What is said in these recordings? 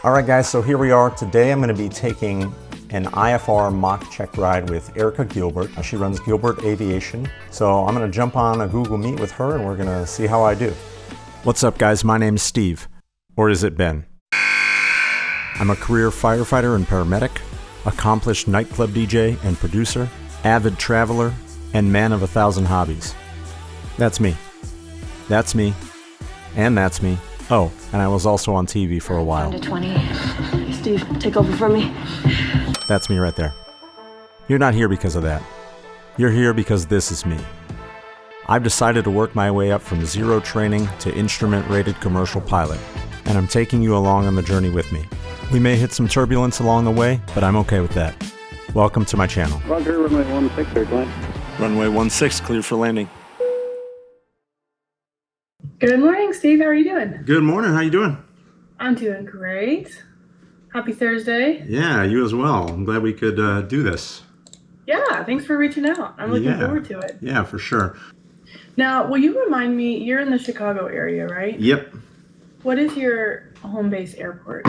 All right, guys, so here we are. Today I'm going to be taking an IFR mock check ride with Erica Gilbert. She runs Gilbert Aviation. So I'm going to jump on a Google Meet with her and we're going to see how I do. What's up, guys? My name's Steve. Or is it Ben? I'm a career firefighter and paramedic, accomplished nightclub DJ and producer, avid traveler, and man of 1,000 hobbies. That's me. That's me. And that's me. Oh, and I was also on TV for a while. Down to 20. Steve, take over for me. That's me right there. You're not here because of that. You're here because this is me. I've decided to work my way up from zero training to instrument-rated commercial pilot, and I'm taking you along on the journey with me. We may hit some turbulence along the way, but I'm okay with that. Welcome to my channel. Roger, runway 16, clear to land. Runway 16, clear for landing. Good morning, Steve. How are you doing? Good morning. How you doing? I'm doing great. Happy Thursday. Yeah, you as well. I'm glad we could do this. Yeah, thanks for reaching out. I'm looking forward to it. Yeah, for sure. Now, will you remind me, you're in the Chicago area, right? Yep. What is your home base airport?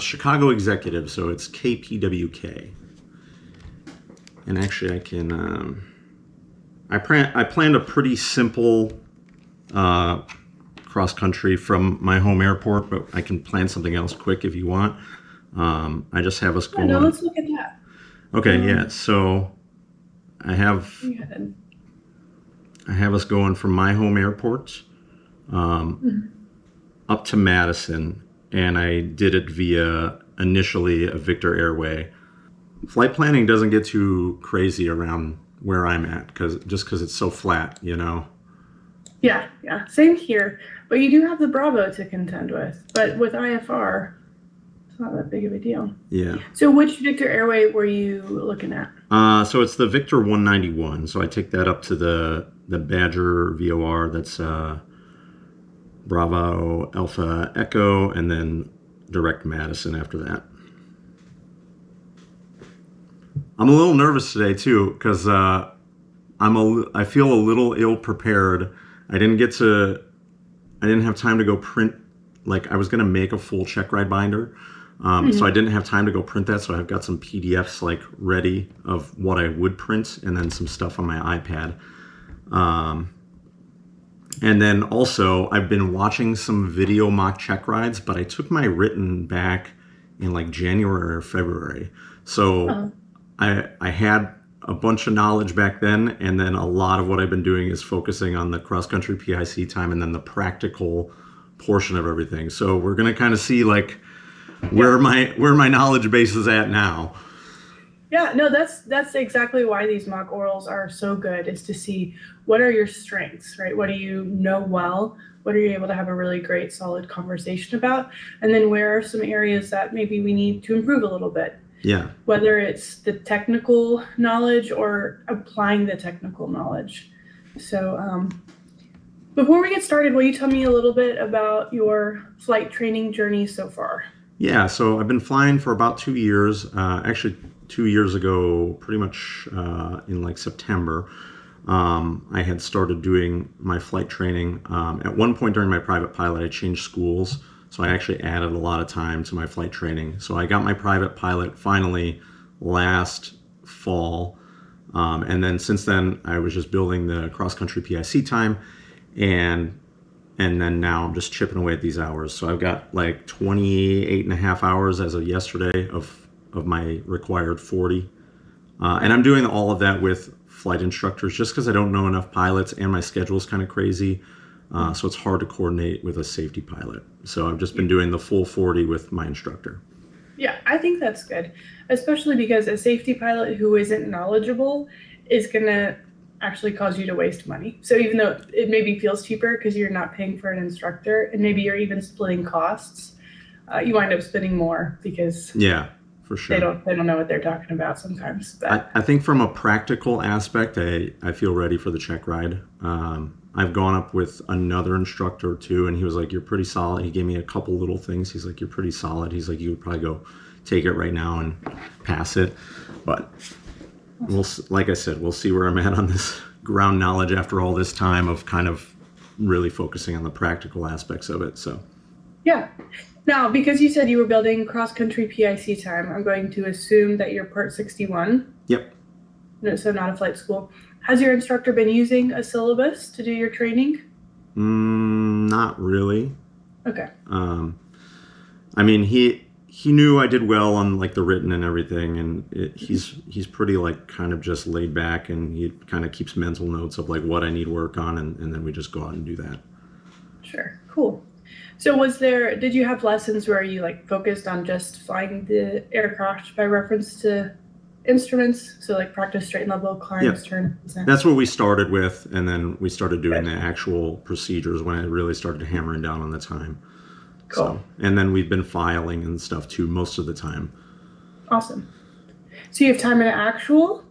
Chicago Executive, so it's KPWK. And actually I can, I planned a pretty simple cross country from my home airport, but I can plan something else quick if you want. I just have us going. No, let's look at that. Okay, yeah. So I have us going from my home airport up to Madison, and I did it via initially a Victor Airway. Flight planning doesn't get too crazy around where I'm at because it's so flat, you know. Yeah, same here. But you do have the Bravo to contend with. But with IFR, it's not that big of a deal. Yeah. So which Victor Airway were you looking at? So it's the Victor 191. So I take that up to the Badger VOR. That's Bravo Alpha Echo, and then direct Madison after that. I'm a little nervous today too because I feel a little ill prepared. I didn't have time to go print, like I was going to make a full Checkride binder. So I didn't have time to go print that. So I've got some PDFs like ready of what I would print and then some stuff on my iPad. And then also I've been watching some video mock check rides, but I took my written back in like January or February. So I had a bunch of knowledge back then, and then a lot of what I've been doing is focusing on the cross-country PIC time and then the practical portion of everything. So we're going to kind of see like where my knowledge base is at now. Yeah, no, that's exactly why these mock orals are so good, is to see what are your strengths, right? What do you know well? What are you able to have a really great, solid conversation about? And then where are some areas that maybe we need to improve a little bit? Yeah. Whether it's the technical knowledge or applying the technical knowledge. So before we get started, will you tell me a little bit about your flight training journey so far? Yeah, so I've been flying for about 2 years. Actually, 2 years ago, pretty much in like September, I had started doing my flight training. At one point during my private pilot, I changed schools. So I actually added a lot of time to my flight training. So I got my private pilot finally last fall. And then since then, I was just building the cross-country PIC time. And then now I'm just chipping away at these hours. So I've got like 28 and a half hours as of yesterday of my required 40. And I'm doing all of that with flight instructors just because I don't know enough pilots and my schedule is kind of crazy. So it's hard to coordinate with a safety pilot. So I've just been doing the full 40 with my instructor. Yeah, I think that's good, especially because a safety pilot who isn't knowledgeable is going to actually cause you to waste money. So even though it maybe feels cheaper because you're not paying for an instructor and maybe you're even splitting costs, you wind up spending more because for sure. They don't know what they're talking about sometimes. But I think from a practical aspect, I feel ready for the check ride. I've gone up with another instructor too, and he was like, "You're pretty solid." He gave me a couple little things. He's like, "You're pretty solid." He's like, "You would probably go take it right now and pass it." But like I said, we'll see where I'm at on this ground knowledge after all this time of kind of really focusing on the practical aspects of it. So Yeah. Now, because you said you were building cross-country PIC time, I'm going to assume that you're Part 61. Yep. No, so not a flight school. Has your instructor been using a syllabus to do your training? Not really. Okay. I mean, he knew I did well on like the written and everything, and he's pretty like kind of just laid back, and he kind of keeps mental notes of like what I need work on, and then we just go out and do that. Sure. Cool. So did you have lessons where you like focused on just flying the aircraft by reference to instruments? So like practice straight and level, climbs, turns. That's what we started with, and then we started doing the actual procedures when I really started hammering down on the time. Cool. So, and then we've been filing and stuff too most of the time. Awesome. So you have time in actual?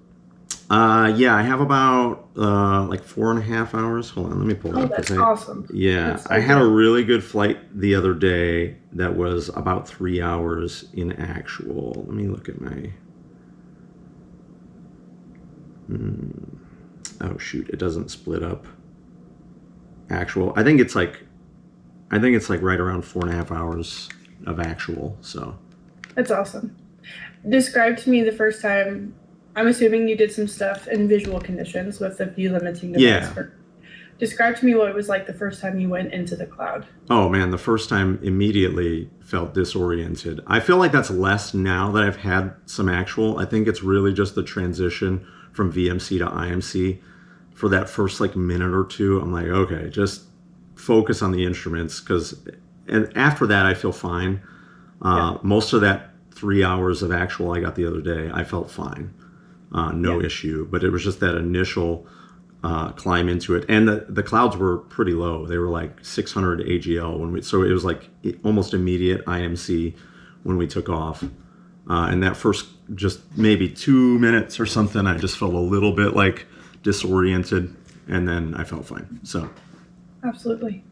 Yeah, I have about like 4.5 hours. Hold on, let me pull it Oh, up. that's awesome. Yeah, That's so I had a good. really good flight the other day that was about 3 hours in actual. Let me look at my... Oh shoot, it doesn't split up. Actual. I think it's like right around 4.5 hours of actual. So That's awesome. Describe to me the first time. I'm assuming you did some stuff in visual conditions with the view limiting device. Yeah. Describe to me what it was like the first time you went into the cloud. oh man, the first time immediately felt disoriented. I feel like that's less now that I've had some actual. I think it's really just the transition from VMC to IMC. For that first like minute or two, I'm like, okay, just focus on the instruments, and after that I feel fine. Most of that 3 hours of actual I got the other day, I felt fine, no issue. But it was just that initial climb into it, and the clouds were pretty low. They were like 600 AGL so it was like almost immediate IMC when we took off. And that first just maybe 2 minutes or something, I just felt a little bit like disoriented, and then I felt fine. So Absolutely.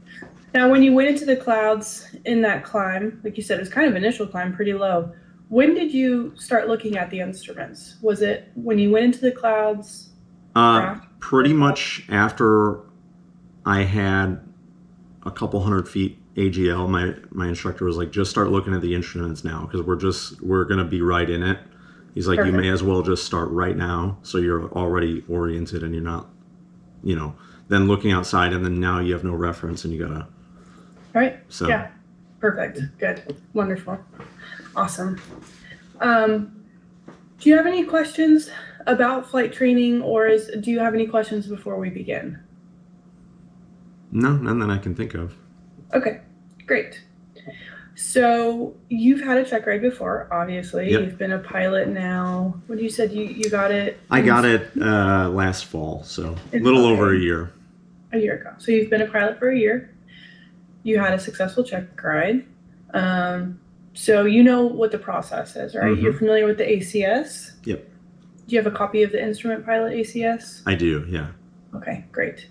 Now, when you went into the clouds in that climb, like you said, it was kind of initial climb, pretty low. When did you start looking at the instruments? Was it when you went into the clouds? pretty much after I had a couple hundred feet AGL, my instructor was like, just start looking at the instruments now, because we're gonna be right in it. He's like, Perfect. you may as well just start right now, so you're already oriented and you're not, then looking outside, and then now you have no reference and you gotta. Right? So Yeah. Perfect. Good. Wonderful. Awesome. Do you have any questions about flight training, or do you have any questions before we begin? No, none that I can think of. Okay, great. So you've had a Checkride before, obviously. Yep. You've been a pilot now. What you said you got it? I got it last fall, so a It's little okay. over a year. A year ago. So you've been a pilot for a year. You had a successful Checkride. So you know what the process is, right? Mhm. You're familiar with the ACS? Yep. Do you have a copy of the Instrument Pilot ACS? I do, yeah. Okay, great.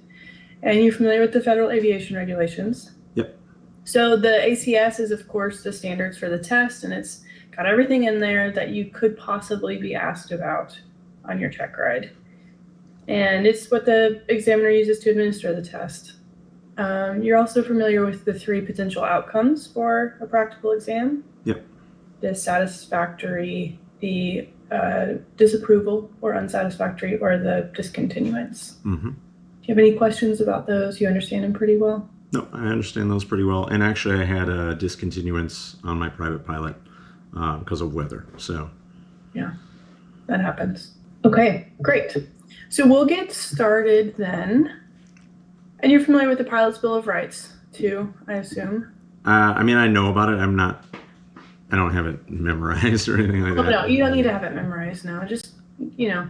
And you're familiar with the Federal Aviation Regulations? Yep. So the ACS is, of course, the standards for the test, and it's got everything in there that you could possibly be asked about on your Checkride. And it's what the examiner uses to administer the test. You're also familiar with the 3 potential outcomes for a practical exam. Yep. The satisfactory, the disapproval or unsatisfactory, or the discontinuance. Mm-hmm. Do you have any questions about those? You understand them pretty well? No, I understand those pretty well. And actually, I had a discontinuance on my private pilot because of weather. So, Yeah, that happens. Okay, great. So we'll get started then. And you're familiar with the Pilot's Bill of Rights too, I assume? I mean, I know about it. I don't have it memorized or anything like Oh, that. no, you don't need to have it memorized now. Just, do you know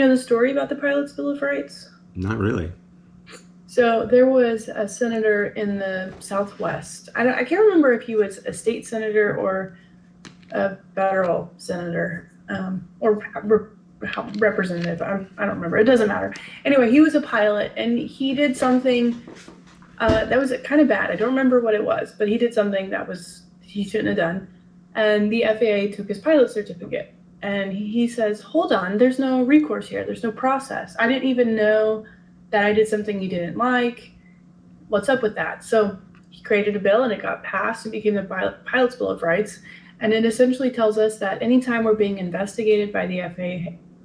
the story about the Pilot's Bill of Rights? Not really. So there was a senator in the Southwest. I can't remember if he was a state senator or a federal senator, or representative. I don't remember. It doesn't matter. Anyway, he was a pilot, and he did something that was kind of bad. I don't remember what it was, but he did something that he shouldn't have done. And the FAA took his pilot certificate, and he says, "Hold on, there's no recourse here. There's no process. I didn't even know that I did something you didn't like. What's up with that?" So he created a bill and it got passed and became the Pilot's Bill of Rights. And it essentially tells us that anytime we're being investigated by the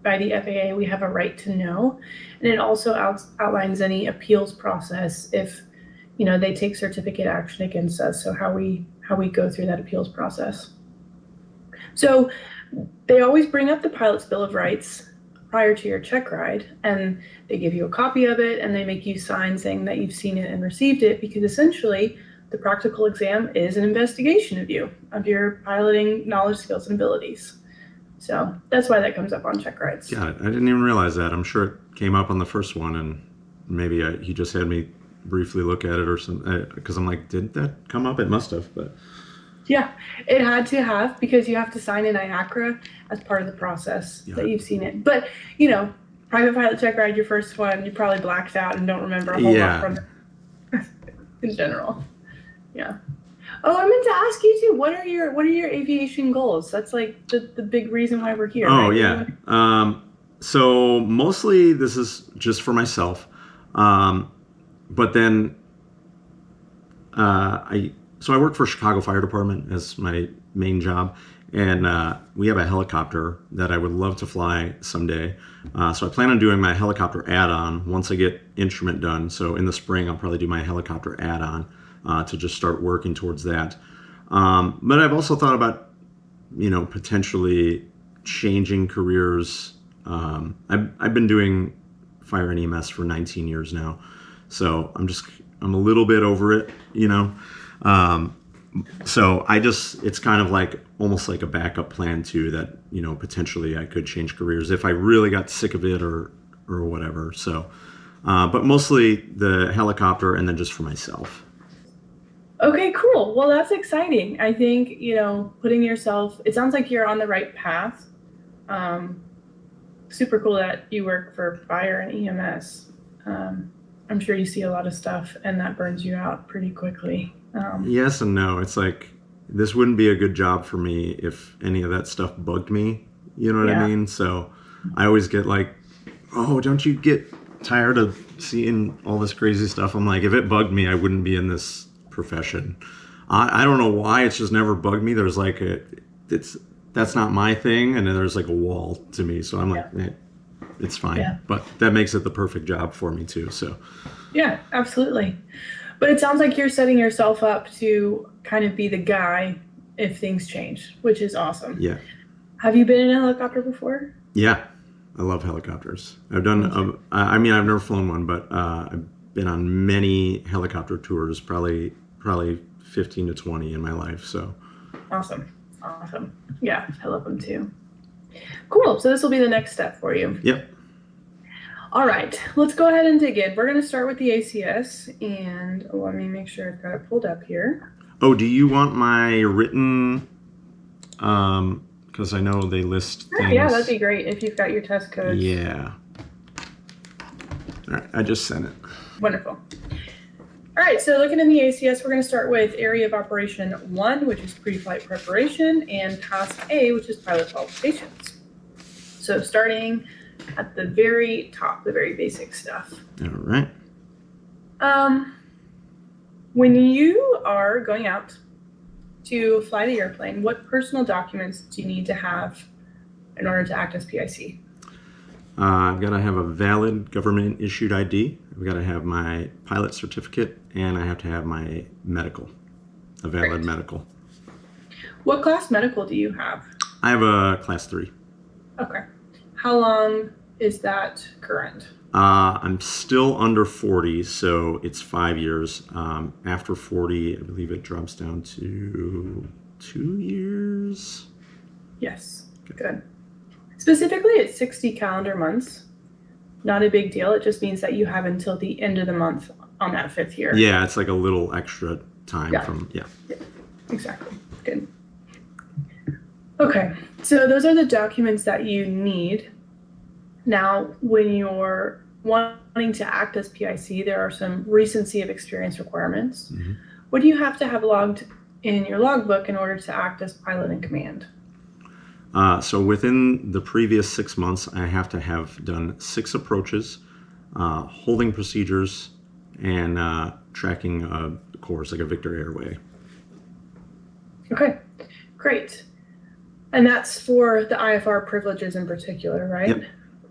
FAA, we have a right to know. And it also outlines any appeals process if, they take certificate action against us. So how we go through that appeals process. So they always bring up the Pilot's Bill of Rights prior to your check ride, and they give you a copy of it and they make you sign saying that you've seen it and received it, because essentially the practical exam is an investigation of your piloting knowledge, skills, and abilities. So that's why that comes up on check rides. Got it. I didn't even realize that. I'm sure it came up on the first one, and maybe he just had me briefly look at it or something, because I'm like, did that come up? It must have, but... Yeah, it had to have, because you have to sign an IACRA as part of the process that you've seen it. But, private pilot check ride, your first one, you probably blacked out and don't remember a whole lot from it in general. Yeah. Oh, I meant to ask you too, what are your aviation goals? That's like the big reason why we're here. Oh, right? yeah. So mostly this is just for myself. But then I work for Chicago Fire Department as my main job, and we have a helicopter that I would love to fly someday. So I plan on doing my helicopter add-on once I get instrument done. So in the spring, I'll probably do my helicopter add-on to just start working towards that. But I've also thought about, potentially changing careers. I've been doing fire and EMS for 19 years now. So I'm a little bit over it, so it's kind of like almost like a backup plan too, that, potentially I could change careers if I really got sick of it or whatever. So, but mostly the helicopter and then just for myself. Okay, cool. Well, that's exciting. I think, it sounds like you're on the right path. Super cool that you work for fire and EMS. I'm sure you see a lot of stuff and that burns you out pretty quickly. Yes and no. It's like, this wouldn't be a good job for me if any of that stuff bugged me. You know what I mean? So I always get like, oh, don't you get tired of seeing all this crazy stuff? I'm like, if it bugged me, I wouldn't be in this profession. I don't know why. It's just never bugged me. There's like that's not my thing. And then there's like a wall to me. So I'm like, it's fine. Yeah. But that makes it the perfect job for me too. So yeah, absolutely. But it sounds like you're setting yourself up to kind of be the guy if things change, which is awesome. Yeah. Have you been in a helicopter before? Yeah, I love helicopters. I've done, I've never flown one, but I've been on many helicopter tours, probably 15 to 20 in my life. So awesome. Yeah, I love them too. Cool. So this will be the next step for you. Yep. All right, let's go ahead and dig in. We're going to start with the ACS, and let me make sure I've got it pulled up here. Oh, do you want my written, because I know they list things. Yeah, that'd be great if you've got your test codes. Yeah. All right, I just sent it. Wonderful. All right, so looking in the ACS, we're going to start with Area of Operation 1, which is pre-flight preparation, and Task A, which is pilot qualifications. So starting at the very top, the very basic stuff. All right. When you are going out to fly the airplane, what personal documents do you need to have in order to act as PIC? I've got to have a valid government issued ID. I've got to have my pilot certificate, and I have to have my medical, a valid medical. What class medical do you have? I have a class 3. Okay. How long is that current? I'm still under 40, so it's 5 years. After 40, I believe it drops down to 2 years. Yes, good. Specifically, it's 60 calendar months. Not a big deal. It just means that you have until the end of the month on that 5th year. Yeah, it's like a little extra time from, yeah. Exactly. Good. Okay, so those are the documents that you need. Now, when you're wanting to act as PIC, there are some recency of experience requirements. Mm-hmm. What do you have to have logged in your logbook in order to act as pilot in command? So within the previous 6 months, I have to have done 6 approaches, holding procedures, and tracking a course like a Victor Airway. Okay, great. And that's for the IFR privileges in particular, right? Yep.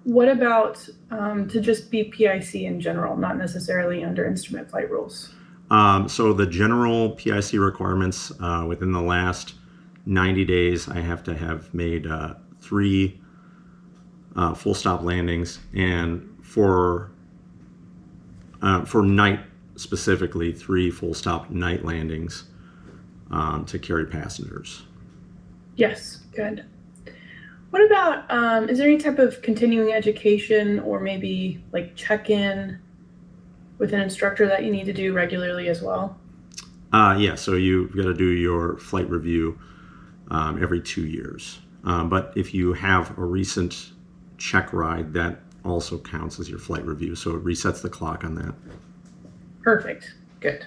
What about to just be PIC in general, not necessarily under instrument flight rules? So the general PIC requirements within the last 90 days, I have to have made 3 full stop landings, and for night specifically, 3 full stop night landings to carry passengers. Yes, good. What about, is there any type of continuing education or maybe like check-in with an instructor that you need to do regularly as well? Yeah, so you've got to do your flight review every 2 years. But if you have a recent Checkride, that also counts as your flight review, so it resets the clock on that. Perfect. Good.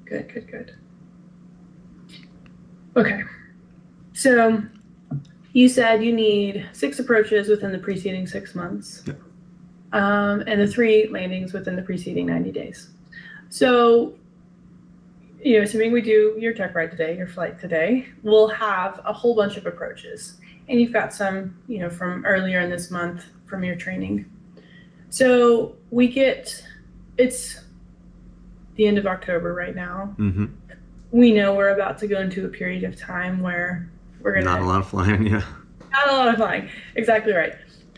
Good, good, good. Okay. So you said you need 6 approaches within the preceding 6 months. Yep. And the 3 landings within the preceding 90 days. So, you know, assuming we do your tech ride today, your flight today, we'll have a whole bunch of approaches. And you've got some, you know, from earlier in this month from your training. So it's the end of October right now. Mm-hmm. We know we're about to go into a period of time where we're going to... Not a lot of flying, yeah. Not a lot of flying. Exactly right.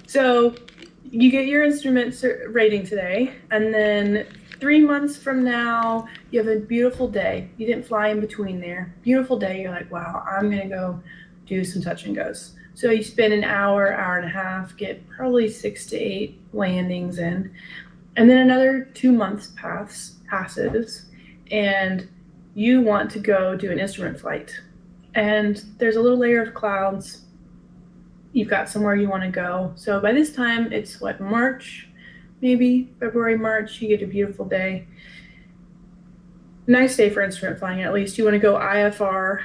So you get your instrument rating today, and then 3 months from now, you have a beautiful day. You didn't fly in between there. Beautiful day. You're like, wow, I'm going to go do some touch and goes. So you spend an hour, hour and a half, get probably 6 to 8 landings in, and then another 2 months passes, and you want to go do an instrument flight. And there's a little layer of clouds. You've got somewhere you want to go. So by this time, it's what, March, maybe February, March, you get a beautiful day. Nice day for instrument flying, at least. You want to go IFR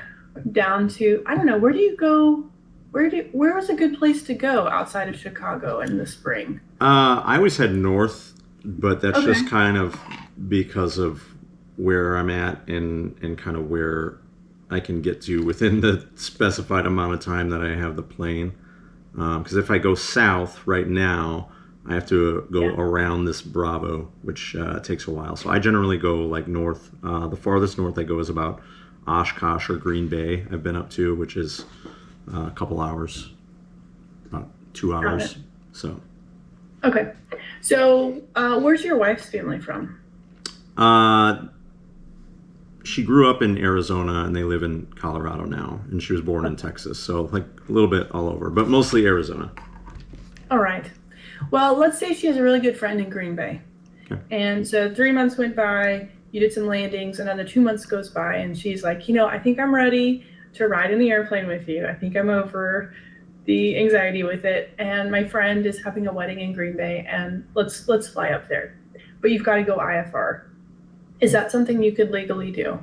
down to, I don't know, where do you go? Where was a good place to go outside of Chicago in the spring? I always head north, but that's Okay. just kind of because of where I'm at and kind of where I can get to within the specified amount of time that I have the plane. Because if I go south right now, I have to go around this Bravo, which takes a while. So I generally go like north. The farthest north I go is about Oshkosh or Green Bay I've been up to, which is a couple hours, about 2 hours. So. Okay. So where's your wife's family from? She grew up in Arizona and they live in Colorado now, and she was born in Texas, so like a little bit all over, but mostly Arizona. All right. Well, let's say she has a really good friend in Green Bay. Okay. And so 3 months went by, you did some landings, another 2 months goes by, and she's like, you know, I think I'm ready to ride in the airplane with you. I think I'm over the anxiety with it, and my friend is having a wedding in Green Bay, and let's fly up there. But you've got to go IFR. Is that something you could legally do?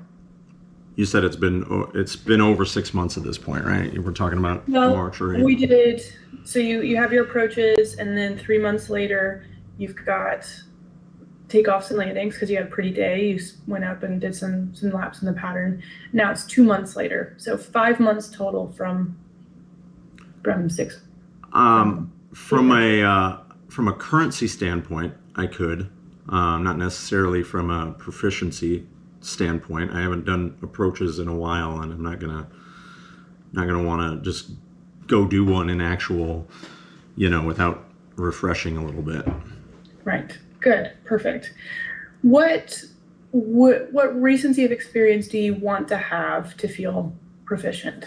You said it's been over 6 months at this point, right? We're talking about March or April. We did. So you have your approaches, and then 3 months later, you've got takeoffs and landings because you had a pretty day. You went up and did some laps in the pattern. Now it's 2 months later, so 5 months total from 6. From a currency standpoint, I could. Not necessarily from a proficiency standpoint. I haven't done approaches in a while, and I'm not gonna want to just go do one in actual, without refreshing a little bit. Right. Good. Perfect. What recency of experience do you want to have to feel proficient?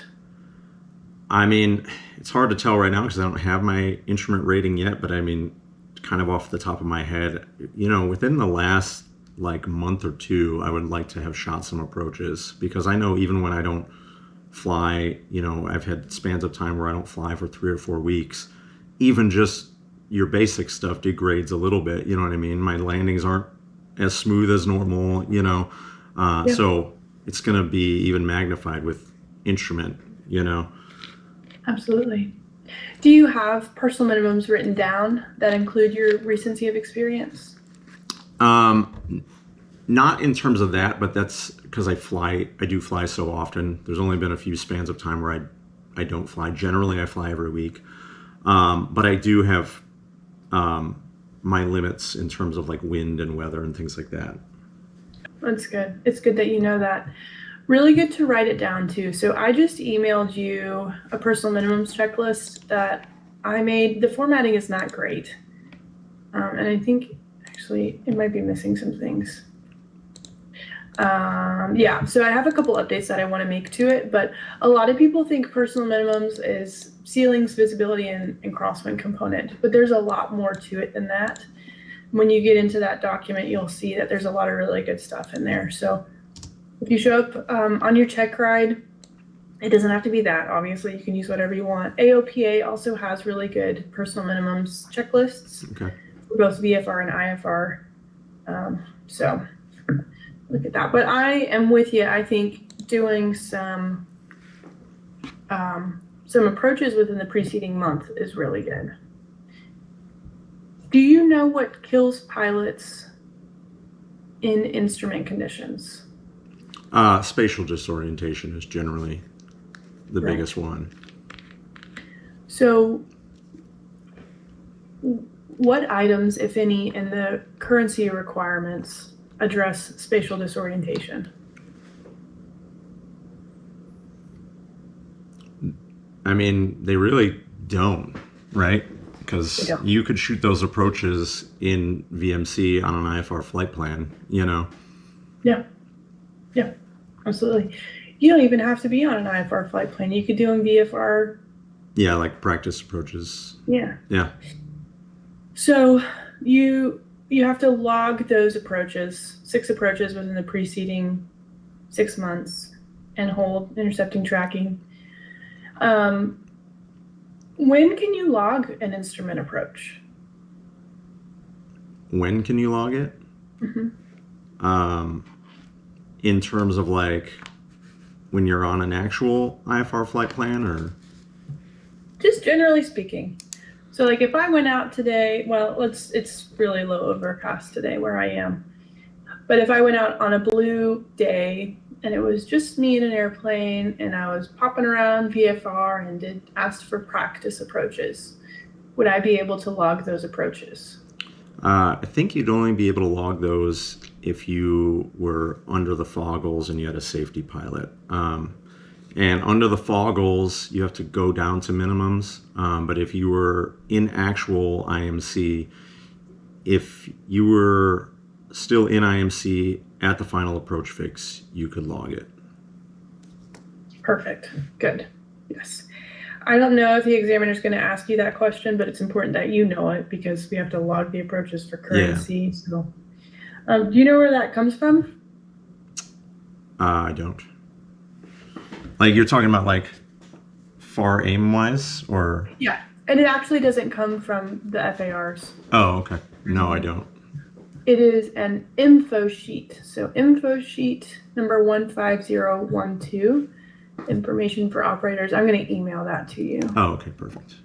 I mean, it's hard to tell right now because I don't have my instrument rating yet, but I mean, kind of off the top of my head, within the last month or 2, I would like to have shot some approaches, because I know even when I don't fly, I've had spans of time where I don't fly for 3 or 4 weeks, even just your basic stuff degrades a little bit, you know what I mean? My landings aren't as smooth as normal, so it's going to be even magnified with instrument, Absolutely. Do you have personal minimums written down that include your recency of experience? Not in terms of that, but that's because I do fly so often. There's only been a few spans of time where I don't fly. Generally, I fly every week. But I do have my limits in terms of like wind and weather and things like that. That's good. It's good that you know that. Really good to write it down too. So I just emailed you a personal minimums checklist that I made. The formatting is not great. And I think actually it might be missing some things. Yeah, so I have a couple updates that I want to make to it, but a lot of people think personal minimums is ceilings, visibility, and crosswind component, but there's a lot more to it than that. When you get into that document, you'll see that there's a lot of really good stuff in there. So if you show up on your Checkride, it doesn't have to be that. Obviously, you can use whatever you want. AOPA also has really good personal minimums checklists for both VFR and IFR. So look at that. But I am with you. I think doing some approaches within the preceding month is really good. Do you know what kills pilots in instrument conditions? Spatial disorientation is generally the biggest one. So what items, if any, in the currency requirements address spatial disorientation? I mean, they really don't, right? Because you could shoot those approaches in VMC on an IFR flight plan, you know? Yeah, absolutely. You don't even have to be on an IFR flight plan. You could do in VFR. Yeah, like practice approaches. Yeah. Yeah. So you have to log those approaches, 6 approaches within the preceding 6 months, and hold intercepting tracking. When can you log an instrument approach? When can you log it? In terms of like when you're on an actual IFR flight plan, or just generally speaking. So like if I went out today, well, it's really low overcast today where I am. But if I went out on a blue day and it was just me in an airplane and I was popping around VFR and asked for practice approaches, would I be able to log those approaches? I think you'd only be able to log those if you were under the foggles and you had a safety pilot. And under the foggles, you have to go down to minimums. But if you were in actual IMC, if you were still in IMC at the final approach fix, you could log it. Perfect. Good. Yes. I don't know if the examiner is going to ask you that question, but it's important that you know it because we have to log the approaches for currency. Yeah. So, do you know where that comes from? I don't. Like you're talking about like FAR aim wise, or? Yeah, and it actually doesn't come from the FARs. Oh, okay. No, I don't. It is an info sheet. So info sheet number 15012. Information for operators. I'm going to email that to you. Oh, okay, perfect.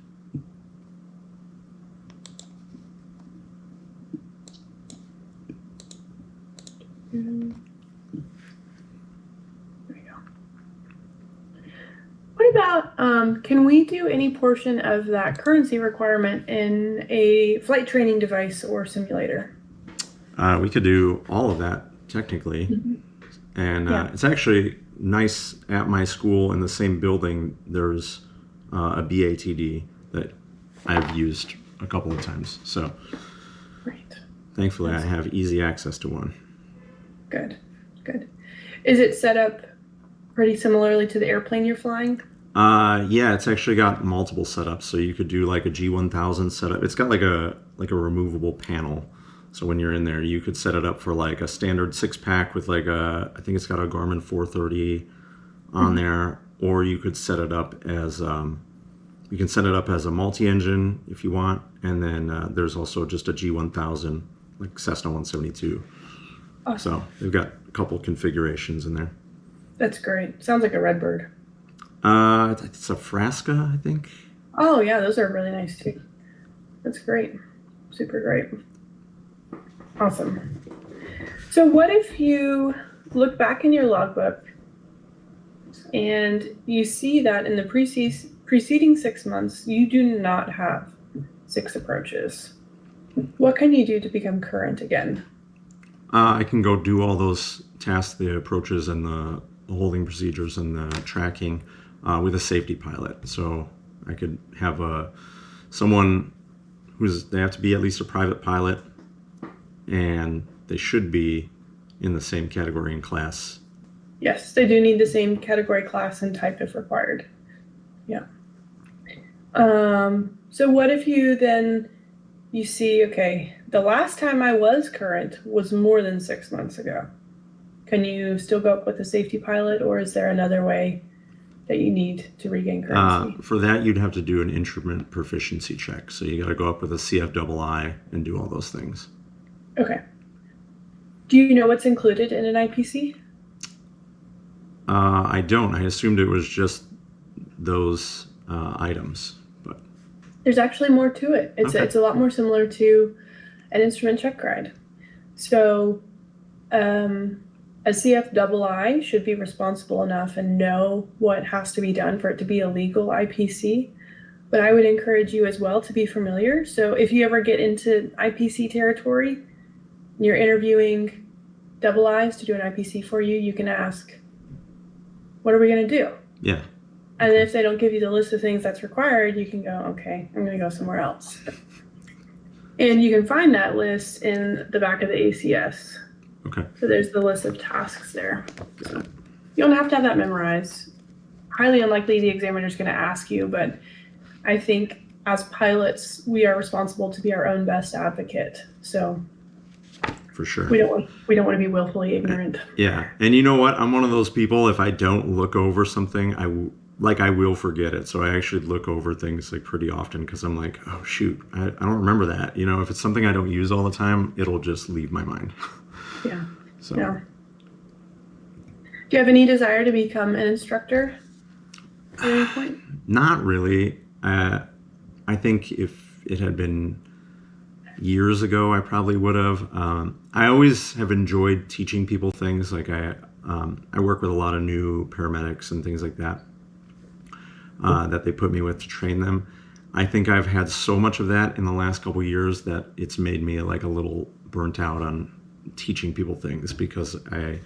There we go. What about, can we do any portion of that currency requirement in a flight training device or simulator? We could do all of that technically. And it's actually nice at my school in the same building. There's a BATD that I've used a couple of times. So thankfully I have easy access to one. Good. Is it set up pretty similarly to the airplane you're flying? Yeah, it's actually got multiple setups. So you could do like a G1000 setup. It's got like a removable panel. So when you're in there, you could set it up for like a standard 6-pack with like I think it's got a Garmin 430 on there, or you could set it up as, you can set it up as a multi-engine if you want. And then there's also just a G1000, like Cessna 172. Awesome. So they've got a couple configurations in there. That's great. Sounds like a Redbird. It's a Frasca, I think. Oh yeah, those are really nice too. That's great. Super great. Awesome. So what if you look back in your logbook and you see that in the preceding 6 months, you do not have 6 approaches? What can you do to become current again? I can go do all those tasks, the approaches and the holding procedures and the tracking with a safety pilot. So I could have someone they have to be at least a private pilot, and they should be in the same category and class. Yes, they do need the same category, class, and type if required. Yeah. So what if you see, okay, the last time I was current was more than 6 months ago. Can you still go up with a safety pilot, or is there another way that you need to regain currency? For that, you'd have to do an instrument proficiency check. So you got to go up with a CFII and do all those things. Okay. Do you know what's included in an IPC? I don't. I assumed it was just those items, but There's actually more to it. Okay. It's a lot more similar to an instrument checkride. So a CFII should be responsible enough and know what has to be done for it to be a legal IPC. But I would encourage you as well to be familiar. So if you ever get into IPC territory, you're interviewing double I's to do an IPC for you, you can ask, what are we going to do? yeah. And if they don't give you the list of things that's required, you can go, okay, I'm going to go somewhere else. And you can find that list in the back of the ACS. Okay. So there's the list of tasks there. So you don't have to have that memorized. Highly unlikely the examiner is going to ask you, but I think as pilots, we are responsible to be our own best advocate. So For sure. we don't want to be willfully ignorant. Yeah. And you know what? I'm one of those people, if I don't look over something, I will forget it. So I actually look over things like pretty often because I'm like, oh shoot, I don't remember that. You know, if it's something I don't use all the time, it'll just leave my mind. Yeah. So Yeah. Do you have any desire to become an instructor at any point? not really. I think if it had been years ago, I probably would have. I always have enjoyed teaching people things. Like I work with a lot of new paramedics and things like that that they put me with to train them. I think I've had so much of that in the last couple of years that it's made me like a little burnt out on teaching people things because I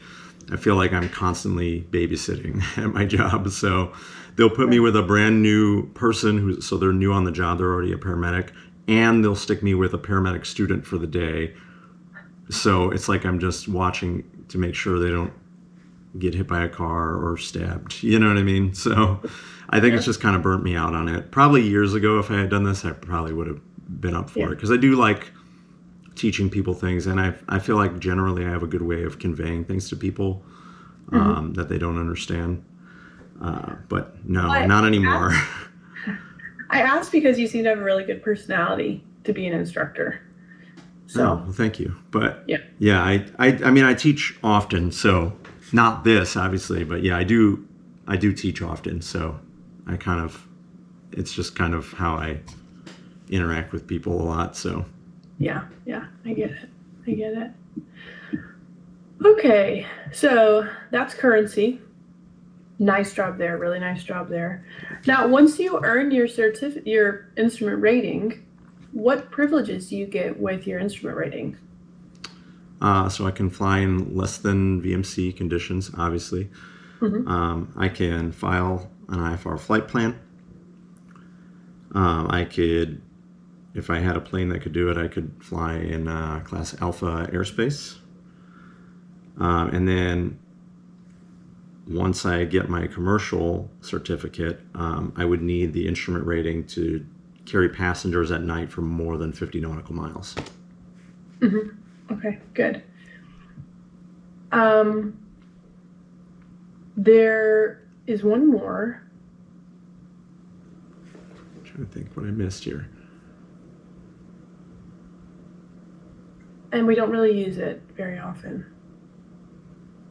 feel like I'm constantly babysitting at my job. So they'll put me with a brand new person so they're new on the job, they're already a paramedic, and they'll stick me with a paramedic student for the day. So it's like I'm just watching to make sure they don't get hit by a car or stabbed. You know what I mean? So I think it's just kind of burnt me out on it. Probably years ago, if I had done this, I probably would have been up for it because I do like teaching people things, and I feel like generally I have a good way of conveying things to people that they don't understand. But no, not anymore. I asked because you seem to have a really good personality to be an instructor. So well, thank you. But yeah, I mean, I teach often, so not this obviously, but yeah, I do teach often. So it's just kind of how I interact with people a lot. So yeah, I get it. Okay, so that's currency. Nice job there, really nice job there. Now, once you earn your your instrument rating, what privileges do you get with your instrument rating? So I can fly in less than VMC conditions, obviously. I can file an IFR flight plan. I could, if I had a plane that could do it, I could fly in Class Alpha airspace. And then once I get my commercial certificate, I would need the instrument rating to carry passengers at night for more than 50 nautical miles. Okay, good. There is one more. I'm trying to think what I missed here. And we don't really use it very often.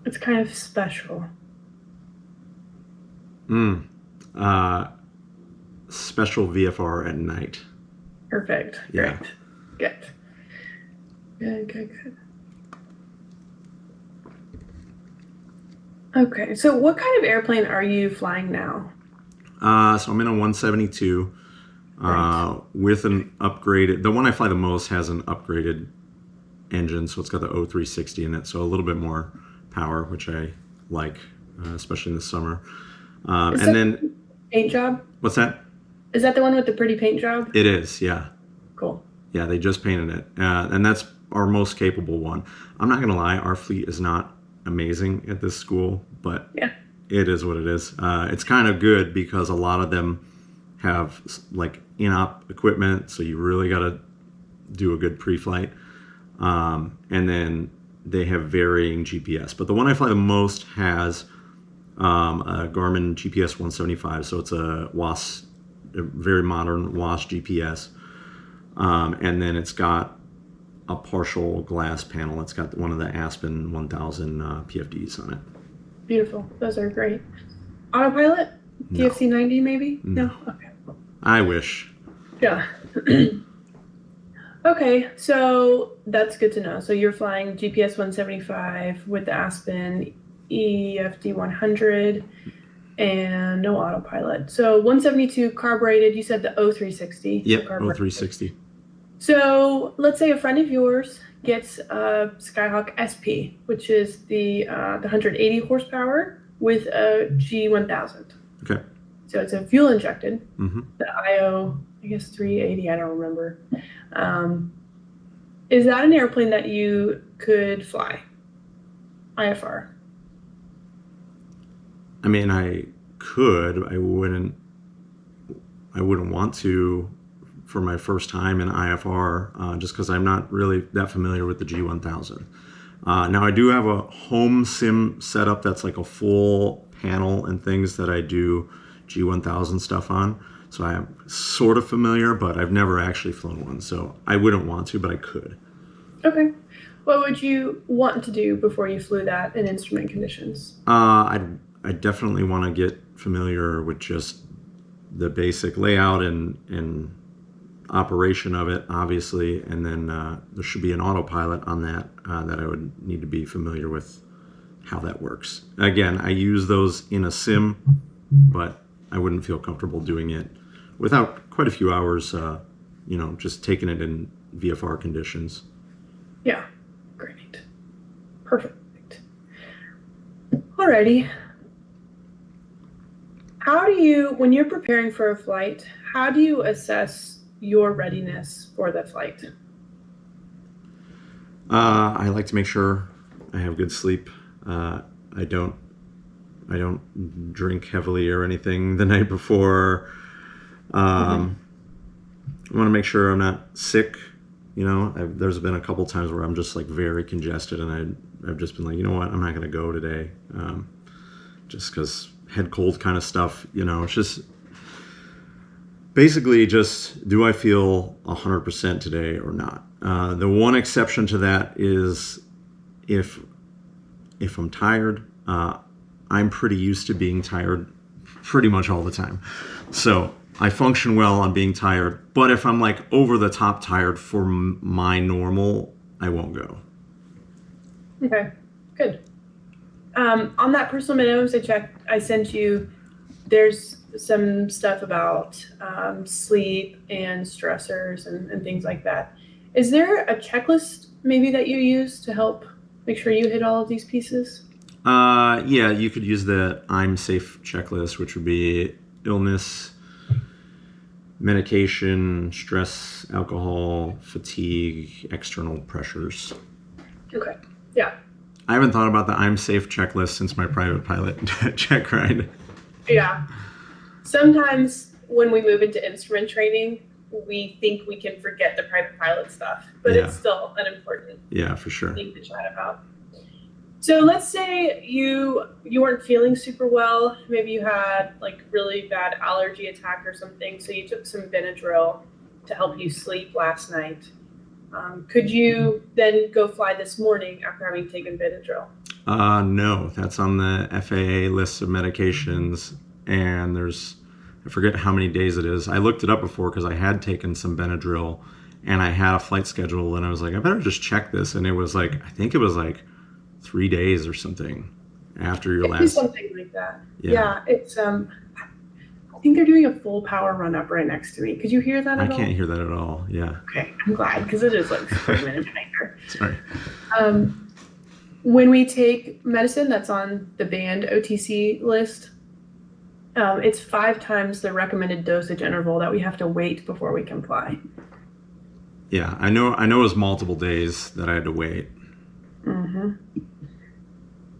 It's kind of special. Special VFR at night. Perfect. Yeah. Great. Good. Okay, so what kind of airplane are you flying now? So I'm in a 172 Right. with an upgraded. The one I fly the most has an upgraded engine, so it's got the O360 in it, so a little bit more power, which I like, especially in the summer. Is And that then, paint job? what's that? Is that the one with the pretty paint job? It is, yeah. Cool. Yeah, they just painted it. And that's our most capable one. I'm not going to lie, our fleet is not amazing at this school, but Yeah. it is what it is. It's kind of good because a lot of them have like in-op equipment, so you really got to do a good pre-flight. And then they have varying GPS. But the one I fly the most has a Garmin GPS 175, so it's a WAS, a very modern WAS GPS. And then it's got a partial glass panel. It's got one of the Aspen 1000 PFDs on it. Beautiful. Those are great. Autopilot? No. DFC 90 maybe? No. Okay. I wish. Yeah. Okay, so that's good to know. So you're flying GPS 175 with the Aspen EFD 100 and no autopilot. So 172 carbureted, you said the O360. Yep, so carbureted. O360. So let's say a friend of yours gets a Skyhawk SP, which is the 180 horsepower with a G1000. Okay. So it's a fuel injected. Mm-hmm. The IO, I guess 380, I don't remember. Is that an airplane that you could fly? IFR. I mean, I could. I wouldn't want to for my first time in IFR, just because I'm not really that familiar with the G1000. Now I do have a home sim setup that's like a full panel and things that I do G1000 stuff on. So I am sort of familiar, but I've never actually flown one. So I wouldn't want to, but I could. Okay. What would you want to do before you flew that in instrument conditions? I definitely want to get familiar with just the basic layout and operation of it, obviously, and then there should be an autopilot on that that I would need to be familiar with how that works. Again, I use those in a sim, but I wouldn't feel comfortable doing it without quite a few hours, just taking it in VFR conditions. Yeah, great. Perfect. Alrighty. When you're preparing for a flight, how do you assess your readiness for the flight? I like to make sure I have good sleep. I don't drink heavily or anything the night before. I want to make sure I'm not sick. There's been a couple times where I'm just like very congested, and I've just been like, you know what, I'm not going to go today, just because head cold kind of stuff. It's just basically just, do I feel 100% today or not? The one exception to that is if I'm tired. I'm pretty used to being tired pretty much all the time. So I function well on being tired. But if I'm like over the top tired for my normal, I won't go. Okay, good. On that personal minimums I sent you, there's some stuff about sleep and stressors and things like that. Is there a checklist maybe that you use to help make sure you hit all of these pieces? Yeah, you could use the I'm safe checklist, which would be illness, medication, stress, alcohol, fatigue, external pressures. Okay, yeah. I haven't thought about the I'm safe checklist since my private pilot Checkride. Yeah. Sometimes when we move into instrument training, we think we can forget the private pilot stuff, but Yeah. it's still an important For sure. thing to chat about. So let's say you weren't feeling super well. Maybe you had like really bad allergy attack or something. So you took some Benadryl to help you sleep last night. Could you then go fly this morning after having taken Benadryl? No, that's on the FAA list of medications, and I forget how many days it is. I looked it up before because I had taken some Benadryl, and I had a flight schedule, and I was like, I better just check this, and it was like, I think it was like 3 days or something, after your It'd be last. something like that. Yeah. Yeah, it's I think they're doing a full power run up right next to me. Could you hear that I at all? can't hear that at all. Yeah. Okay, I'm glad because it is like screaming in my ear. Sorry. When we take medicine that's on the banned OTC list, it's 5 times the recommended dosage interval that we have to wait before we comply. Yeah, I know it was multiple days that I had to wait. Mm-hmm.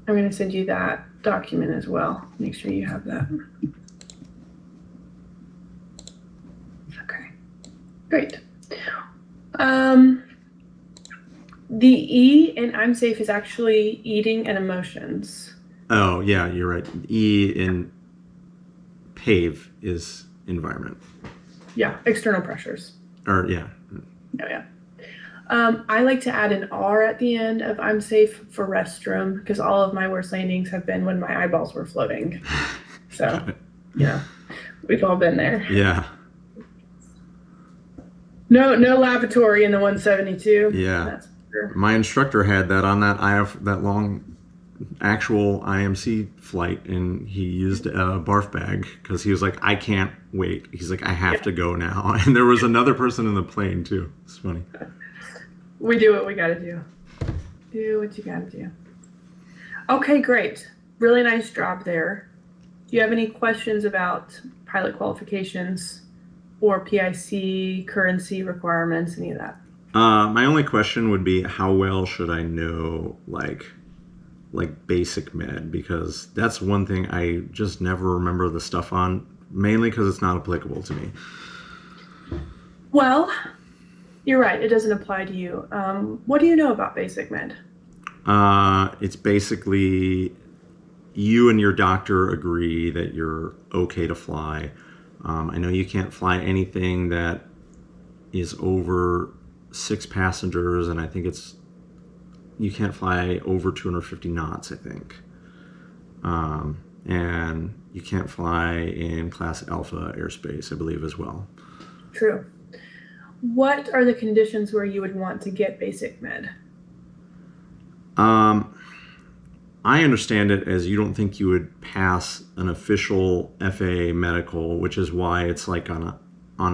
I'm going to send you that document as well. Make sure you have that. Okay, great. The E in I'm safe is actually eating and emotions. Oh, yeah, you're right. E in PAVE is environment. Yeah, external pressures. Or, yeah. Yeah. I like to add an R at the end of I'm safe for restroom because all of my worst landings have been when my eyeballs were floating. So, yeah, we've all been there. Yeah. No lavatory in the 172. Yeah. That's sure. My instructor had that on that long actual IMC flight, and he used a barf bag because he was like, I can't wait. He's like, I have to go now. And there was another person in the plane too. It's funny. We do what we gotta do. Do what you gotta do. Okay, great. Really nice job there. Do you have any questions about pilot qualifications or PIC, currency requirements, any of that? My only question would be, how well should I know like BasicMed? Because that's one thing I just never remember the stuff on, mainly because it's not applicable to me. Well, you're right. It doesn't apply to you. What do you know about BasicMed? It's basically you and your doctor agree that you're okay to fly. I know you can't fly anything that is over 6 passengers, and I think you can't fly over 250 knots, I think. And you can't fly in Class Alpha airspace, I believe, as well. True. What are the conditions where you would want to get BasicMed? I understand it as you don't think you would pass an official FAA medical, which is why it's like on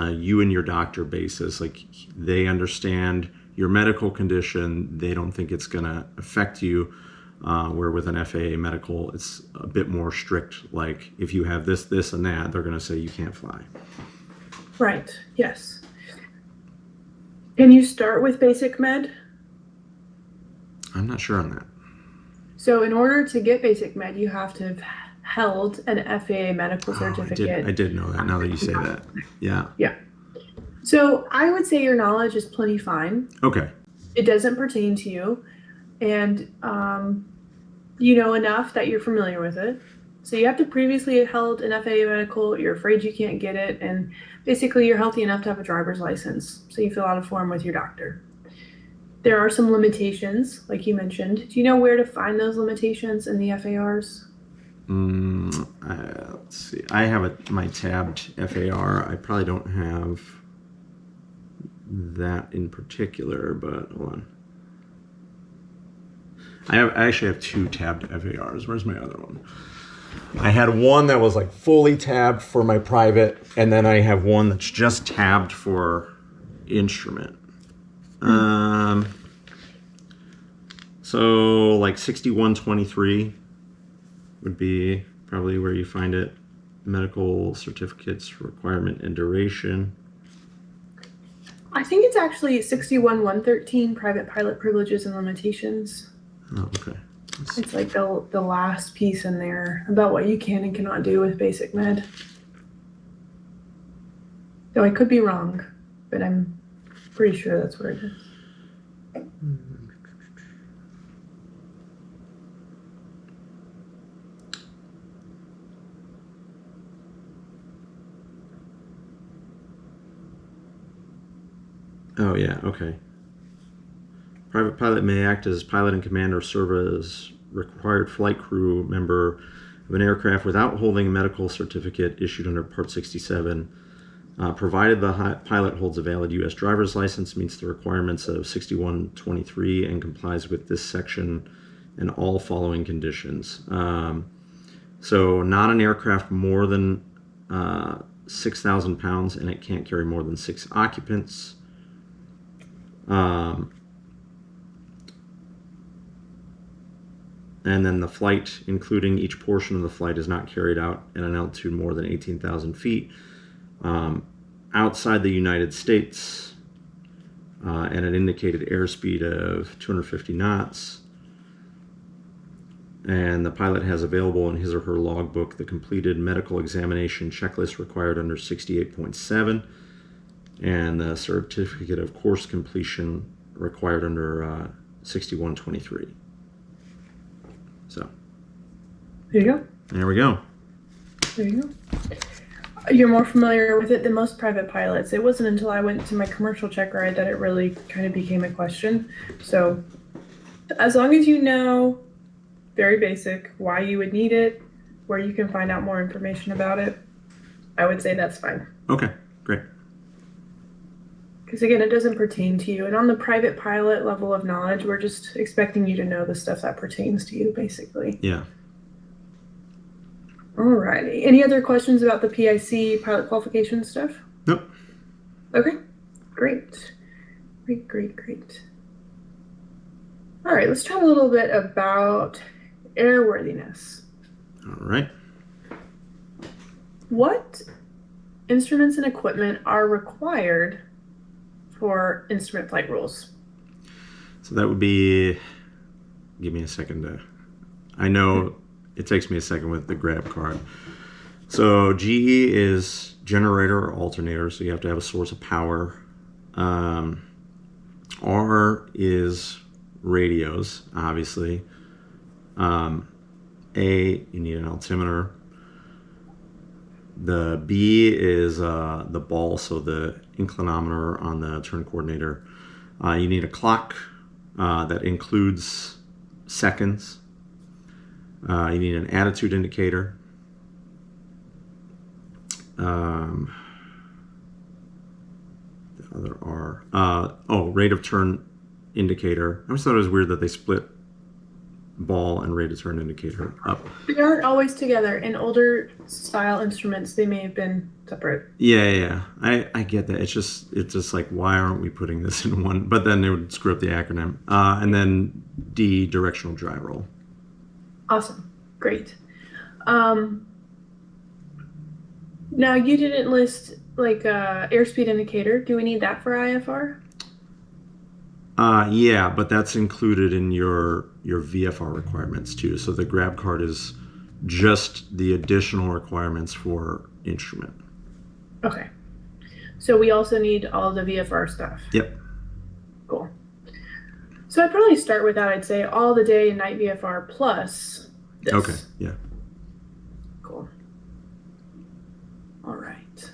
a you and your doctor basis. Like, they understand your medical condition. They don't think it's going to affect you. Where with an FAA medical, it's a bit more strict. Like, if you have this, this, and that, they're going to say you can't fly. Right. Yes. Can you start with BasicMed? I'm not sure on that. So in order to get BasicMed, you have to have held an FAA medical certificate. I did know that, now that you say that. Yeah. Yeah. So I would say your knowledge is plenty fine. Okay. It doesn't pertain to you. And you know enough that you're familiar with it. So you have to previously have held an FAA medical, you're afraid you can't get it, and basically you're healthy enough to have a driver's license. So you fill out a form with your doctor. There are some limitations, like you mentioned. Do you know where to find those limitations in the FARs? Let's see. I have my tabbed FAR. I probably don't have that in particular, but hold on. I actually have 2 tabbed FARs. Where's my other one? I had one that was like fully tabbed for my private, and then I have one that's just tabbed for instrument. So like 6123 would be probably where you find it. Medical certificates, requirement and duration. I think it's actually 61-113, private pilot privileges and limitations. Oh, okay. It's like the last piece in there about what you can and cannot do with BasicMed. Though I could be wrong, but I'm pretty sure that's where it is. Oh, yeah, okay. Private pilot may act as pilot and commander, serve as required flight crew member of an aircraft without holding a medical certificate issued under Part 67, provided the pilot holds a valid U.S. driver's license, meets the requirements of 6123, and complies with this section and all following conditions. So not an aircraft more than 6,000 pounds, and it can't carry more than 6 occupants. And then the flight, including each portion of the flight, is not carried out at an altitude more than 18,000 feet outside the United States at an indicated airspeed of 250 knots. And the pilot has available in his or her logbook the completed medical examination checklist required under 68.7 and the certificate of course completion required under 6123. So There you go. there we go. There you go. You're more familiar with it than most private pilots. It wasn't until I went to my commercial check ride that it really kind of became a question. So as long as you know, very basic, why you would need it, where you can find out more information about it, I would say that's fine. Okay, great. Because again, it doesn't pertain to you. And on the private pilot level of knowledge, we're just expecting you to know the stuff that pertains to you, basically. Yeah. Alrighty. Any other questions about the PIC pilot qualification stuff? Nope. Okay. Great. Great. All right, let's chat a little bit about airworthiness. All right. What instruments and equipment are required for instrument flight rules? So that would be, give me a second I know it takes me a second with the grab card. So GE is generator or alternator, so you have to have a source of power. R is radios, obviously. A, you need an altimeter. The B is the ball, so the inclinometer on the turn coordinator. You need a clock that includes seconds. You need an attitude indicator. The other R. Rate of turn indicator. I always thought it was weird that they split ball and rate of turn indicator up. They aren't always together. In older style instruments, they may have been separate. Yeah. I get that. It's just like, why aren't we putting this in one? But then they would screw up the acronym. And then D, directional dry roll. Awesome. Great. Now, you didn't list like airspeed indicator. Do we need that for IFR? Yeah, but that's included in your VFR requirements too. So the grab card is just the additional requirements for instrument. Okay. So we also need all the VFR stuff. Yep. Cool. So I'd probably start with that. I'd say all the day and night VFR plus this. Okay. Yeah. Cool. All right.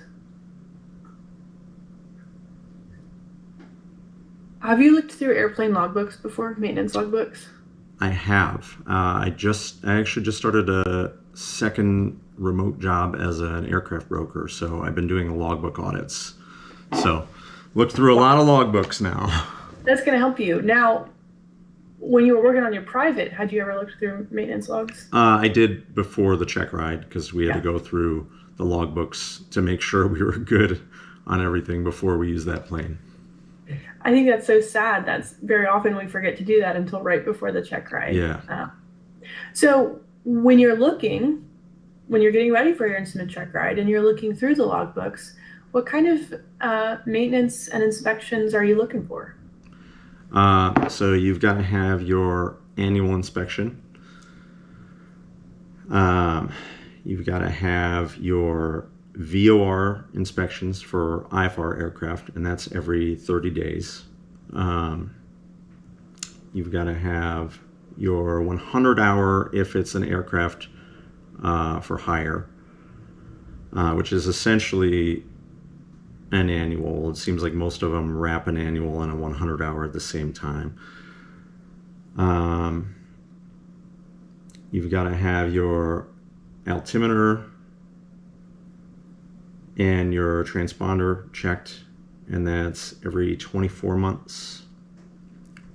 Have you looked through airplane logbooks before, maintenance logbooks? I have. I actually just started a second remote job as an aircraft broker, so I've been doing logbook audits. So look through a lot of logbooks now. That's going to help you. Now, when you were working on your private, had you ever looked through maintenance logs? I did before the check ride because we had to go through the logbooks to make sure we were good on everything before we used that plane. I think that's so sad. That's very often we forget to do that until right before the check ride. Yeah. So when you're getting ready for your instrument check ride and you're looking through the logbooks, what kind of maintenance and inspections are you looking for? So you've got to have your annual inspection. You've got to have your VOR inspections for IFR aircraft, and that's every 30 days. You've got to have your 100-hour if it's an aircraft for hire, which is essentially an annual. It seems like most of them wrap an annual and a 100-hour at the same time. You've got to have your altimeter and your transponder checked, and that's every 24 months.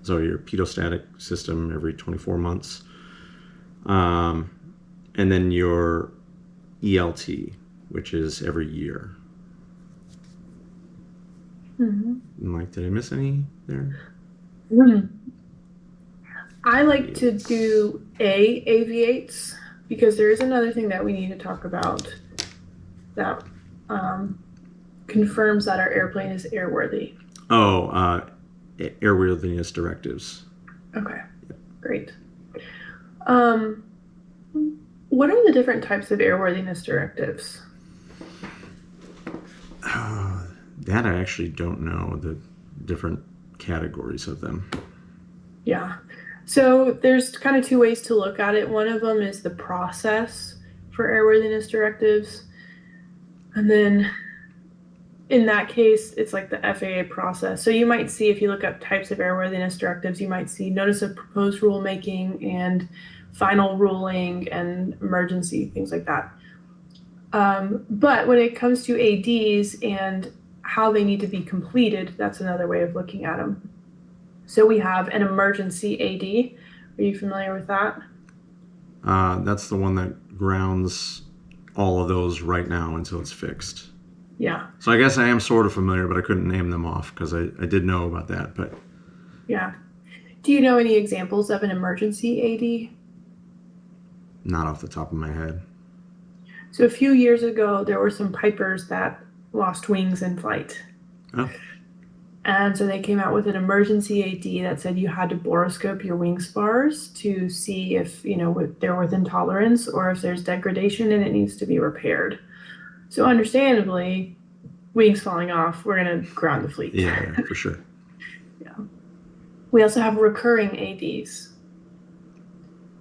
So your Pitot-static system every 24 months. And then your ELT, which is every year. Mike, did I miss any there? I like to do aviates because there is another thing that we need to talk about that confirms that our airplane is airworthy. Oh, airworthiness directives. Okay, great. What are the different types of airworthiness directives? That I actually don't know, the different categories of them. Yeah. So there's kind of two ways to look at it. One of them is the process for airworthiness directives. And then in that case, it's like the FAA process. So you might see, if you look up types of airworthiness directives, you might see notice of proposed rulemaking and final ruling and emergency, things like that. But when it comes to ADs and how they need to be completed, that's another way of looking at them. So we have an emergency AD. Are you familiar with that? That's the one that grounds all of those right now until it's fixed. Yeah. So I guess I am sort of familiar, but I couldn't name them off because I did know about that. But yeah. Do you know any examples of an emergency AD? Not off the top of my head. So a few years ago, there were some Pipers that lost wings in flight. Oh. And so they came out with an emergency AD that said you had to boroscope your wing spars to see if, they're within tolerance or if there's degradation and it needs to be repaired. So understandably, wings falling off, we're going to ground the fleet. Yeah, for sure. Yeah. We also have recurring ADs.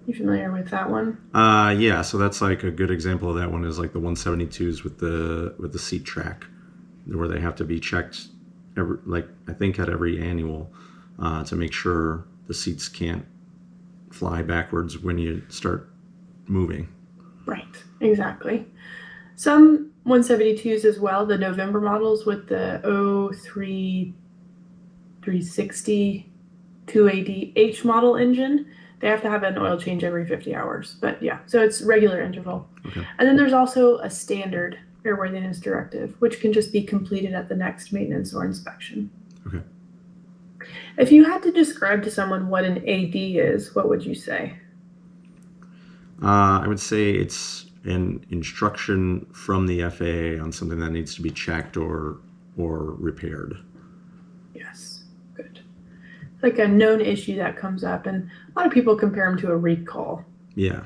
You familiar with that one? Yeah, so that's like a good example of that one is like the 172s with the seat track, where they have to be checked at every annual to make sure the seats can't fly backwards when you start moving. Right, exactly. Some 172s as well, the November models with the 360 2ADH model engine, they have to have an oil change every 50 hours. But yeah, so it's regular interval. Okay. And then there's also a standard airworthiness directive, which can just be completed at the next maintenance or inspection. Okay. If you had to describe to someone what an AD is, what would you say? I would say it's an instruction from the FAA on something that needs to be checked or repaired. Yes, good. Like a known issue that comes up, and a lot of people compare them to a recall. Yeah.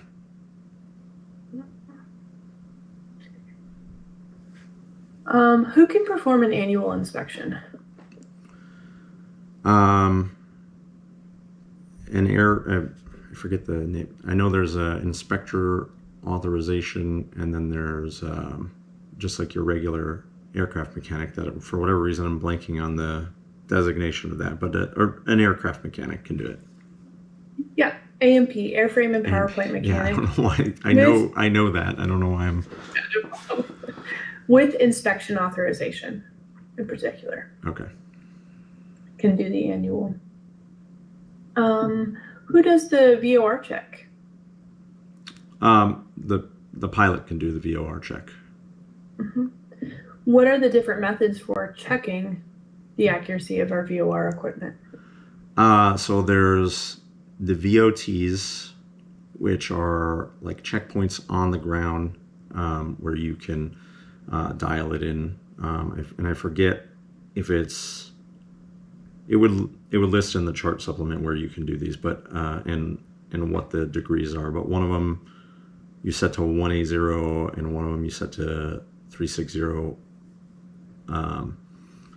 Who can perform an annual inspection? I forget the name. I know there's an inspector authorization, and then there's just like your regular aircraft mechanic that, for whatever reason, I'm blanking on the designation of that, but or an aircraft mechanic can do it. Yeah, AMP, airframe and power plant mechanic. Yeah, I don't know why. I know that. I don't know why I'm. With inspection authorization, in particular. Okay. Can do the annual. Who does the VOR check? The pilot can do the VOR check. Mm-hmm. What are the different methods for checking the accuracy of our VOR equipment? So there's the VOTs, which are like checkpoints on the ground where you can dial it in. And I forget if it would list in the chart supplement where you can do these, but and what the degrees are. But one of them you set to 180, and one of them you set to 360.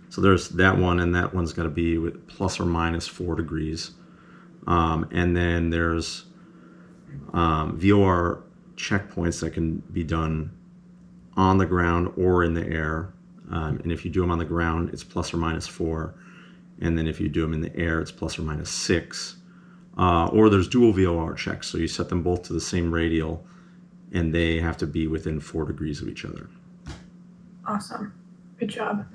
So there's that one, and that one's got to be with plus or minus 4 degrees. And then there's VOR checkpoints that can be done on the ground or in the air. And if you do them on the ground, it's plus or minus 4. And then if you do them in the air, it's plus or minus 6. Or there's dual VOR checks. So you set them both to the same radial, and they have to be within 4 degrees of each other. Awesome. Good job.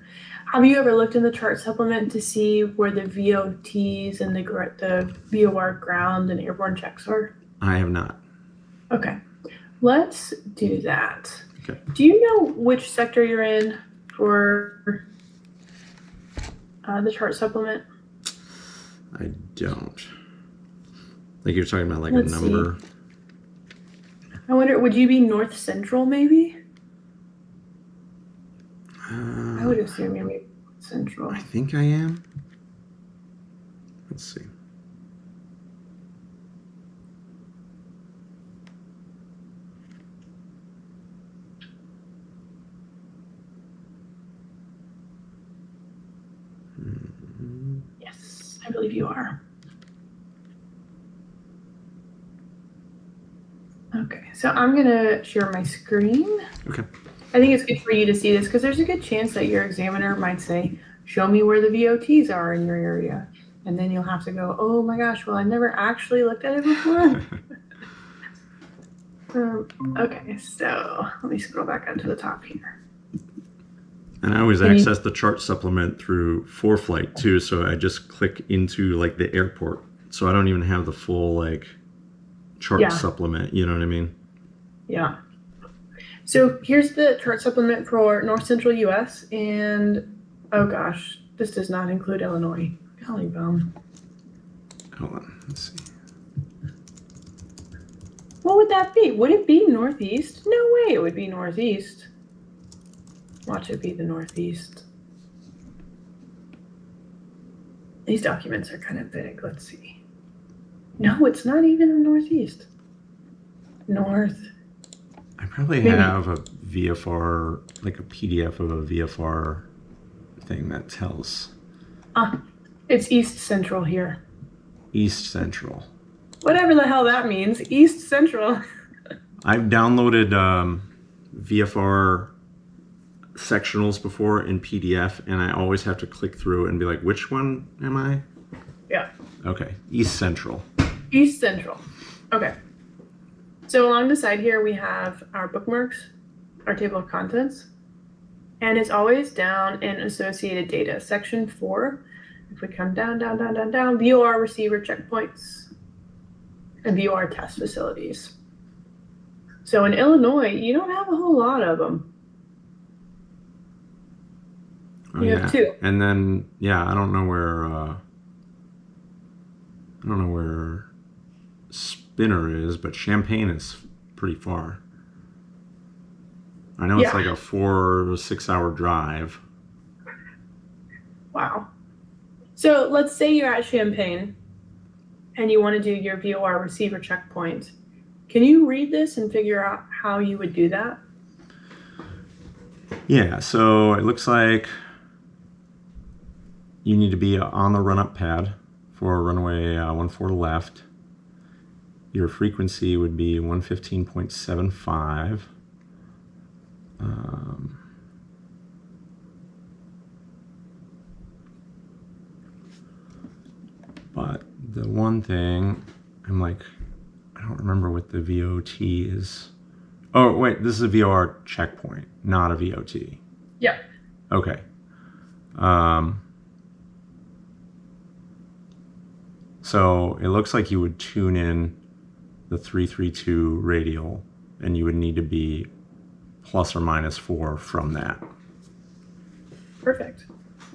Have you ever looked in the chart supplement to see where the VOTs and the VOR ground and airborne checks are? I have not. Okay, let's do that. Okay. Do you know which sector you're in for the chart supplement? I don't. Like you're talking about like Let's a number. see. I wonder, would you be north central maybe? I would assume you're maybe central. I think I am. Let's see. Yes, I believe you are. Okay, so I'm gonna share my screen. Okay. I think it's good for you to see this because there's a good chance that your examiner might say, show me where the VOTs are in your area. And then you'll have to go, oh my gosh, well, I never actually looked at it before. Okay, so let me scroll back up to the top here. And I always access the chart supplement through ForeFlight too, so I just click into like the airport. So I don't even have the full like chart supplement, you know what I mean? Yeah. So here's the chart supplement for North Central US, and oh gosh, this does not include Illinois. Golly bum. Hold on, let's see. What would that be? Would it be Northeast? No way it would be Northeast. Watch it be the Northeast. These documents are kind of big. Let's see. No, it's not even the Northeast. North. I probably have a VFR, like a PDF of a VFR thing that tells. It's East Central here. East Central. Whatever the hell that means. East Central. I've downloaded VFR sectionals before in PDF, and I always have to click through and be like, which one am I? Yeah. Okay, East Central. East Central. Okay. So along the side here, we have our bookmarks, our table of contents, and it's always down in associated data. Section 4, if we come down, VOR receiver checkpoints and VOR test facilities. So in Illinois, you don't have a whole lot of them. Oh, You have two. And then, I don't know where Spinner is, but Champaign is pretty far. I know it's like a 4 to 6 hour drive. Wow. So let's say you're at Champaign and you want to do your VOR receiver checkpoint. Can you read this and figure out how you would do that? Yeah, so it looks like you need to be on the run-up pad for runway 14 left. Your frequency would be 115.75. But the one thing, I'm like, I don't remember what the VOT is. Oh, wait, this is a VOR checkpoint, not a VOT. Yeah. Okay. So it looks like you would tune in the 332 radial, and you would need to be plus or minus 4 from that. Perfect.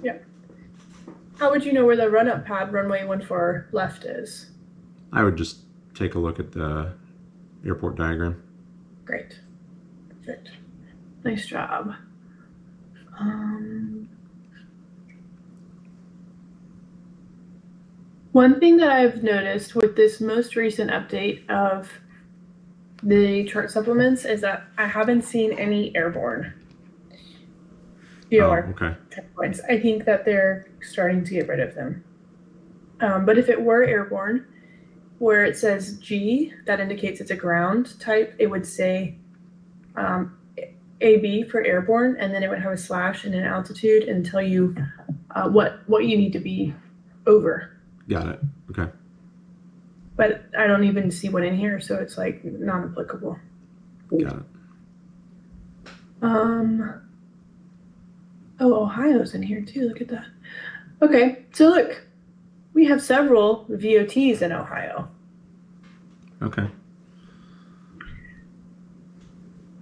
Yeah. How would you know where the run-up pad runway 14 left is? I would just take a look at the airport diagram. Great. Perfect. Nice job. One thing that I've noticed with this most recent update of the chart supplements is that I haven't seen any airborne VOR checkpoints. I think that they're starting to get rid of them. But if it were airborne, where it says G, that indicates it's a ground type, it would say AB for airborne, and then it would have a slash and an altitude and tell you what you need to be over. Got it. Okay. But I don't even see one in here, so it's like non-applicable. Got it. Oh, Ohio's in here too. Look at that. Okay, so look, we have several VOTs in Ohio. Okay.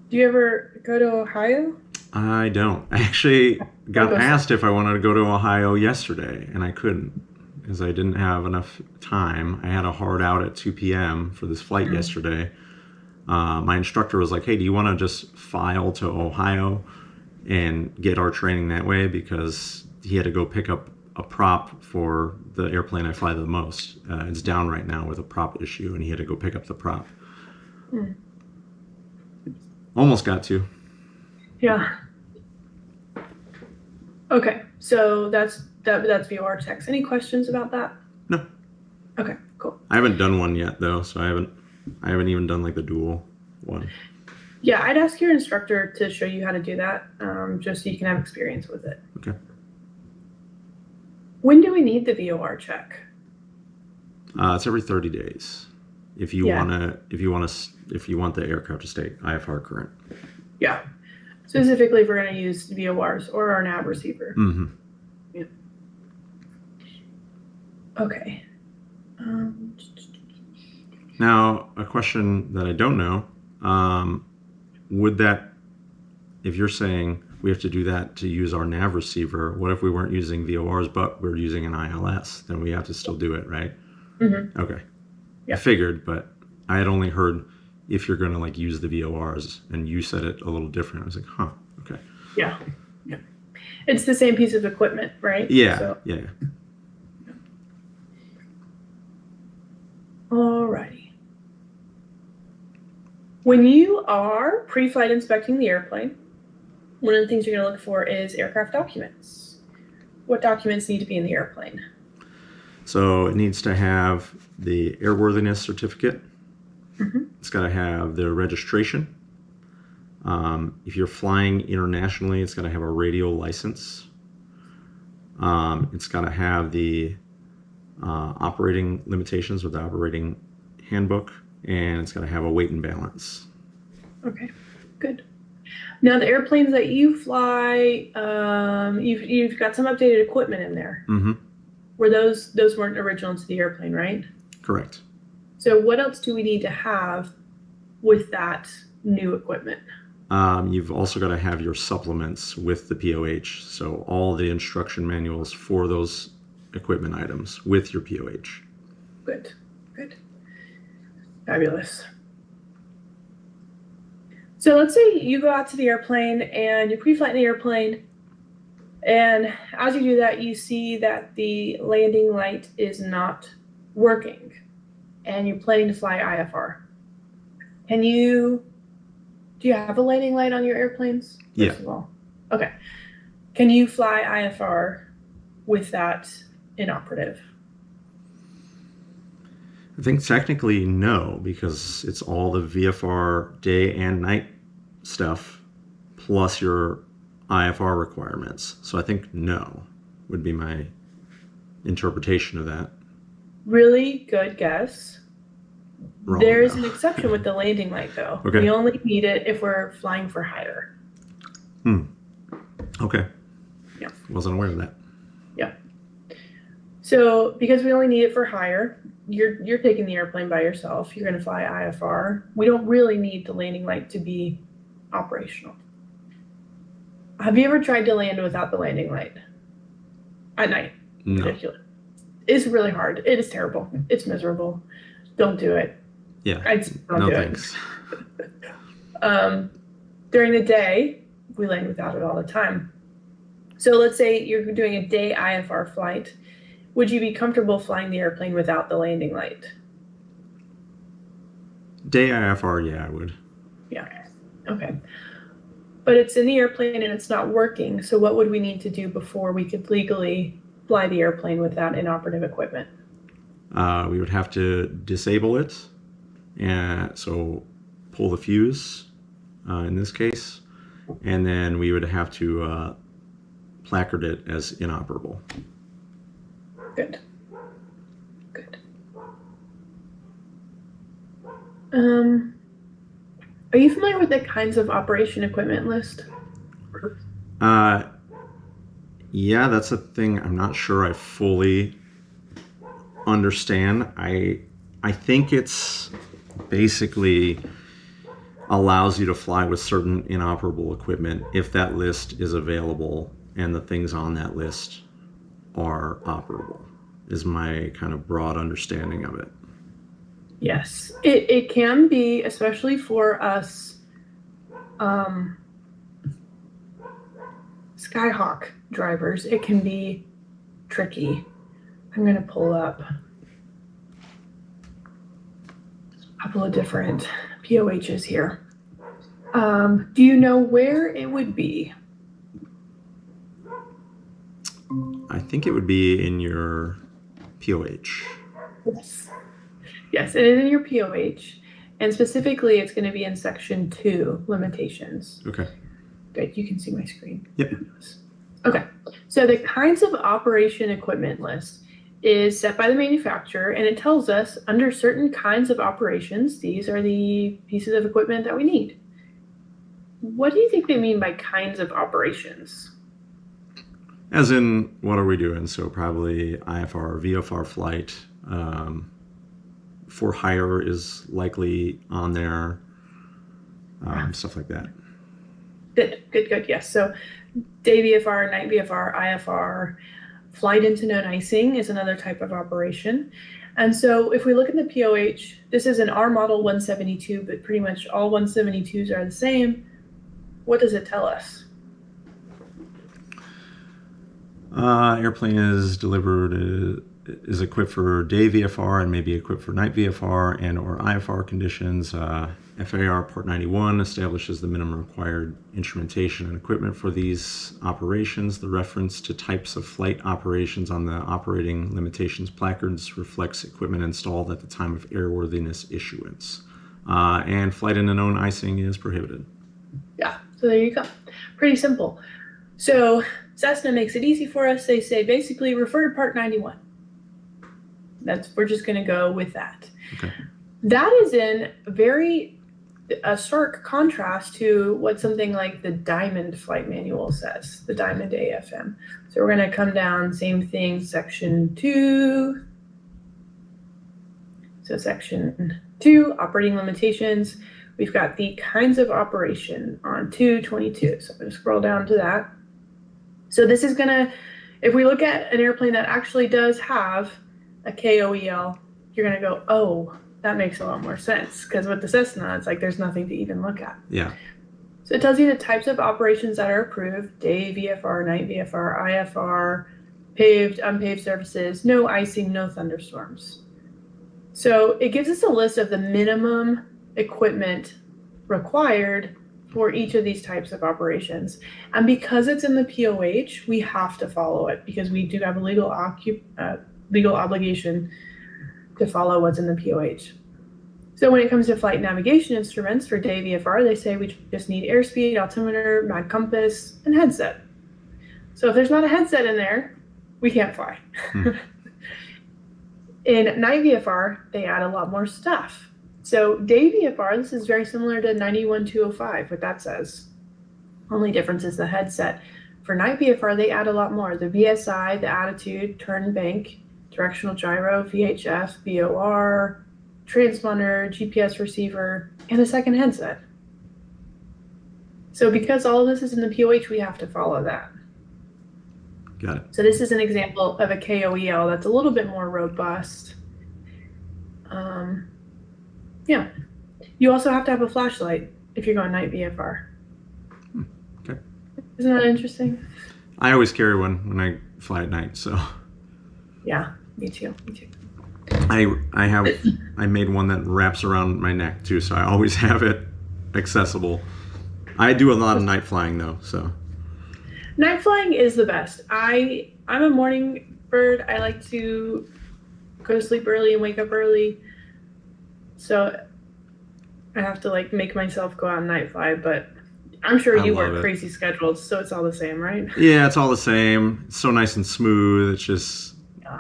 Do you ever go to Ohio? I don't. I actually got go asked if I wanted to go to Ohio yesterday, and I couldn't because I didn't have enough time. I had a hard out at 2 p.m. for this flight yesterday. My instructor was like, hey, do you want to just file to Ohio and get our training that way? Because he had to go pick up a prop for the airplane I fly the most. It's down right now with a prop issue, and he had to go pick up the prop. Almost got to. Yeah. Okay, so that's VOR checks. Any questions about that? No. Okay, cool. I haven't done one yet though, so I haven't even done like the dual one. Yeah, I'd ask your instructor to show you how to do that, just so you can have experience with it. Okay. When do we need the VOR check? It's every 30 days. If you want the aircraft to stay IFR current. Yeah. Specifically, if we're going to use VORs or our nav receiver. Mm-hmm. Yeah. Okay. Now, a question that I don't know, would that, if you're saying we have to do that to use our nav receiver, what if we weren't using VORs but we're using an ILS? Then we have to still do it, right? Mm-hmm. Okay. Yeah. I figured, but I had only heard if you're going to like use the VORs, and you said it a little different. I was like, huh, okay. Yeah. Yeah. It's the same piece of equipment, right? Yeah. So, yeah. alrighty. When you are pre-flight inspecting the airplane, one of the things you're going to look for is aircraft documents. What documents need to be in the airplane? So it needs to have the airworthiness certificate. Mm-hmm. It's got to have the registration. If you're flying internationally, it's got to have a radial license. It's got to have the operating limitations with the operating handbook, and it's got to have a weight and balance. Okay, good. Now the airplanes that you fly, you've got some updated equipment in there. Mm-hmm. Were those weren't original to the airplane, right? Correct. So what else do we need to have with that new equipment? You've also got to have your supplements with the POH. So all the instruction manuals for those equipment items with your POH. Good, good. Fabulous. So let's say you go out to the airplane and you pre-flight in the airplane, and as you do that, you see that the landing light is not working, and you're planning to fly IFR. Do you have a landing light on your airplanes? Yeah. First of all? Okay. Can you fly IFR with that inoperative? I think technically no, because it's all the VFR day and night stuff plus your IFR requirements. So I think no would be my interpretation of that. Really good guess. Wrong, There's though. an exception with the landing light, though. Okay. We only need it if we're flying for hire. Okay. Yeah. Wasn't aware of that. Yeah. So because we only need it for hire, you're taking the airplane by yourself. You're going to fly IFR. We don't really need the landing light to be operational. Have you ever tried to land without the landing light at night? No. Ridiculous. It's really hard. It is terrible. It's miserable. Don't do it. Yeah. Don't no do thanks. it. During the day, we land without it all the time. So let's say you're doing a day IFR flight. Would you be comfortable flying the airplane without the landing light? Day IFR, yeah, I would. Yeah. Okay. But it's in the airplane and it's not working. So what would we need to do before we could legally fly the airplane with that inoperative equipment? We would have to disable it, and so pull the fuse in this case, and then we would have to placard it as inoperable. Good. Good. Are you familiar with the kinds of operation equipment list? Yeah, that's a thing I'm not sure I fully understand. I think it's basically allows you to fly with certain inoperable equipment if that list is available and the things on that list are operable, is my kind of broad understanding of it. Yes, it can be, especially for us Skyhawk drivers, it can be tricky. I'm going to pull up a couple of different POHs here. Do you know where it would be? I think it would be in your POH. Yes. Yes, it is in your POH. And specifically, it's going to be in section 2, limitations. Okay. Good, you can see my screen. Yep. Okay, so the kinds of operation equipment list is set by the manufacturer, and it tells us under certain kinds of operations, these are the pieces of equipment that we need. What do you think they mean by kinds of operations? As in, what are we doing? So probably IFR, VFR flight, for hire is likely on there, stuff like that. Good, yes. So day VFR, night VFR, IFR, flight into known icing is another type of operation. And so if we look at the POH, this is an R model 172, but pretty much all 172s are the same. What does it tell us? Airplane is delivered, is equipped for day VFR and maybe equipped for night VFR and or IFR conditions. FAR Part 91 establishes the minimum required instrumentation and equipment for these operations. The reference to types of flight operations on the operating limitations placards reflects equipment installed at the time of airworthiness issuance. And flight into known icing is prohibited. Yeah, so there you go. Pretty simple. So Cessna makes it easy for us. They say basically refer to Part 91. We're just going to go with that. Okay. That is in a stark contrast to what something like the Diamond flight manual says, the Diamond AFM. So we're going to come down, same thing, section 2. So section 2, operating limitations. We've got the kinds of operation on 222. So I'm going to scroll down to that. So this is going to, if we look at an airplane that actually does have a KOEL, you're going to go, oh, that makes a lot more sense, because with the Cessna, it's like there's nothing to even look at. Yeah. So it tells you the types of operations that are approved: day VFR, night VFR, IFR, paved, unpaved surfaces, no icing, no thunderstorms. So it gives us a list of the minimum equipment required for each of these types of operations. And because it's in the POH, we have to follow it because we do have a legal obligation to follow what's in the POH. So when it comes to flight navigation instruments for day VFR, they say we just need airspeed, altimeter, mag compass, and headset. So if there's not a headset in there, we can't fly. In night VFR, they add a lot more stuff. So day VFR, this is very similar to 91205, what that says. Only difference is the headset. For night VFR, they add a lot more. The VSI, the attitude, turn bank, directional gyro, VHF, BOR, transponder, GPS receiver, and a second headset. So because all of this is in the POH, we have to follow that. Got it. So this is an example of a KOEL that's a little bit more robust. Yeah. You also have to have a flashlight if you're going night VFR. Okay. Isn't that interesting? I always carry one when I fly at night, so. Yeah, me too. I made one that wraps around my neck too, so I always have it accessible. I do a lot of night flying though, so. Night flying is the best. I'm a morning bird. I like to go to sleep early and wake up early. So I have to make myself go out and night fly, but I'm sure you work crazy schedules, so it's all the same, right? Yeah, it's all the same. It's so nice and smooth. It's just, I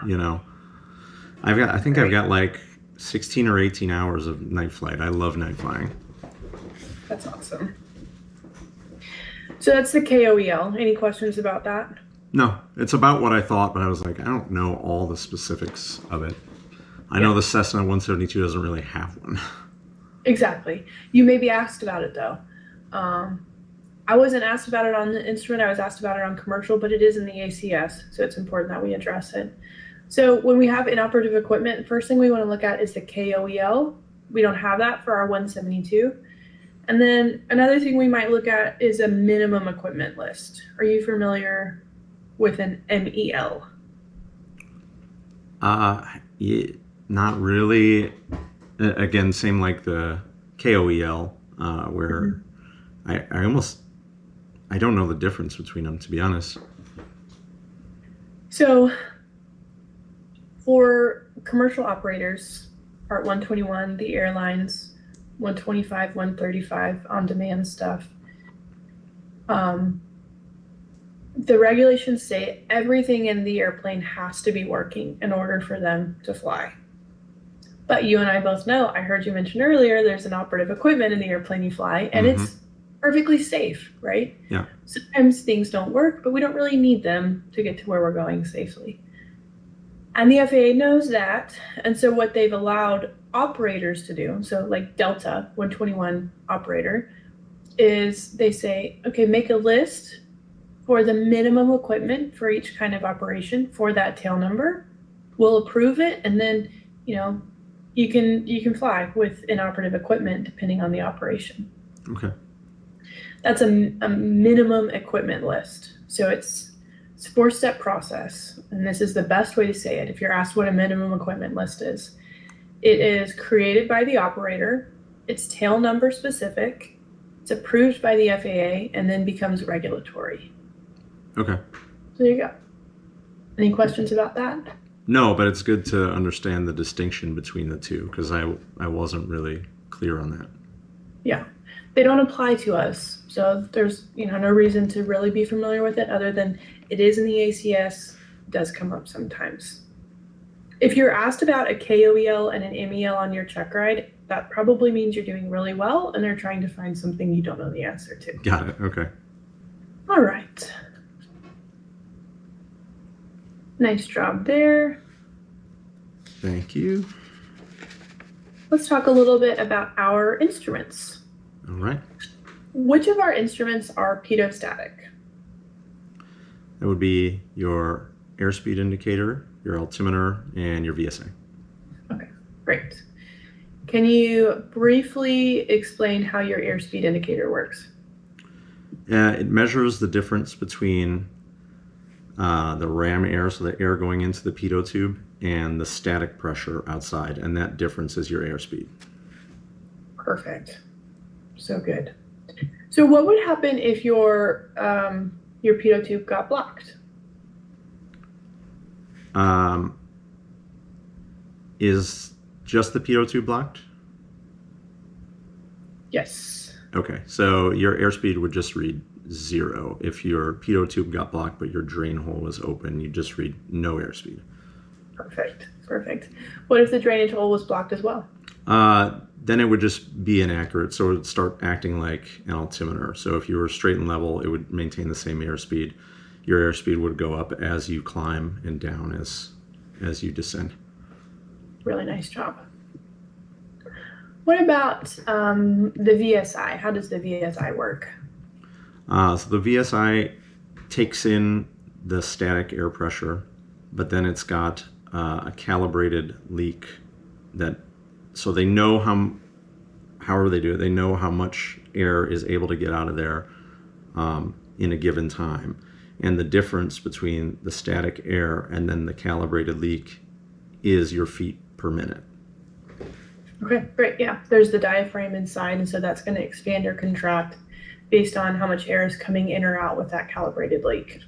think I've got like 16 or 18 hours of night flight. I love night flying. That's awesome. So that's the KOEL. Any questions about that? No, it's about what I thought, but I was like, I don't know all the specifics of it. I know the Cessna 172 doesn't really have one. Exactly. You may be asked about it though. I wasn't asked about it on the instrument. I was asked about it on commercial, but it is in the ACS, so it's important that we address it. So when we have inoperative equipment, first thing we want to look at is the KOEL. We don't have that for our 172. And then another thing we might look at is a minimum equipment list. Are you familiar with an MEL? Yeah, not really. Again, same like the KOEL, where I don't know the difference between them, to be honest. So for commercial operators, Part 121, the airlines, 125, 135 on-demand stuff, the regulations say everything in the airplane has to be working in order for them to fly. But you and I both know, I heard you mention earlier, there's an operative equipment in the airplane you fly, and it's perfectly safe, right? Yeah. Sometimes things don't work, but we don't really need them to get to where we're going safely. And the FAA knows that, and so what they've allowed operators to do, so like Delta 121 operator, is they say, okay, make a list for the minimum equipment for each kind of operation for that tail number. We'll approve it, and then you can fly with inoperative equipment depending on the operation. Okay. That's a minimum equipment list. So it's a 4-step process, and this is the best way to say it if you're asked what a minimum equipment list is. It is created by the operator, it's tail number specific, it's approved by the FAA, and then becomes regulatory. Okay. So there you go. Any questions about that? No, but it's good to understand the distinction between the two, because I wasn't really clear on that. Yeah. They don't apply to us, so there's no reason to really be familiar with it other than it is in the ACS, does come up sometimes. If you're asked about a KOEL and an MEL on your Checkride, that probably means you're doing really well and they're trying to find something you don't know the answer to. Got it. Okay. All right. Nice job there. Thank you. Let's talk a little bit about our instruments. All right. Which of our instruments are pitot-static? That would be your airspeed indicator, your altimeter, and your VSA. Okay, great. Can you briefly explain how your airspeed indicator works? It measures the difference between the ram air, so the air going into the pitot tube, and the static pressure outside, and that difference is your airspeed. Perfect. So good. So what would happen if your pitot tube got blocked? Is just the pitot tube blocked? Yes. Okay, so your airspeed would just read 0. If your pitot tube got blocked but your drain hole was open, you just read no airspeed. Perfect. Perfect. What if the drainage hole was blocked as well? Then it would just be inaccurate, so it would start acting like an altimeter. So if you were straight and level, it would maintain the same airspeed. Your airspeed would go up as you climb and down as you descend. Really nice job. What about the VSI? How does the VSI work? So the VSI takes in the static air pressure, but then it's got a calibrated leak so they know however they do it, they know how much air is able to get out of there in a given time. And the difference between the static air and then the calibrated leak is your feet per minute. Okay, great. Yeah, there's the diaphragm inside, and so that's going to expand or contract based on how much air is coming in or out with that calibrated leak.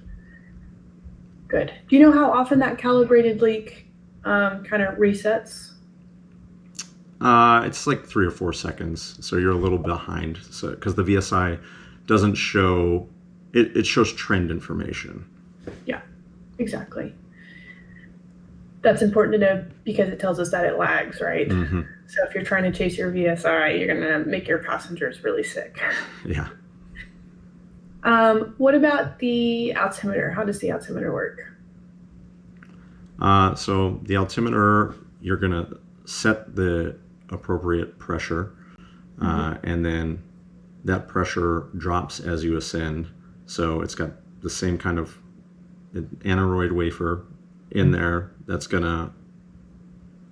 Good. Do you know how often that calibrated leak kind of resets? It's like 3 or 4 seconds, so you're a little behind. So because the VSI doesn't show, it shows trend information. Yeah, exactly. That's important to know because it tells us that it lags, right? Mm-hmm. So if you're trying to chase your VSI, you're going to make your passengers really sick. Yeah. What about the altimeter? How does the altimeter work? So the altimeter, you're going to set the appropriate pressure, and then that pressure drops as you ascend. So it's got the same kind of aneroid wafer in there that's going to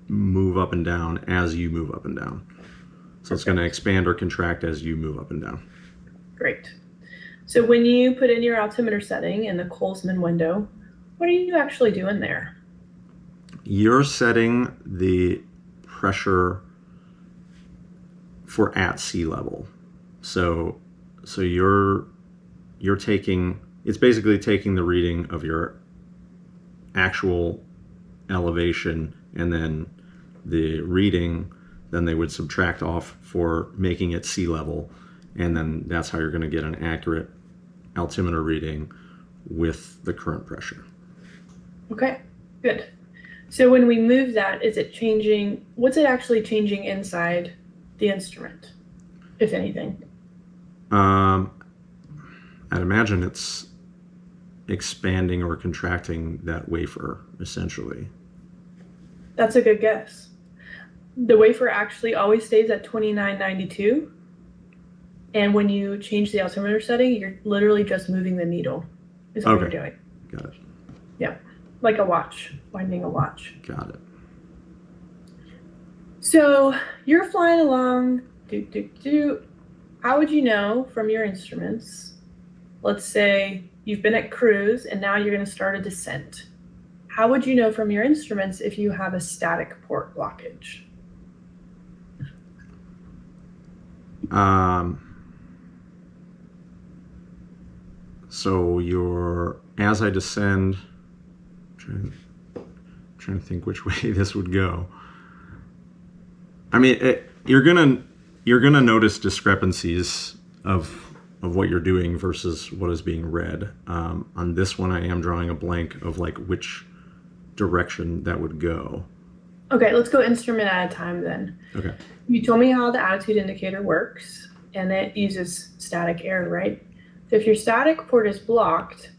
move up and down as you move up and down. So it's going to expand or contract as you move up and down. Great. So when you put in your altimeter setting in the Colesman window, what are you actually doing there? You're setting the pressure for at sea level. So you're taking, it's basically taking the reading of your actual elevation, and then the reading, then they would subtract off for making it sea level, and then that's how you're going to get an accurate altimeter reading with the current pressure. Okay, good. So when we move that, is it changing, what's it actually changing inside the instrument, if anything? I'd imagine it's expanding or contracting that wafer, essentially. That's a good guess. The wafer actually always stays at 2992. And when you change the altimeter setting, you're literally just moving the needle, is what you're doing. Got it. Yeah, like a watch, winding a watch. Got it. So you're flying along, how would you know from your instruments? Let's say you've been at cruise and now you're going to start a descent. How would you know from your instruments if you have a static port blockage? So as I descend, trying to think which way this would go. I mean, you're gonna notice discrepancies of what you're doing versus what is being read. On this one, I am drawing a blank of like which direction that would go. Okay, let's go instrument at a time then. Okay. You told me how the attitude indicator works, and it uses static air, right? So if your static port is blocked,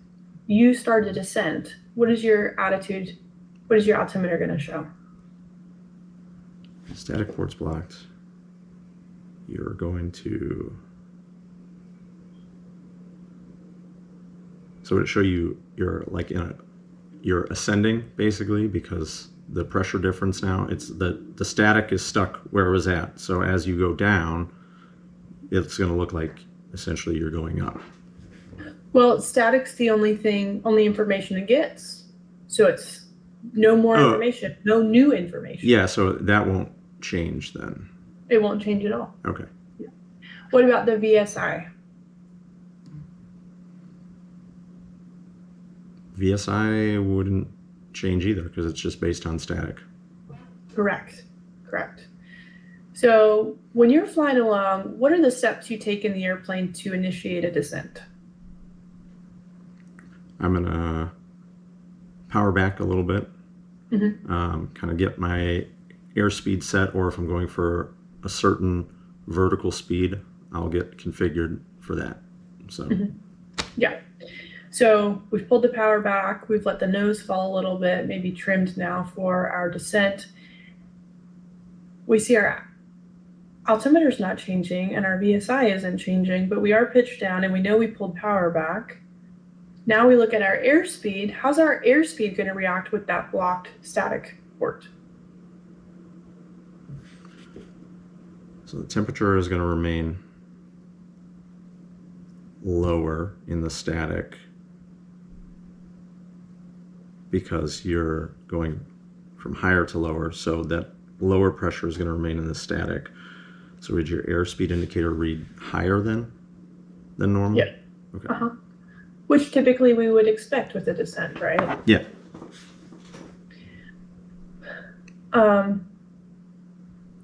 you start a descent. What is your attitude? What is your altimeter going to show? Static port's blocked. You're going to. So it show you you're ascending basically, because the pressure difference now, it's the static is stuck where it was at. So as you go down, it's going to look like essentially you're going up. Well, static's the only information it gets. So it's no more information, no new information. Yeah, so that won't change then. It won't change at all. Okay. Yeah. What about the VSI? VSI wouldn't change either because it's just based on static. Correct. So when you're flying along, what are the steps you take in the airplane to initiate a descent? I'm going to power back a little bit, kind of get my airspeed set, or if I'm going for a certain vertical speed, I'll get configured for that. So, yeah. So we've pulled the power back, we've let the nose fall a little bit, maybe trimmed now for our descent. We see our altimeter's not changing and our VSI isn't changing, but we are pitched down and we know we pulled power back. Now we look at our airspeed. How's our airspeed going to react with that blocked static port? So the temperature is going to remain lower in the static because you're going from higher to lower, so that lower pressure is going to remain in the static. So would your airspeed indicator read higher than normal? Yeah. Okay. Which typically we would expect with a descent, right? Yeah.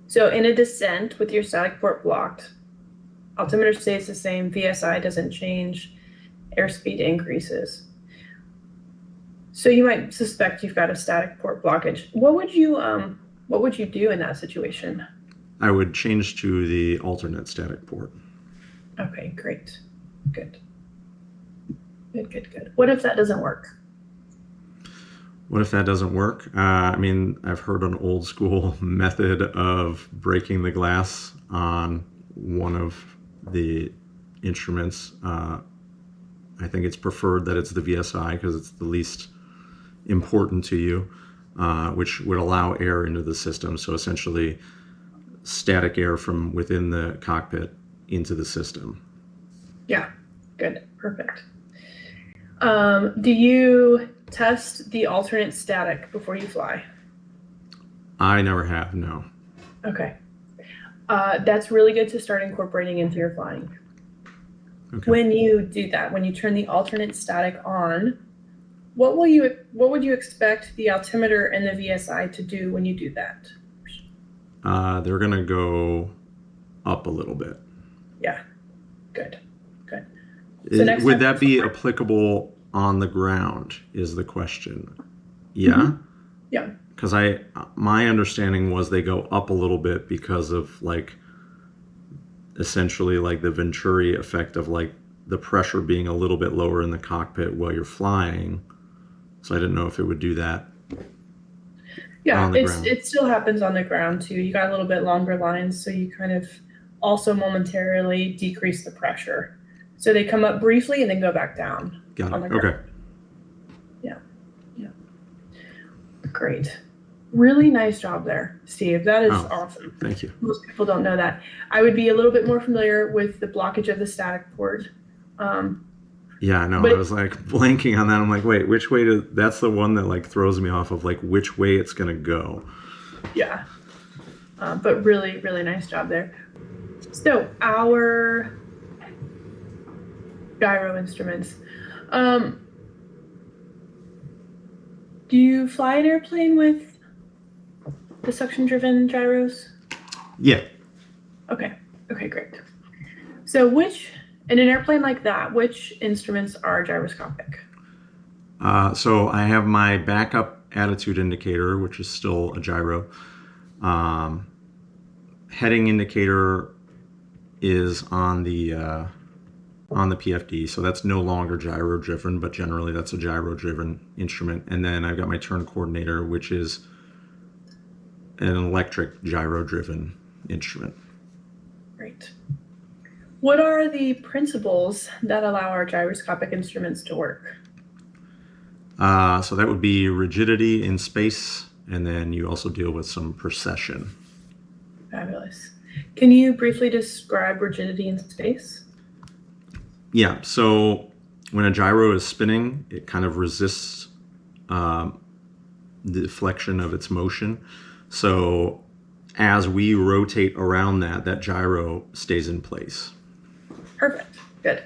So in a descent with your static port blocked, altimeter stays the same, VSI doesn't change, airspeed increases. So you might suspect you've got a static port blockage. What would you do in that situation? I would change to the alternate static port. Okay, great. Good. Good, good, good. What if that doesn't work? What if that doesn't work? I mean, I've heard an old school method of breaking the glass on one of the instruments. I think it's preferred that it's the VSI because it's the least important to you, which would allow air into the system. So essentially, static air from within the cockpit into the system. Yeah, good, perfect. Do you test the alternate static before you fly? I never have, no. Okay. That's really good to start incorporating into your flying. Okay. When you do that, when you turn the alternate static on, what would you expect the altimeter and the VSI to do when you do that? They're gonna go up a little bit. Yeah, good, good. So next Would time that be you fly- applicable on the ground is the question. Yeah? Mm-hmm. Yeah. Because my understanding was they go up a little bit because of like essentially like the Venturi effect of like the pressure being a little bit lower in the cockpit while you're flying. So I didn't know if it would do that. Yeah, On the ground. it still happens on the ground too. You got a little bit longer lines, so you kind of also momentarily decrease the pressure. So they come up briefly and then go back down. Got on it. the ground. Okay. Yeah, yeah. Great. Really nice job there, Steve. That is awesome. Thank you. Most people don't know that. I would be a little bit more familiar with the blockage of the static port. Yeah, no, I was like blanking on that. I'm like, wait, which way that's the one that like throws me off of like which way it's gonna go. Yeah. But really, really nice job there. So our gyro instruments. Do you fly an airplane with the suction-driven gyros? Yeah. Okay. Okay, great. So in an airplane like that, which instruments are gyroscopic? So I have my backup attitude indicator, which is still a gyro. Heading indicator is on the PFD, so that's no longer gyro driven, but generally that's a gyro driven instrument. And then I've got my turn coordinator, which is an electric gyro driven instrument. Great. What are the principles that allow our gyroscopic instruments to work? So that would be rigidity in space, and then you also deal with some precession. Fabulous. Can you briefly describe rigidity in space? Yeah, so when a gyro is spinning, it kind of resists the deflection of its motion. So as we rotate around that gyro stays in place. Perfect. Good.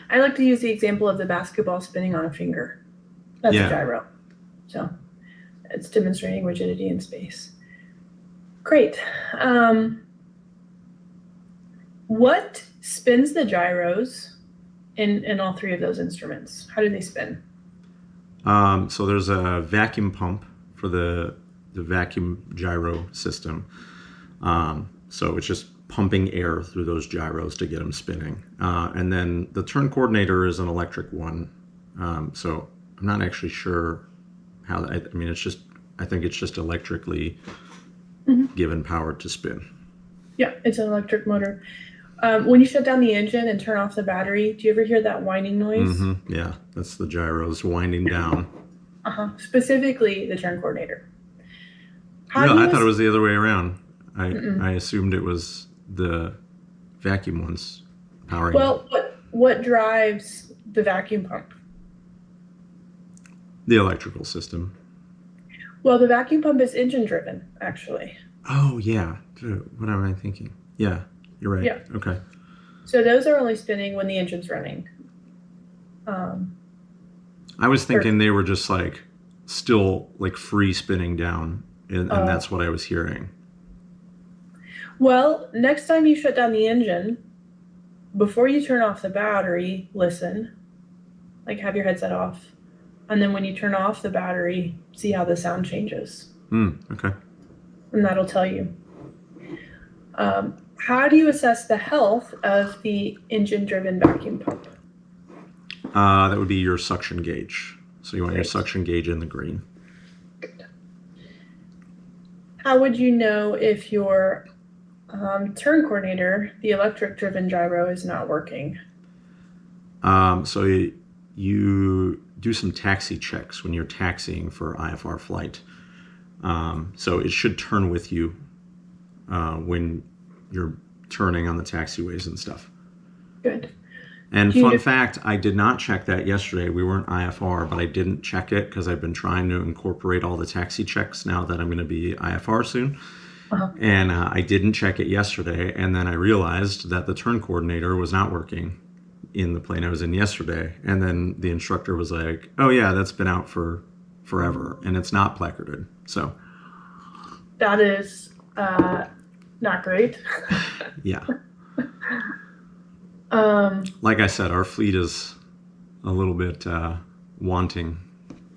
I like to use the example of the basketball spinning on a finger. That's a gyro. So it's demonstrating rigidity in space. Great. What spins the gyros in all three of those instruments? How do they spin? So there's a vacuum pump for the vacuum gyro system. So it's just pumping air through those gyros to get them spinning. And then the turn coordinator is an electric one. So I'm not actually sure how that, I mean, I think it's just electrically given power to spin. Yeah, it's an electric motor. When you shut down the engine and turn off the battery, do you ever hear that whining noise? Mm-hmm. Yeah, that's the gyros winding down. Specifically the turn coordinator. No, I thought it was the other way around. I assumed it was the vacuum ones powering. Well, what drives the vacuum pump? The electrical system. Well, the vacuum pump is engine driven, actually. Oh, yeah. What am I thinking? Yeah, you're right. Yeah. Okay. So those are only spinning when the engine's running. I was thinking they were just like still like free spinning down, and that's what I was hearing. Well, next time you shut down the engine, before you turn off the battery, listen, like have your headset off. And then when you turn off the battery, see how the sound changes. Okay. And that'll tell you. How do you assess the health of the engine-driven vacuum pump? That would be your suction gauge. So you want your Great. suction gauge in the green. How would you know if your turn coordinator, the electric-driven gyro, is not working? So you do some taxi checks when you're taxiing for IFR flight. So it should turn with you when you're turning on the taxiways and stuff. Good. And fun fact, I did not check that yesterday. We weren't IFR, but I didn't check it because I've been trying to incorporate all the taxi checks now that I'm going to be IFR soon. Uh-huh. And I didn't check it yesterday. And then I realized that the turn coordinator was not working in the plane I was in yesterday. And then the instructor was like, oh yeah, that's been out for forever. And it's not placarded. So That is not great. yeah. Like I said, our fleet is a little bit wanting.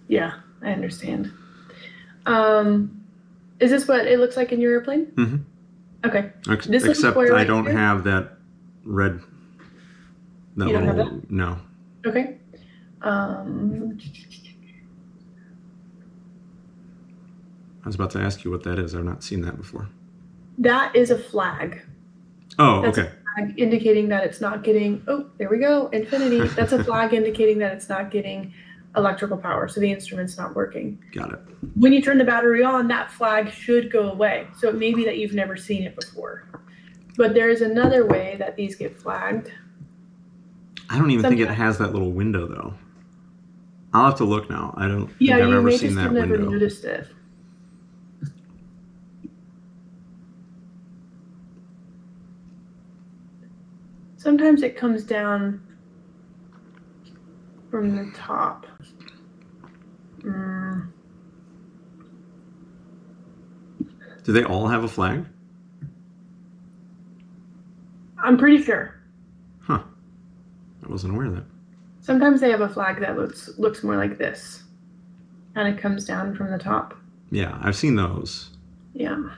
Yeah, I understand. Is this what it looks like in your airplane? Mm-hmm. Okay. Except I don't have that red. That You don't little, have that? No. Okay. I was about to ask you what that is. I've not seen that before. That is a flag. Oh, That's okay. a flag indicating that it's not getting, oh, there we go, infinity. That's a flag indicating that it's not getting electrical power, so the instrument's not working. Got it. When you turn the battery on, that flag should go away. So it may be that you've never seen it before. But there is another way that these get flagged. I don't even think it has that little window, though. I'll have to look now. I don't think Yeah, I've you ever may seen just that have never window. noticed it. Sometimes it comes down from the top. Do they all have a flag? I'm pretty sure. Huh. I wasn't aware of that. Sometimes they have a flag that looks more like this. And it comes down from the top. Yeah, I've seen those. Yeah.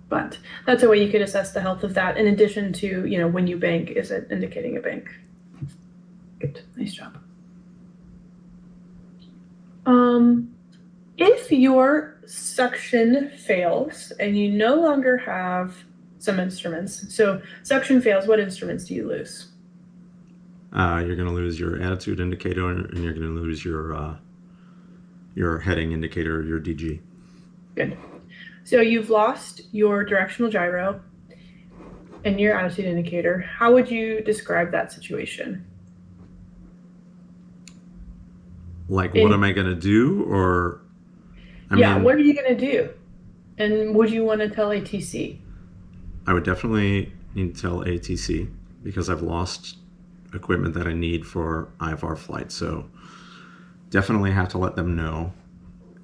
But that's a way you could assess the health of that in addition to, when you bank, is it indicating a bank? Good. Nice job. If your suction fails and you no longer have some instruments, so suction fails, what instruments do you lose? You're going to lose your attitude indicator, and you're going to lose your heading indicator, your DG. Good. So you've lost your directional gyro and your attitude indicator. How would you describe that situation? Like, what am I going to do? Or, I mean, what are you going to do? And would you want to tell ATC? I would definitely need to tell ATC because I've lost equipment that I need for IFR flight. So definitely have to let them know.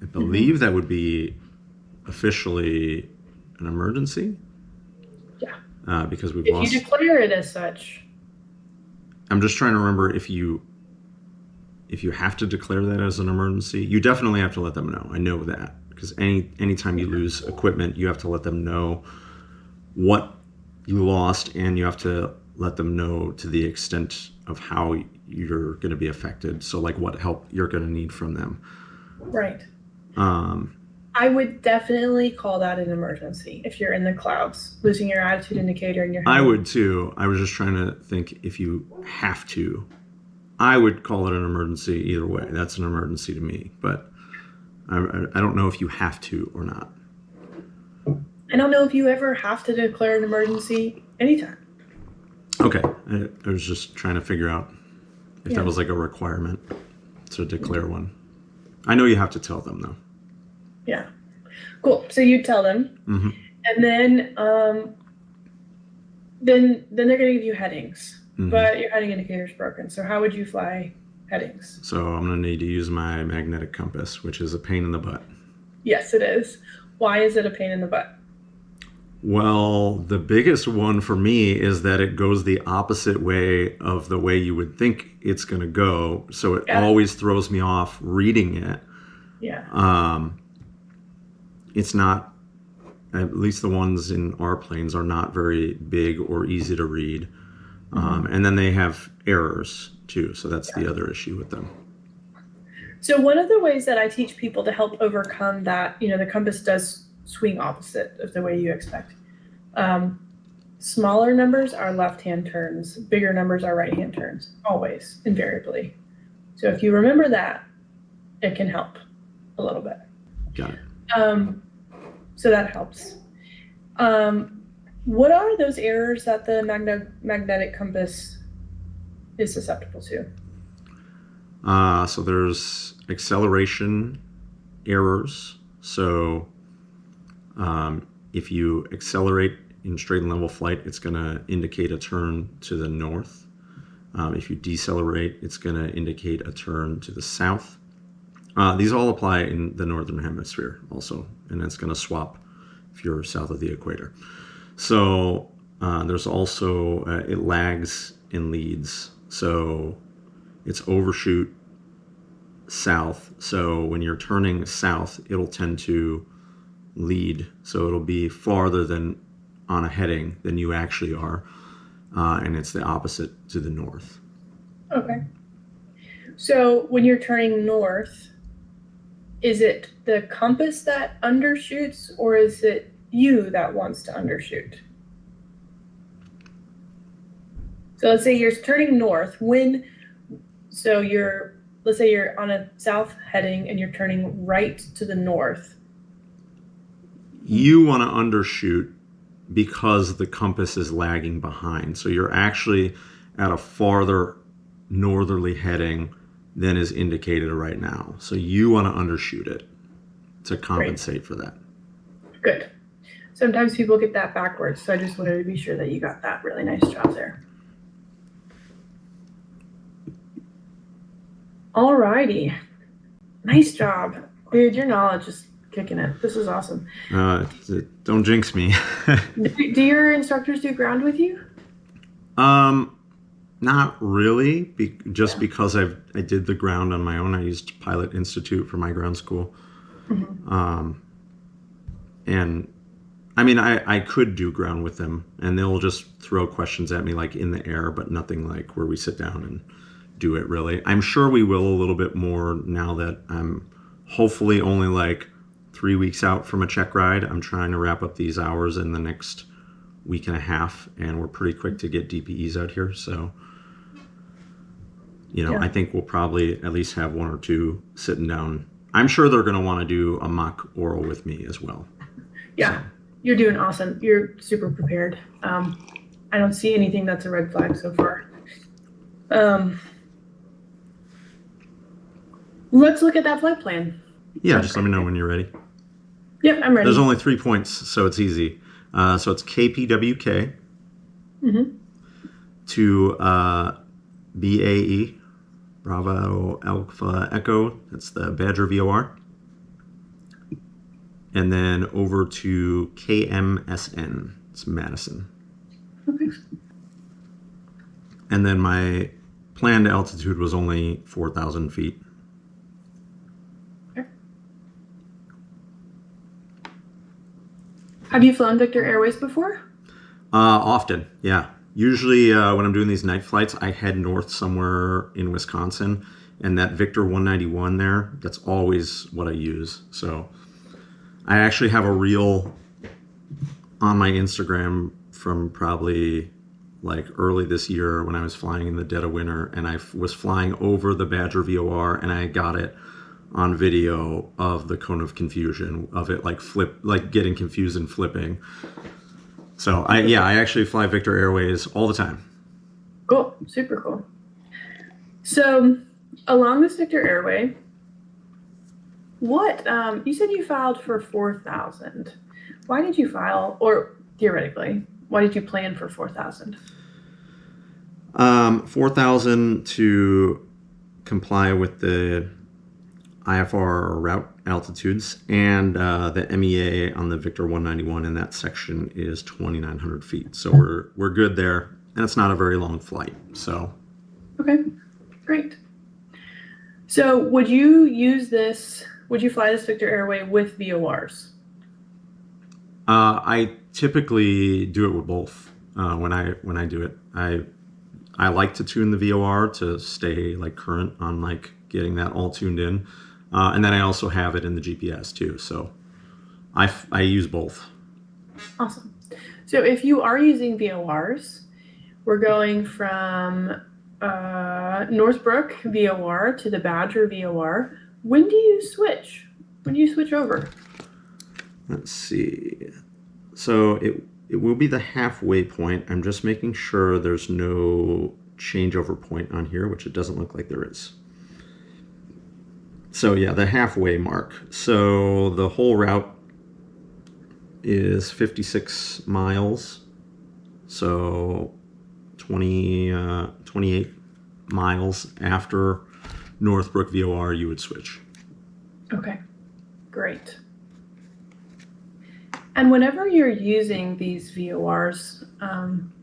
I believe that would be officially an emergency. Yeah. Because we've if lost. If you declare it as such. I'm just trying to remember if you have to declare that as an emergency, you definitely have to let them know. I know that because anytime you lose equipment, you have to let them know what you lost, and you have to let them know to the extent of how you're going to be affected. So like what help you're going to need from them. Right. I would definitely call that an emergency if you're in the clouds, losing your attitude indicator and your head. I would too. I was just trying to think if you have to. I would call it an emergency either way. That's an emergency to me, but I don't know if you have to or not. I don't know if you ever have to declare an emergency anytime. Okay. I was just trying to figure out if that was like a requirement to declare one. I know you have to tell them though. Yeah. Cool. So you tell them, and then they're going to give you headings, but your heading indicator is broken. So how would you fly headings? So I'm going to need to use my magnetic compass, which is a pain in the butt. Yes, it is. Why is it a pain in the butt? Well, the biggest one for me is that it goes the opposite way of the way you would think it's going to go. So it always throws me off reading it. Yeah. It's not, at least the ones in our planes are not very big or easy to read. And then they have errors. too. So that's the other issue with them. So one of the ways that I teach people to help overcome that, the compass does swing opposite of the way you expect. Smaller numbers are left-hand turns. Bigger numbers are right-hand turns, always, invariably. So if you remember that, it can help a little bit. Got it. So that helps. What are those errors that the magnetic compass is susceptible to? So there's acceleration errors. So if you accelerate in straight and level flight, it's going to indicate a turn to the north. If you decelerate, it's going to indicate a turn to the south. These all apply in the northern hemisphere also, and it's going to swap if you're south of the equator. So there's also, it lags and leads. So it's overshoot south. So when you're turning south, it'll tend to lead. So it'll be farther than on a heading than you actually are. And it's the opposite to the north. Okay. So when you're turning north, is it the compass that undershoots, or is it you that wants to undershoot? So let's say you're turning north. Let's say you're on a south heading and you're turning right to the north. You want to undershoot because the compass is lagging behind. So you're actually at a farther northerly heading than is indicated right now. So you want to undershoot it to compensate for that. Good. Sometimes people get that backwards, so I just wanted to be sure that you got that. Really nice job there. Alrighty. Nice job. Dude, your knowledge is kicking it. This is awesome. Don't jinx me. Do your instructors do ground with you? Not really, because I did the ground on my own. I used Pilot Institute for my ground school. Mm-hmm. And I mean, I could do ground with them, and they'll just throw questions at me like in the air, but nothing like where we sit down and do it really. I'm sure we will a little bit more now that I'm hopefully only like 3 weeks out from a check ride. I'm trying to wrap up these hours in the next week and a half, and we're pretty quick to get DPEs out here. So, I think we'll probably at least have one or two sitting down. I'm sure they're going to want to do a mock oral with me as well. Yeah, so. You're doing awesome. You're super prepared. I don't see anything that's a red flag so far. Let's look at that flight plan. Yeah, just let me know when you're ready. Yep, I'm ready. There's only 3 points, so it's easy. So it's KPWK to BAE, Bravo Alpha Echo. That's the Badger VOR. And then over to KMSN. It's Madison. Okay. And then my planned altitude was only 4,000 feet. Have you flown Victor Airways before? Often, yeah. Usually when I'm doing these night flights, I head north somewhere in Wisconsin, and that Victor 191 there, that's always what I use. So I actually have a reel on my Instagram from probably like early this year when I was flying in the dead of winter, and I was flying over the Badger VOR, and I got it on video of the cone of confusion of it like getting confused and flipping. So I actually fly Victor Airways all the time. Cool, super cool. So along this Victor Airway, what you said you filed for 4,000. Why did you file, or theoretically, why did you plan for 4,000? 4,000 to comply with the IFR or route altitudes, and the MEA on the Victor 191 in that section is 2,900 feet. So we're good there, and it's not a very long flight. So okay, great. So would you fly this Victor Airway with VORs? I typically do it with both. When I do it, I like to tune the VOR to stay like current on like getting that all tuned in. And then I also have it in the GPS too. So I use both. Awesome. So if you are using VORs, we're going from Northbrook VOR to the Badger VOR. When do you switch? When do you switch over? Let's see. So it will be the halfway point. I'm just making sure there's no changeover point on here, which it doesn't look like there is. So yeah, the halfway mark. So the whole route is 56 miles. So 28 miles after Northbrook VOR, you would switch. Okay, great. And whenever you're using these VORs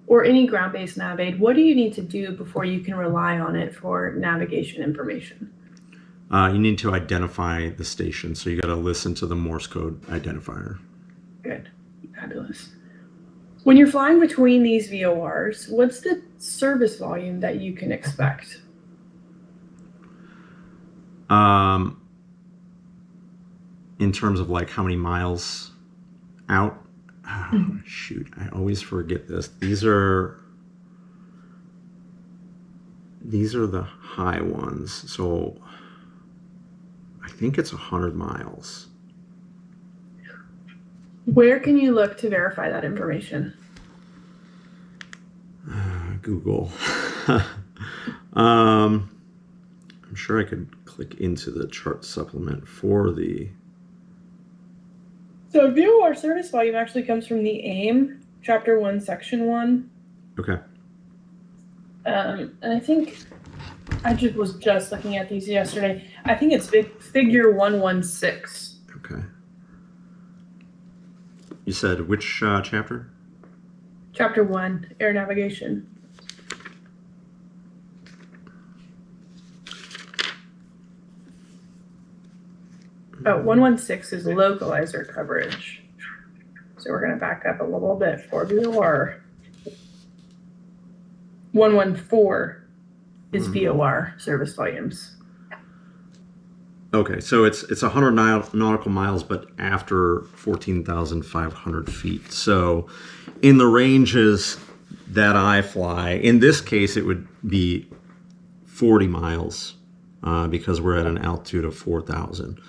or any ground-based nav aid, what do you need to do before you can rely on it for navigation information? You need to identify the station, so you got to listen to the Morse code identifier. Good, fabulous. When you're flying between these VORs, what's the service volume that you can expect? In terms of like how many miles out? Oh, shoot, I always forget this. These are the high ones. So I think it's 100 miles. Where can you look to verify that information? Google. I'm sure I could click into the chart supplement for the... So VOR service volume actually comes from the AIM, Chapter 1, Section 1. Okay. And I think I was just looking at these yesterday. I think it's figure 116. Okay. You said which chapter? Chapter 1, Air Navigation. Oh, 116 is localizer coverage. So we're going to back up a little bit for VOR. 114 is VOR service volumes. Okay, so it's 100 nautical miles, but after 14,500 feet. So in the ranges that I fly, in this case, it would be 40 miles because we're at an altitude of 4,000.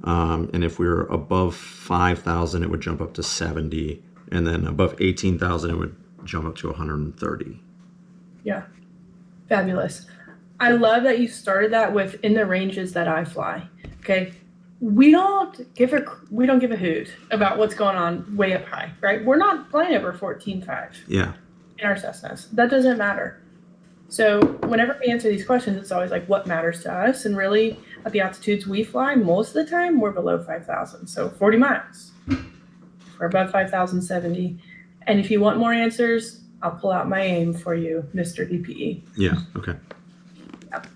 And if we were above 5,000, it would jump up to 70. And then above 18,000, it would jump up to 130. Yeah, fabulous. I love that you started that with in the ranges that I fly. Okay, we don't give a hoot about what's going on way up high, right? We're not flying over 14.5. Yeah. In our Cessnas, that doesn't matter. So whenever we answer these questions, it's always like, what matters to us? And really, at the altitudes we fly, most of the time, we're below 5,000. So 40 miles. We're above 5,070. And if you want more answers, I'll pull out my AIM for you, Mr. DPE. Yeah, okay. Yep.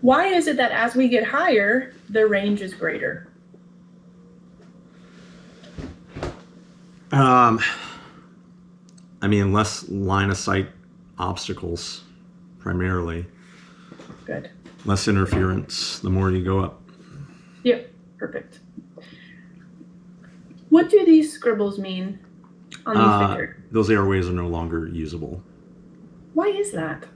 Why is it that as we get higher, the range is greater? I mean, less line of sight obstacles, primarily. Good. Less interference, the more you go up. Yep, perfect. What do these scribbles mean on these figures? Those airways are no longer usable. Why is that?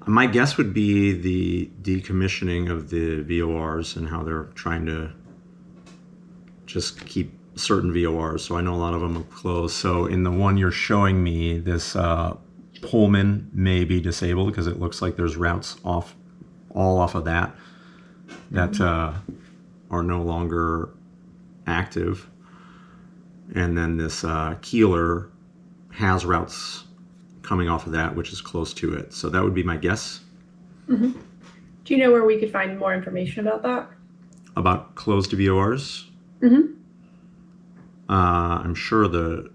My guess would be the decommissioning of the VORs and how they're trying to just keep certain VORs. So I know a lot of them are closed. So in the one you're showing me, this Pullman may be disabled because it looks like there's routes all off of that are no longer active. And then this Keeler has routes coming off of that, which is close to it. So that would be my guess. Mm-hmm. Do you know where we could find more information about that? About closed VORs? Mm-hmm. I'm sure the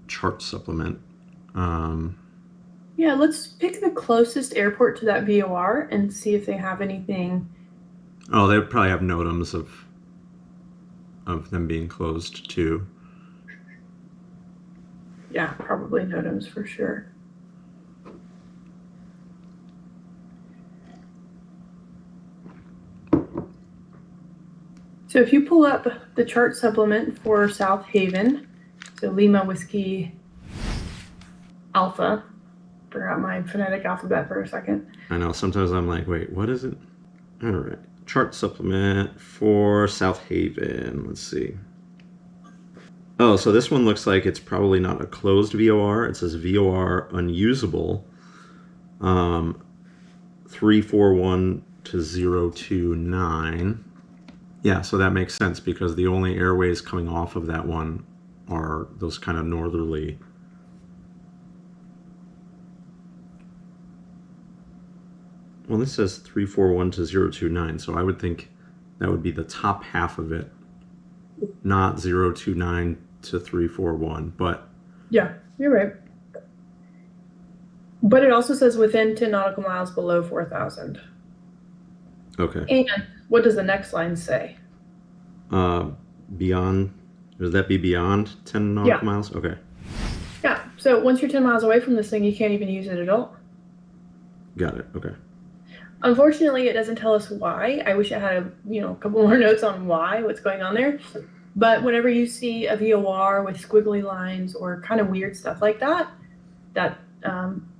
chart supplement. Yeah, let's pick the closest airport to that VOR and see if they have anything. Oh, they probably have NOTAMs of them being closed too. Yeah, probably NOTAMs for sure. So if you pull up the chart supplement for South Haven, so Lima Whiskey Alpha, forgot my phonetic alphabet for a second. I know, sometimes I'm like, wait, what is it? All right, chart supplement for South Haven. Let's see. Oh, so this one looks like it's probably not a closed VOR. It says VOR unusable, 341 to 029. Yeah, so that makes sense because the only airways coming off of that one are those kind of northerly. Well, this says 341 to 029, so I would think that would be the top half of it, not 029 to 341, but... Yeah, you're right. But it also says within 10 nautical miles below 4,000. Okay. And what does the next line say? Beyond, would that be beyond 10 nautical miles? Okay. Yeah, so once you're 10 miles away from this thing, you can't even use it at all. Got it, okay. Unfortunately, it doesn't tell us why. I wish it had a couple more notes on why, what's going on there. But whenever you see a VOR with squiggly lines or kind of weird stuff like that,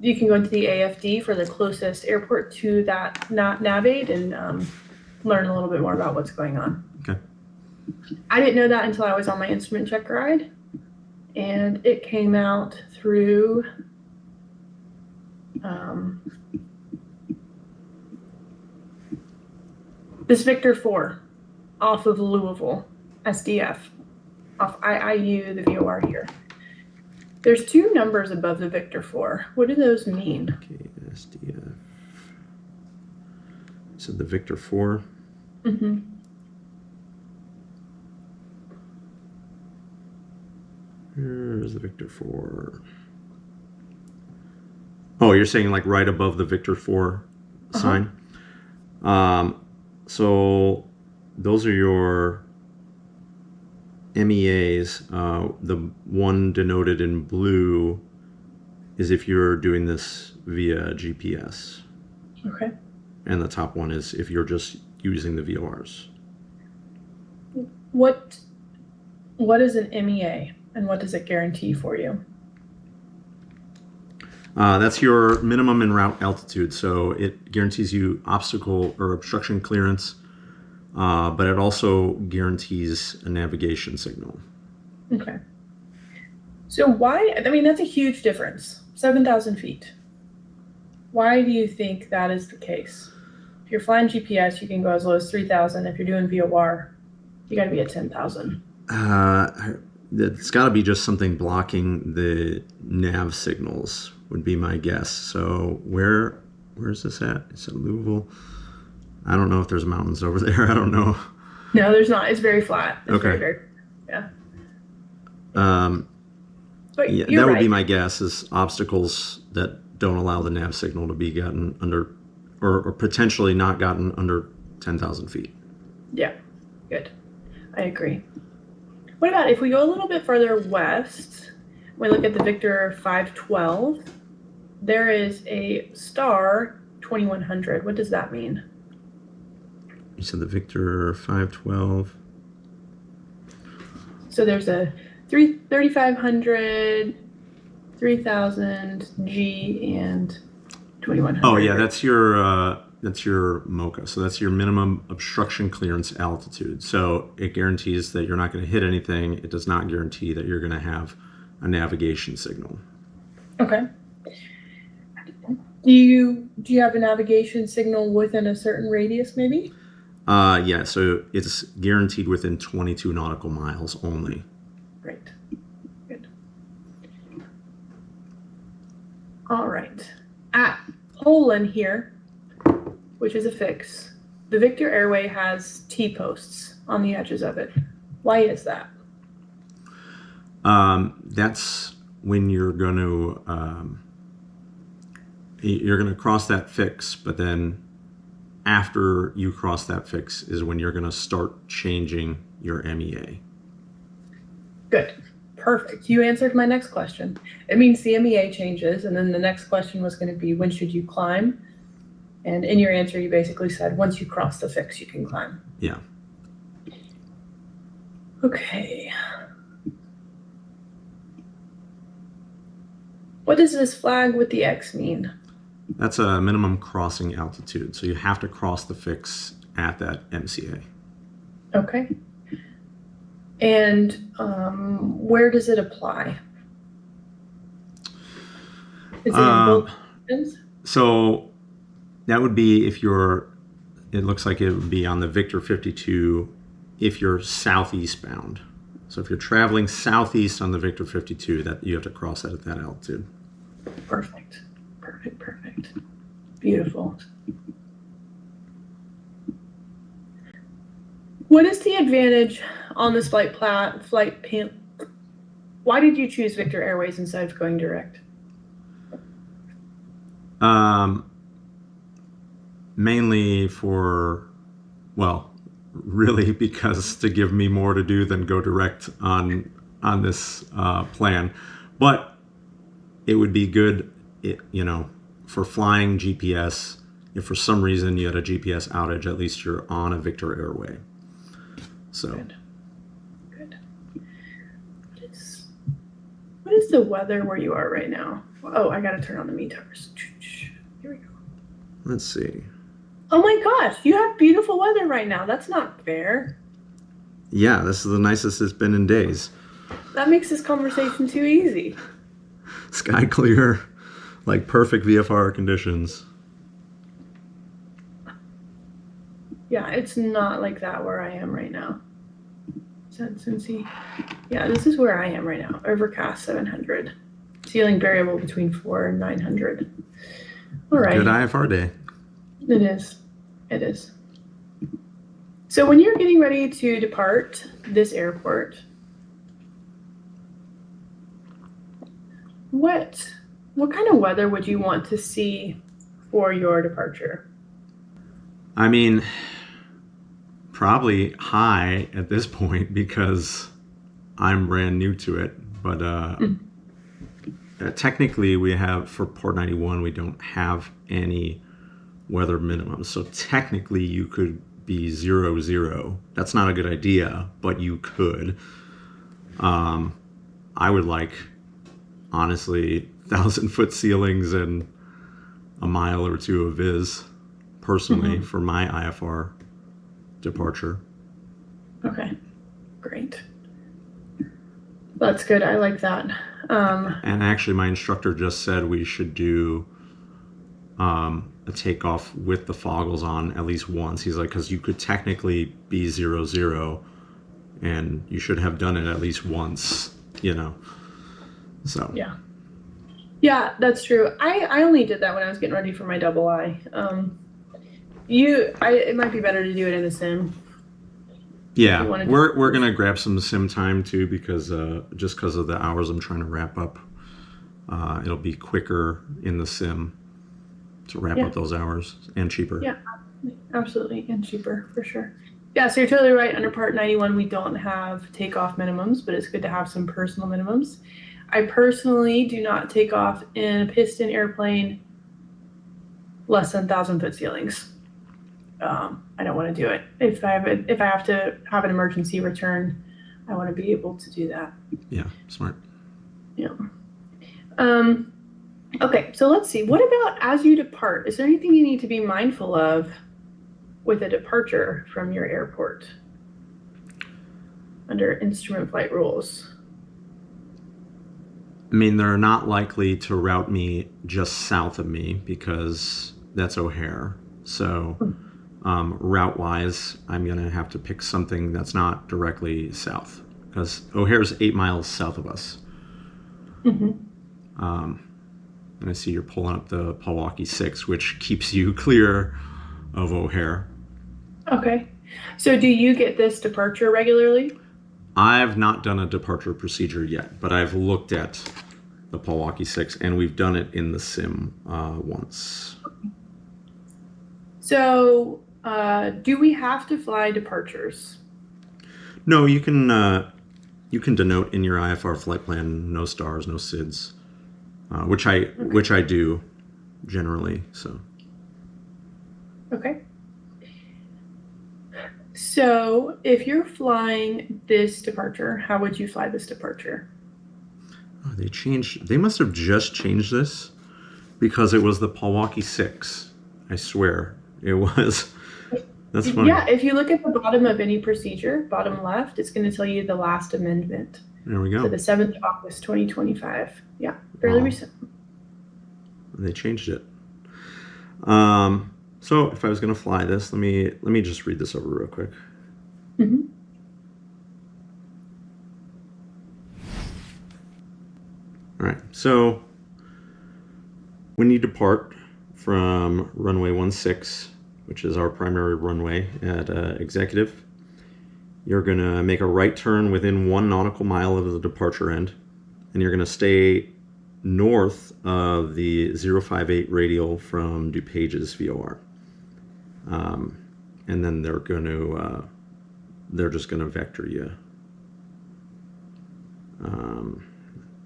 you can go into the AFD for the closest airport to that navigate and learn a little bit more about what's going on. Okay. I didn't know that until I was on my instrument check ride, and it came out through this Victor 4 off of Louisville, SDF, off IIU, the VOR here. There's two numbers above the Victor 4. What do those mean? Okay, SDF. So the Victor 4. Mm-hmm. Here's the Victor 4. Oh, you're saying like right above the Victor 4 sign? So those are your MEAs. The one denoted in blue is if you're doing this via GPS. Okay. And the top one is if you're just using the VORs. What is an MEA and what does it guarantee for you? That's your minimum en route altitude. So it guarantees you obstacle or obstruction clearance, but it also guarantees a navigation signal. Okay. So why, I mean, that's a huge difference, 7,000 feet. Why do you think that is the case? If you're flying GPS, you can go as low as 3,000. If you're doing VOR, you got to be at 10,000. It's got to be just something blocking the nav signals would be my guess. So where's this at? It's at Louisville. I don't know if there's mountains over there. I don't know. No, there's not. It's very flat. It's okay. Very, yeah. But yeah, that would be my guess, is obstacles that don't allow the nav signal to be gotten under, or potentially not gotten under 10,000 feet. Yeah, good. I agree. What about if we go a little bit further west, we look at the Victor 512, there is a star 2100. What does that mean? You said the Victor 512. So there's a 3,500, 3,000 G, and 2,100. Oh yeah, that's your MOCA. So that's your minimum obstruction clearance altitude. So it guarantees that you're not going to hit anything. It does not guarantee that you're going to have a navigation signal. Okay. Do you have a navigation signal within a certain radius, maybe? Yeah. So it's guaranteed within 22 nautical miles only. Great. Good. All right. At Poland here, which is a fix, the Victor Airway has T-posts on the edges of it. Why is that? That's when you're going to cross that fix, but then after you cross that fix is when you're going to start changing your MEA. Good. Perfect. You answered my next question. It means the MEA changes, and then the next question was going to be, when should you climb? And in your answer, you basically said, once you cross the fix, you can climb. Yeah. Okay. What does this flag with the X mean? That's a minimum crossing altitude. So you have to cross the fix at that MCA. Okay. And where does it apply? Is it in both options? So that would be if you're, it looks like it would be on the Victor 52 if you're southeast bound. So if you're traveling southeast on the Victor 52, that you have to cross that at that altitude. Perfect. Perfect. Perfect. Beautiful. What is the advantage on this flight plan? Why did you choose Victor Airways instead of going direct? Mainly for, well, really because to give me more to do than go direct on this plan. But it would be good, you know, for flying GPS. If for some reason you had a GPS outage, at least you're on a Victor Airway. So. Good. Good. What is the weather where you are right now? Oh, I gotta turn on the METARs. Here we go. Let's see. Oh my gosh, you have beautiful weather right now. That's not fair. Yeah, this is the nicest it's been in days. That makes this conversation too easy. Sky clear, like perfect VFR conditions. Yeah, it's not like that where I am right now. Cincy. Yeah, this is where I am right now. Overcast 700. Ceiling variable between 4 and 900. All right. Good IFR day. It is. It is. So when you're getting ready to depart this airport, what kind of weather would you want to see for your departure? I mean, probably high at this point because I'm brand new to it. But technically we have, for Port 91, we don't have any weather minimums. So technically you could be 0-0. That's not a good idea, but you could. I would like, honestly, 1,000-foot ceilings and a mile or two of viz, personally, for my IFR departure. Okay, great. That's good. I like that. And actually, my instructor just said we should do a takeoff with the foggles on at least once. He's like, because you could technically be 0-0, and you should have done it at least once, you know. So yeah, that's true. I only did that when I was getting ready for my double I. It might be better to do it in the sim. Yeah, we're gonna grab some sim time too, because just because of the hours I'm trying to wrap up, it'll be quicker in the sim to wrap up those hours, and cheaper. Yeah, absolutely, and cheaper for sure. Yeah, so you're totally right. Under Part 91, we don't have takeoff minimums, but it's good to have some personal minimums. I personally do not take off in a piston airplane less than 1,000-foot ceilings. I don't want to do it. If I have to have an emergency return, I want to be able to do that. Yeah, smart. Yeah. Okay, so let's see. What about as you depart? Is there anything you need to be mindful of with a departure from your airport under instrument flight rules? I mean, they're not likely to route me just south of me because that's O'Hare. So route-wise, I'm going to have to pick something that's not directly south because O'Hare's 8 miles south of us. And I see you're pulling up the Milwaukee 6, which keeps you clear of O'Hare. Okay. So do you get this departure regularly? I've not done a departure procedure yet, but I've looked at the Milwaukee 6, and we've done it in the sim once. So do we have to fly departures? No, you can You can denote in your IFR flight plan no stars, no SIDS, which I do generally. So. Okay. So if you're flying this departure, how would you fly this departure? Oh, they must have just changed this because it was the Milwaukee 6. I swear it was. That's funny. Yeah, if you look at the bottom of any procedure, bottom left, it's going to tell you the last amendment. There we go. So the 7th of August, 2025. Yeah, fairly recent. They changed it. So if I was going to fly this, let me just read this over real quick. Mm-hmm. All right. So when you depart from runway 16, which is our primary runway at Executive, you're going to make a right turn within 1 nautical mile of the departure end, and you're going to stay north of the 058 radial from DuPage's VOR. And then they're just going to vector you.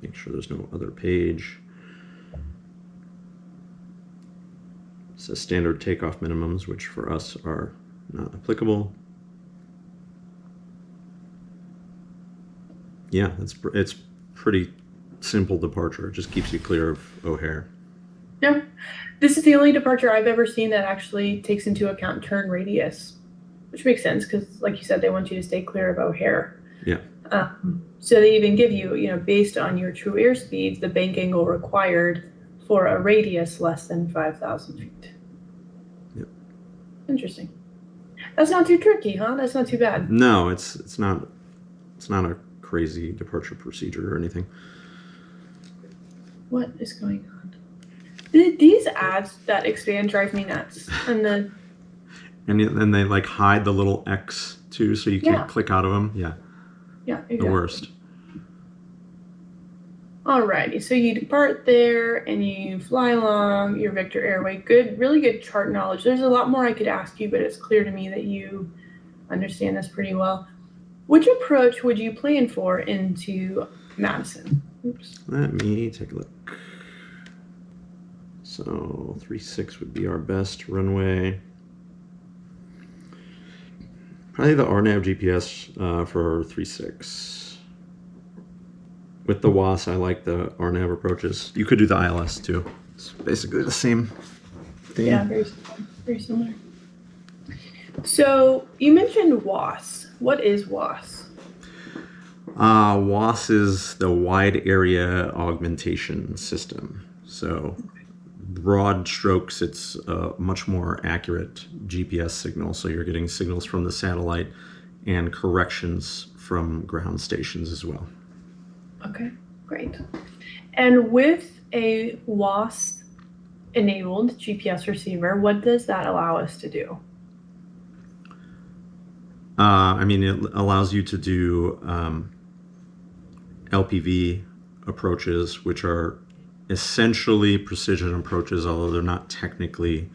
Make sure there's no other page. It says standard takeoff minimums, which for us are not applicable. Yeah, it's pretty simple departure. It just keeps you clear of O'Hare. Yeah, this is the only departure I've ever seen that actually takes into account turn radius, which makes sense because, like you said, they want you to stay clear of O'Hare. Yeah. So they even give you, based on your true airspeed, the bank angle required for a radius less than 5,000 feet. Yep. Interesting. That's not too tricky, huh? That's not too bad. No, it's not a crazy departure procedure or anything. What is going on? These ads that expand drive me nuts. And then they like hide the little X too, so you can't click out of them. Yeah. Yeah, exactly. The worst. Alrighty, so you depart there and you fly along your vector airway. Good, really good chart knowledge. There's a lot more I could ask you, but it's clear to me that you understand this pretty well. Which approach would you plan for into Madison? Oops. Let me take a look. So 36 would be our best runway. Probably the RNAV GPS for 36. With the WAS, I like the RNAV approaches. You could do the ILS too. It's basically the same thing. Yeah, very similar. So you mentioned WAS. What is WAS? WAS is the Wide Area Augmentation System. So broad strokes, it's a much more accurate GPS signal. So you're getting signals from the satellite and corrections from ground stations as well. Okay, great. And with a WAS enabled GPS receiver, what does that allow us to do? It allows you to do LPV approaches, which are essentially precision approaches, although they're not technically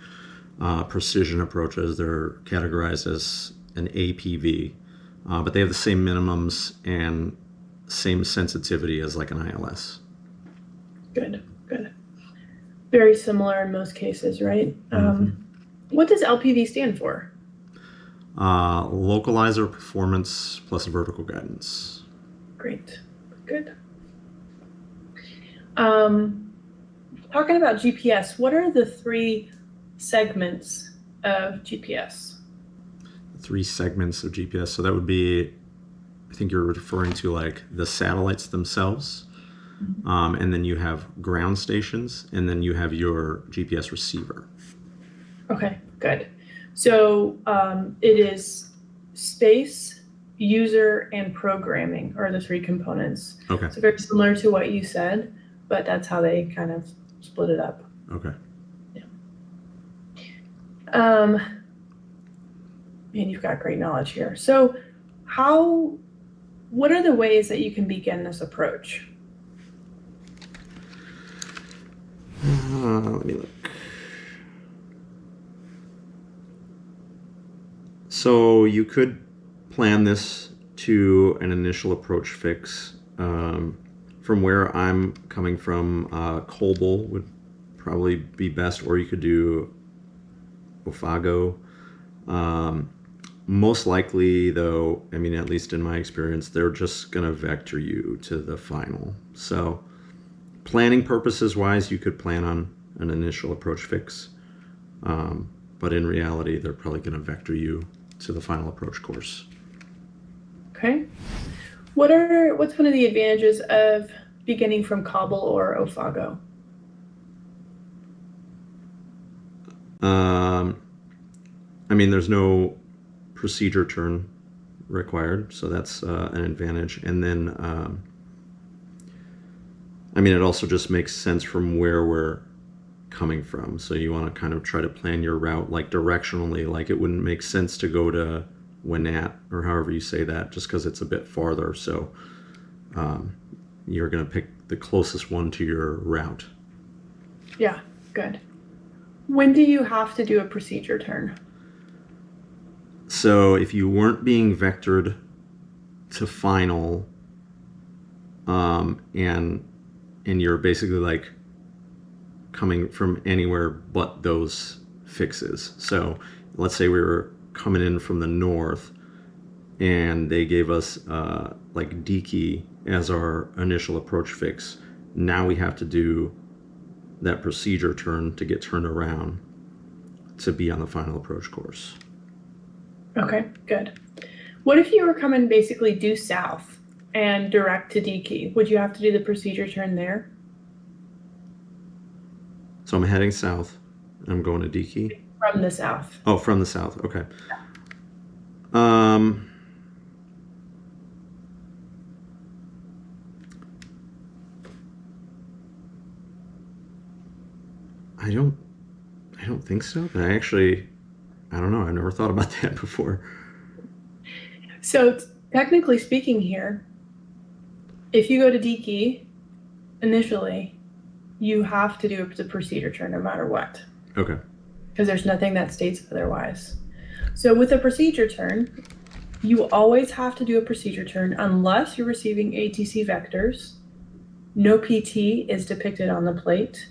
precision approaches. They're categorized as an APV, but they have the same minimums and same sensitivity as like an ILS. Good. Very similar in most cases, right? Mm-hmm. What does LPV stand for? Localizer performance plus vertical guidance. Great. Good. Talking about GPS, what are the 3 segments of GPS? 3 segments of GPS. So that would be, I think you're referring to like the satellites themselves. Mm-hmm. And then you have ground stations, and then you have your GPS receiver. Okay, good. So it is space, user, and programming are the 3 components. Okay. So very similar to what you said, but that's how they kind of split it up. Okay. Yeah. Man, you've got great knowledge here. So what are the ways that you can begin this approach? Let me look. So you could plan this to an initial approach fix. From where I'm coming from, COBOL would probably be best, or you could do Ophago. Most likely, though, I mean, at least in my experience, they're just going to vector you to the final. So planning purposes wise, you could plan on an initial approach fix. But in reality, they're probably going to vector you to the final approach course. Okay. What's one of the advantages of beginning from COBOL or Ophago? I mean, there's no procedure turn required, so that's an advantage. And then, I mean, it also just makes sense from where we're coming from. So you want to kind of try to plan your route like directionally, like it wouldn't make sense to go to Wenat, or however you say that, just because it's a bit farther. So you're going to pick the closest one to your route. Yeah, good. When do you have to do a procedure turn? So if you weren't being vectored to final, and you're basically like coming from anywhere but those fixes. So let's say we were coming in from the north and they gave us like Diki as our initial approach fix. Now we have to do that procedure turn to get turned around to be on the final approach course. Okay, good. What if you were coming basically due south and direct to Diki? Would you have to do the procedure turn there? So I'm heading south. I'm going to Diki. From the south. Oh, from the south. Okay. I don't think so, but I don't know. I've never thought about that before. So technically speaking here, if you go to Diki initially, you have to do the procedure turn no matter what. Okay. Because there's nothing that states otherwise. So with a procedure turn, you always have to do a procedure turn unless you're receiving ATC vectors. No PT is depicted on the plate.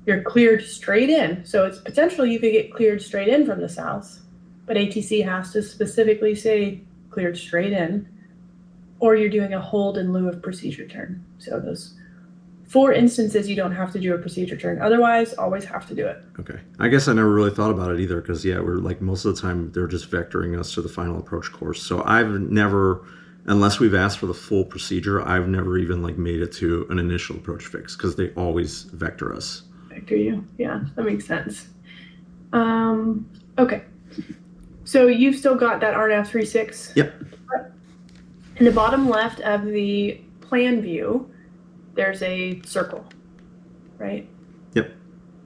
You're cleared straight in. So it's potential you could get cleared straight in from the south, but ATC has to specifically say cleared straight in, or you're doing a hold in lieu of procedure turn. So those 4 instances you don't have to do a procedure turn. Otherwise, always have to do it. Okay. I guess I never really thought about it either because, yeah, we're like most of the time they're just vectoring us to the final approach course. So I've never, unless we've asked for the full procedure, I've never even like made it to an initial approach fix because they always vector us. Vector you. Yeah, that makes sense. Okay. So you've still got that RNAV 3.6? Yep. In the bottom left of the plan view, there's a circle, right? Yep.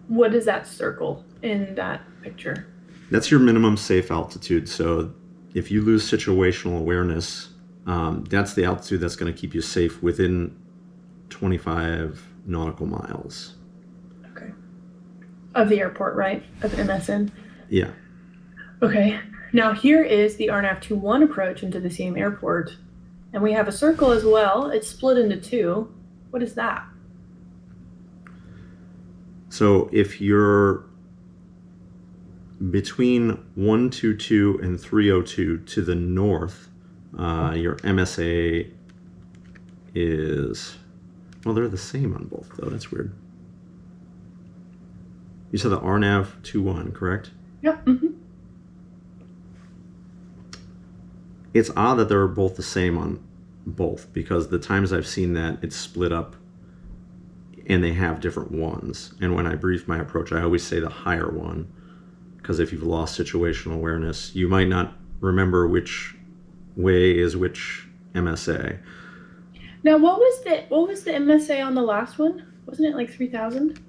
What is that circle in that picture? That's your minimum safe altitude. So if you lose situational awareness, that's the altitude that's going to keep you safe within 25 nautical miles. Okay. Of the airport, right? Of MSN? Yeah. Okay. Now here is the RNAV 2.1 approach into the same airport. And we have a circle as well. It's split into 2. What is that? So if you're between 122 and 302 to the north, your MSA is, well, they're the same on both, though. That's weird. You said the RNAV 2.1, correct? Yep. Mm-hmm. It's odd that they're both the same on both because the times I've seen that, it's split up and they have different ones. And when I brief my approach, I always say the higher one because if you've lost situational awareness, you might not remember which way is which MSA. Now, what was the MSA on the last one? Wasn't it like 3,000?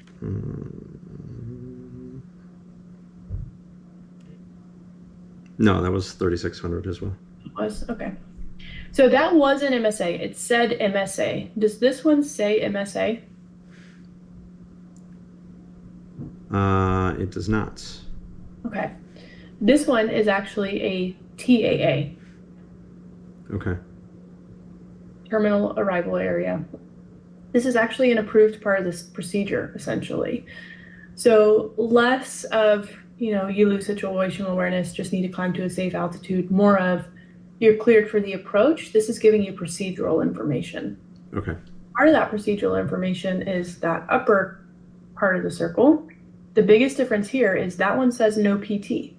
No, that was 3,600 as well. It was? Okay. So that was an MSA. It said MSA. Does this one say MSA? It does not. Okay. This one is actually a TAA. Okay. Terminal arrival area. This is actually an approved part of this procedure, essentially. So less of, you lose situational awareness, just need to climb to a safe altitude, more of you're cleared for the approach. This is giving you procedural information. Okay. Part of that procedural information is that upper part of the circle. The biggest difference here is that one says no PT.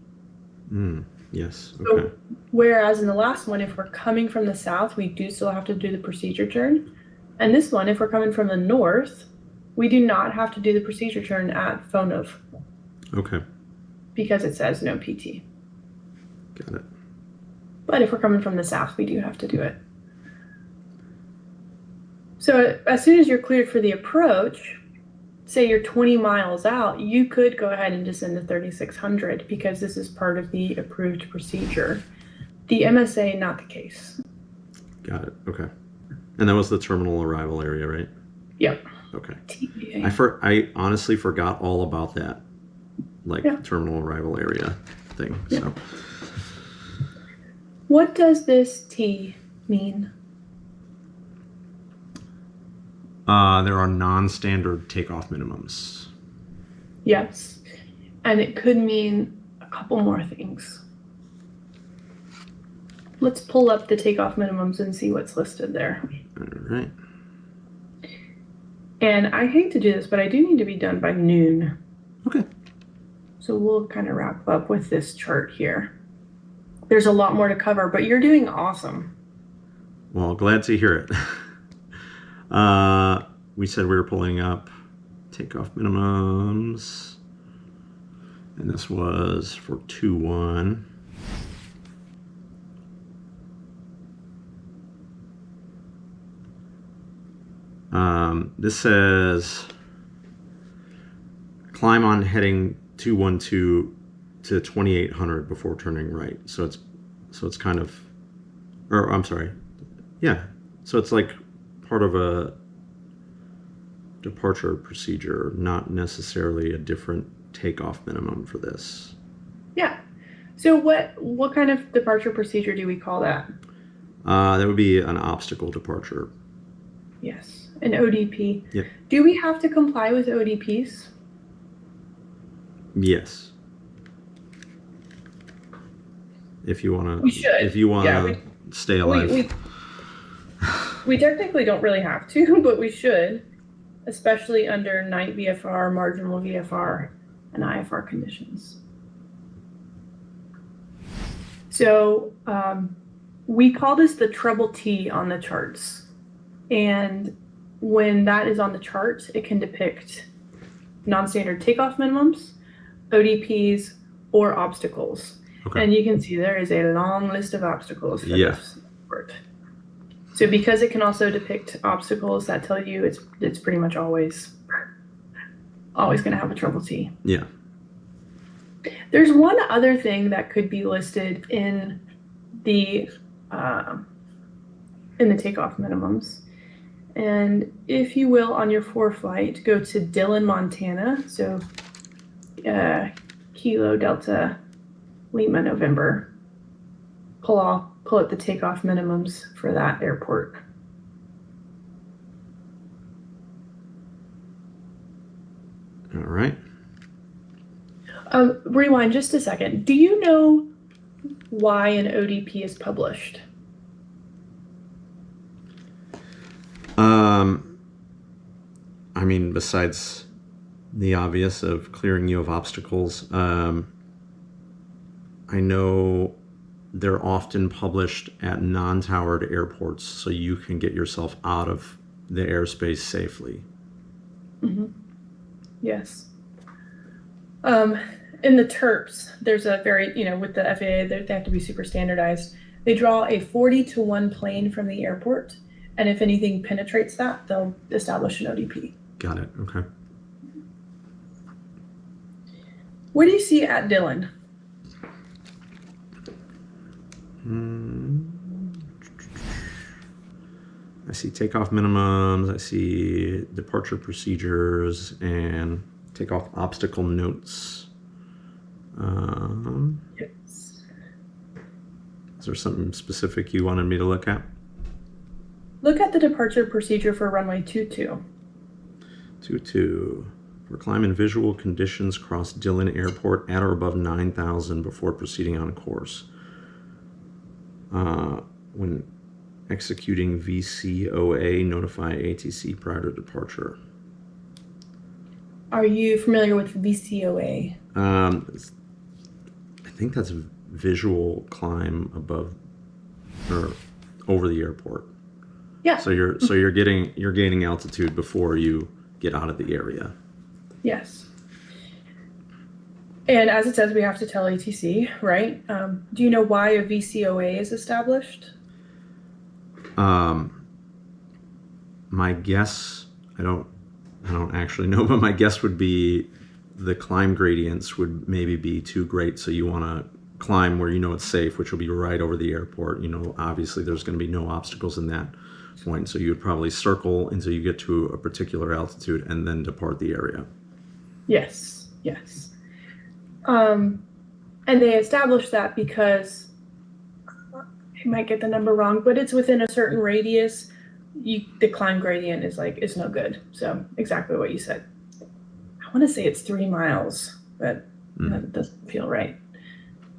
Yes. Okay. So, whereas in the last one, if we're coming from the south, we do still have to do the procedure turn. And this one, if we're coming from the north, we do not have to do the procedure turn at Fonov. Okay. Because it says no PT. Got it. But if we're coming from the south, we do have to do it. So as soon as you're cleared for the approach, say you're 20 miles out, you could go ahead and descend to 3600 because this is part of the approved procedure. The MSA, not the case. Got it. Okay. And that was the terminal arrival area, right? Yep. Okay. TBA. I honestly forgot all about that, terminal arrival area thing. Yeah. So. What does this T mean? There are non-standard takeoff minimums. Yes. And it could mean a couple more things. Let's pull up the takeoff minimums and see what's listed there. All right. And I hate to do this, but I do need to be done by noon. Okay. So we'll kind of wrap up with this chart here. There's a lot more to cover, but you're doing awesome. Well, glad to hear it. We said we were pulling up takeoff minimums, and this was for 2-1. This says climb on heading 212 to 2800 before turning right. So it's kind of, or I'm sorry, yeah. So it's like part of a departure procedure, not necessarily a different takeoff minimum for this. Yeah. So what kind of departure procedure do we call that? That would be an obstacle departure. Yes, an ODP. Yep. Do we have to comply with ODPs? Yes. If you want to. We should. If you want to stay alive. We technically don't really have to, but we should, especially under night VFR, marginal VFR, and IFR conditions. So we call this the treble T on the charts. And when that is on the chart, it can depict non-standard takeoff minimums, ODPs, or obstacles. Okay. And you can see there is a long list of obstacles for this report. So because it can also depict obstacles, that tell you it's pretty much always going to have a treble T. Yeah. There's one other thing that could be listed in the takeoff minimums. And if you will, on your ForeFlight, go to Dillon, Montana. So Kilo Delta Lima November. Pull up the takeoff minimums for that airport. All right. Rewind just a second. Do you know why an ODP is published? I mean, besides the obvious of clearing you of obstacles, I know they're often published at non-towered airports so you can get yourself out of the airspace safely. Mm-hmm. Yes. In the TERPs, there's a very, with the FAA, they have to be super standardized. They draw a 40-to-1 plane from the airport, and if anything penetrates that, they'll establish an ODP. Got it. Okay. What do you see at Dillon? I see takeoff minimums, I see departure procedures, and takeoff obstacle notes. Yes. Is there something specific you wanted me to look at? Look at the departure procedure for runway 22. 22. For climb in visual conditions, cross Dillon Airport at or above 9,000 before proceeding on course. When executing VCOA, notify ATC prior to departure. Are you familiar with VCOA? I think that's a visual climb above or over the airport. Yeah. So you're gaining altitude before you get out of the area. Yes. And as it says, we have to tell ATC, right? Do you know why a VCOA is established? My guess, I don't actually know, but my guess would be the climb gradients would maybe be too great, so you want to climb where you know it's safe, which will be right over the airport. You know, obviously there's going to be no obstacles in that point, so you would probably circle until you get to a particular altitude and then depart the area. Yes, yes. And they established that because, I might get the number wrong, but it's within a certain radius. The climb gradient is no good. So exactly what you said. I want to say it's 3 miles, but that doesn't feel right.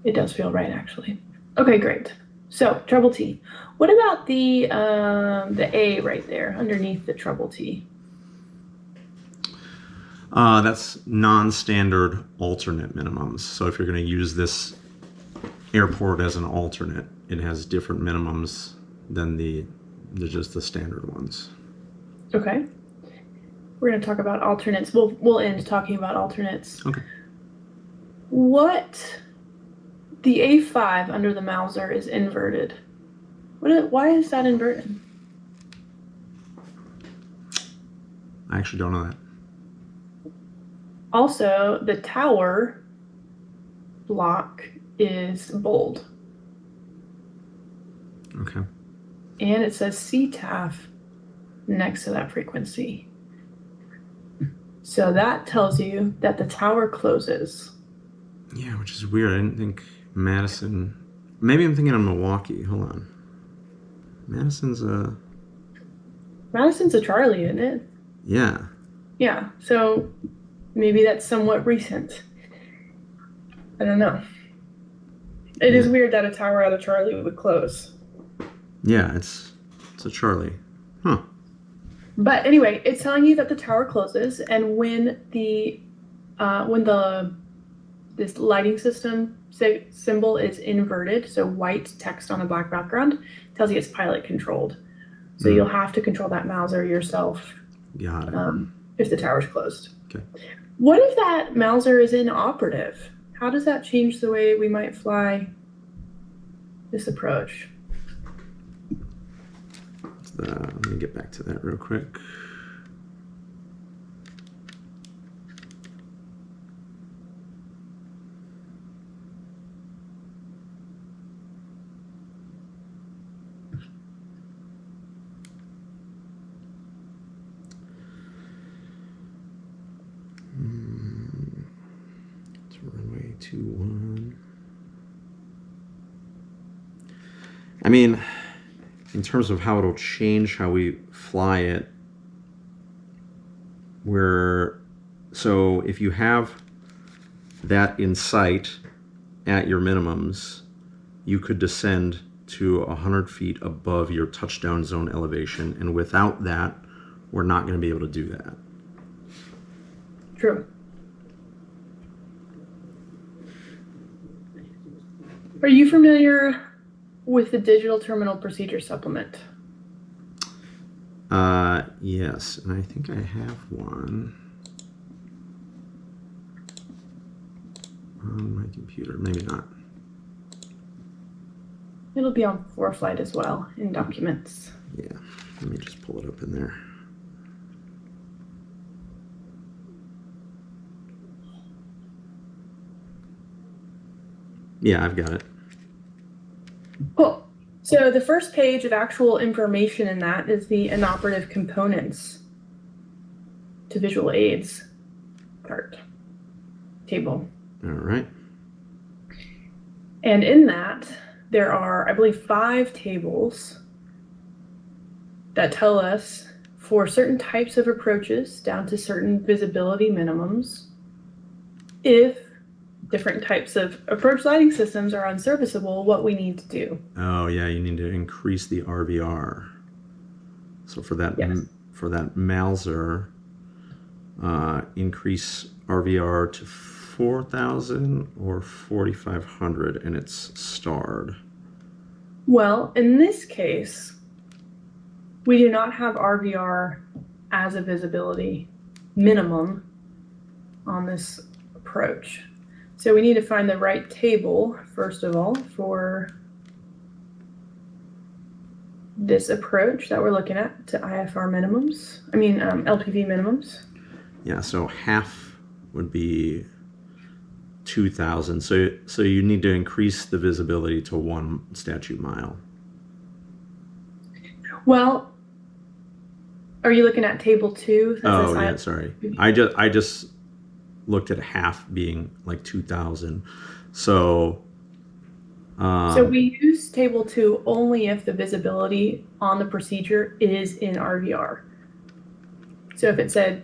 It does feel right, actually. Okay, great. So trouble T. What about the A right there underneath the trouble T? That's non-standard alternate minimums. So if you're going to use this airport as an alternate, it has different minimums than just the standard ones. Okay. We're going to talk about alternates. We'll end talking about alternates. Okay. The A5 under the Mauser is inverted. Why is that inverted? I actually don't know that. Also, the tower block is bold. Okay. And it says CTAF next to that frequency. So that tells you that the tower closes. Yeah, which is weird. I didn't think Madison. Maybe I'm thinking of Milwaukee. Hold on. Madison's a Charlie, isn't it? Yeah. Yeah. So maybe that's somewhat recent. I don't know. It is weird that a tower at a Charlie would close. Yeah, it's a Charlie. Huh. But anyway, it's telling you that the tower closes, and when this lighting system symbol is inverted, so white text on a black background, tells you it's pilot controlled. So you'll have to control that Mauser yourself. Got it. If the tower's closed. Okay. What if that Mauser is inoperative? How does that change the way we might fly this approach? Let me get back to that real quick. It's runway 21. I mean, in terms of how it'll change how we fly it, so if you have that in sight at your minimums, you could descend to 100 feet above your touchdown zone elevation, and without that, we're not going to be able to do that. True. Are you familiar with the digital terminal procedure supplement? Yes, and I think I have one on my computer. Maybe not. It'll be on ForeFlight as well in documents. Yeah, let me just pull it up in there. Yeah, I've got it. Cool. So the first page of actual information in that is the inoperative components to visual aids part table. All right. And in that, there are, I believe, 5 tables that tell us for certain types of approaches down to certain visibility minimums, if different types of approach lighting systems are unserviceable, what we need to do. Oh yeah, you need to increase the RVR. So for that, Yes. for that Mauser, increase RVR to 4,000 or 4,500, and it's starred. Well, in this case, we do not have RVR as a visibility minimum on this approach. So we need to find the right table, first of all, for this approach that we're looking at to IFR minimums. LPV minimums. Yeah, so half would be 2,000. So you need to increase the visibility to 1 statute mile. Well, are you looking at table 2? Oh yeah, sorry. I just looked at half being like 2,000. So So we use table 2 only if the visibility on the procedure is in RVR. So if it said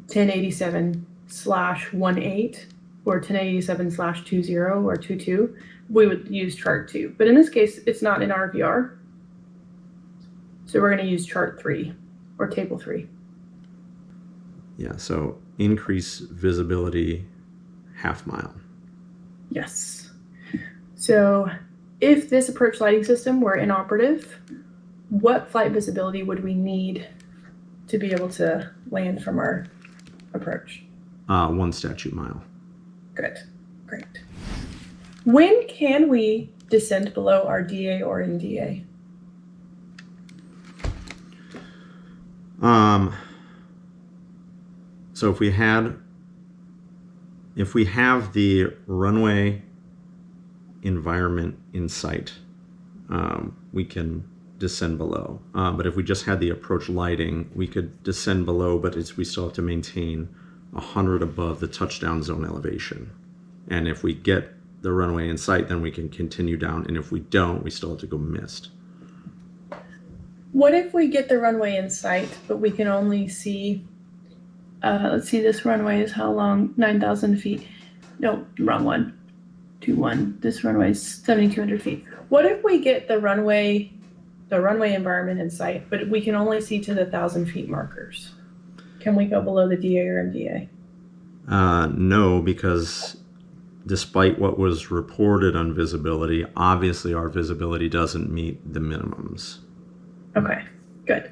1087/18 or 1087/20 or 22, we would use chart 2. But in this case, it's not in RVR. So we're going to use chart 3 or table 3. yeah, so increase visibility half mile. Yes. So if this approach lighting system were inoperative, what flight visibility would we need to be able to land from our approach? 1 statute mile. Good. Great. When can we descend below our DA or NDA? So if we have the runway environment in sight, we can descend below. But if we just had the approach lighting, we could descend below, but we still have to maintain 100 above the touchdown zone elevation. And if we get the runway in sight, then we can continue down. And if we don't, we still have to go missed. What if we get the runway in sight, but we can only see, let's see, this runway is how long? 9,000 feet. No, wrong one. 21. This runway is 7,200 feet. What if we get the runway environment in sight, but we can only see to the 1,000 feet markers? Can we go below the DA or MDA? No, because despite what was reported on visibility, obviously our visibility doesn't meet the minimums. Okay, good.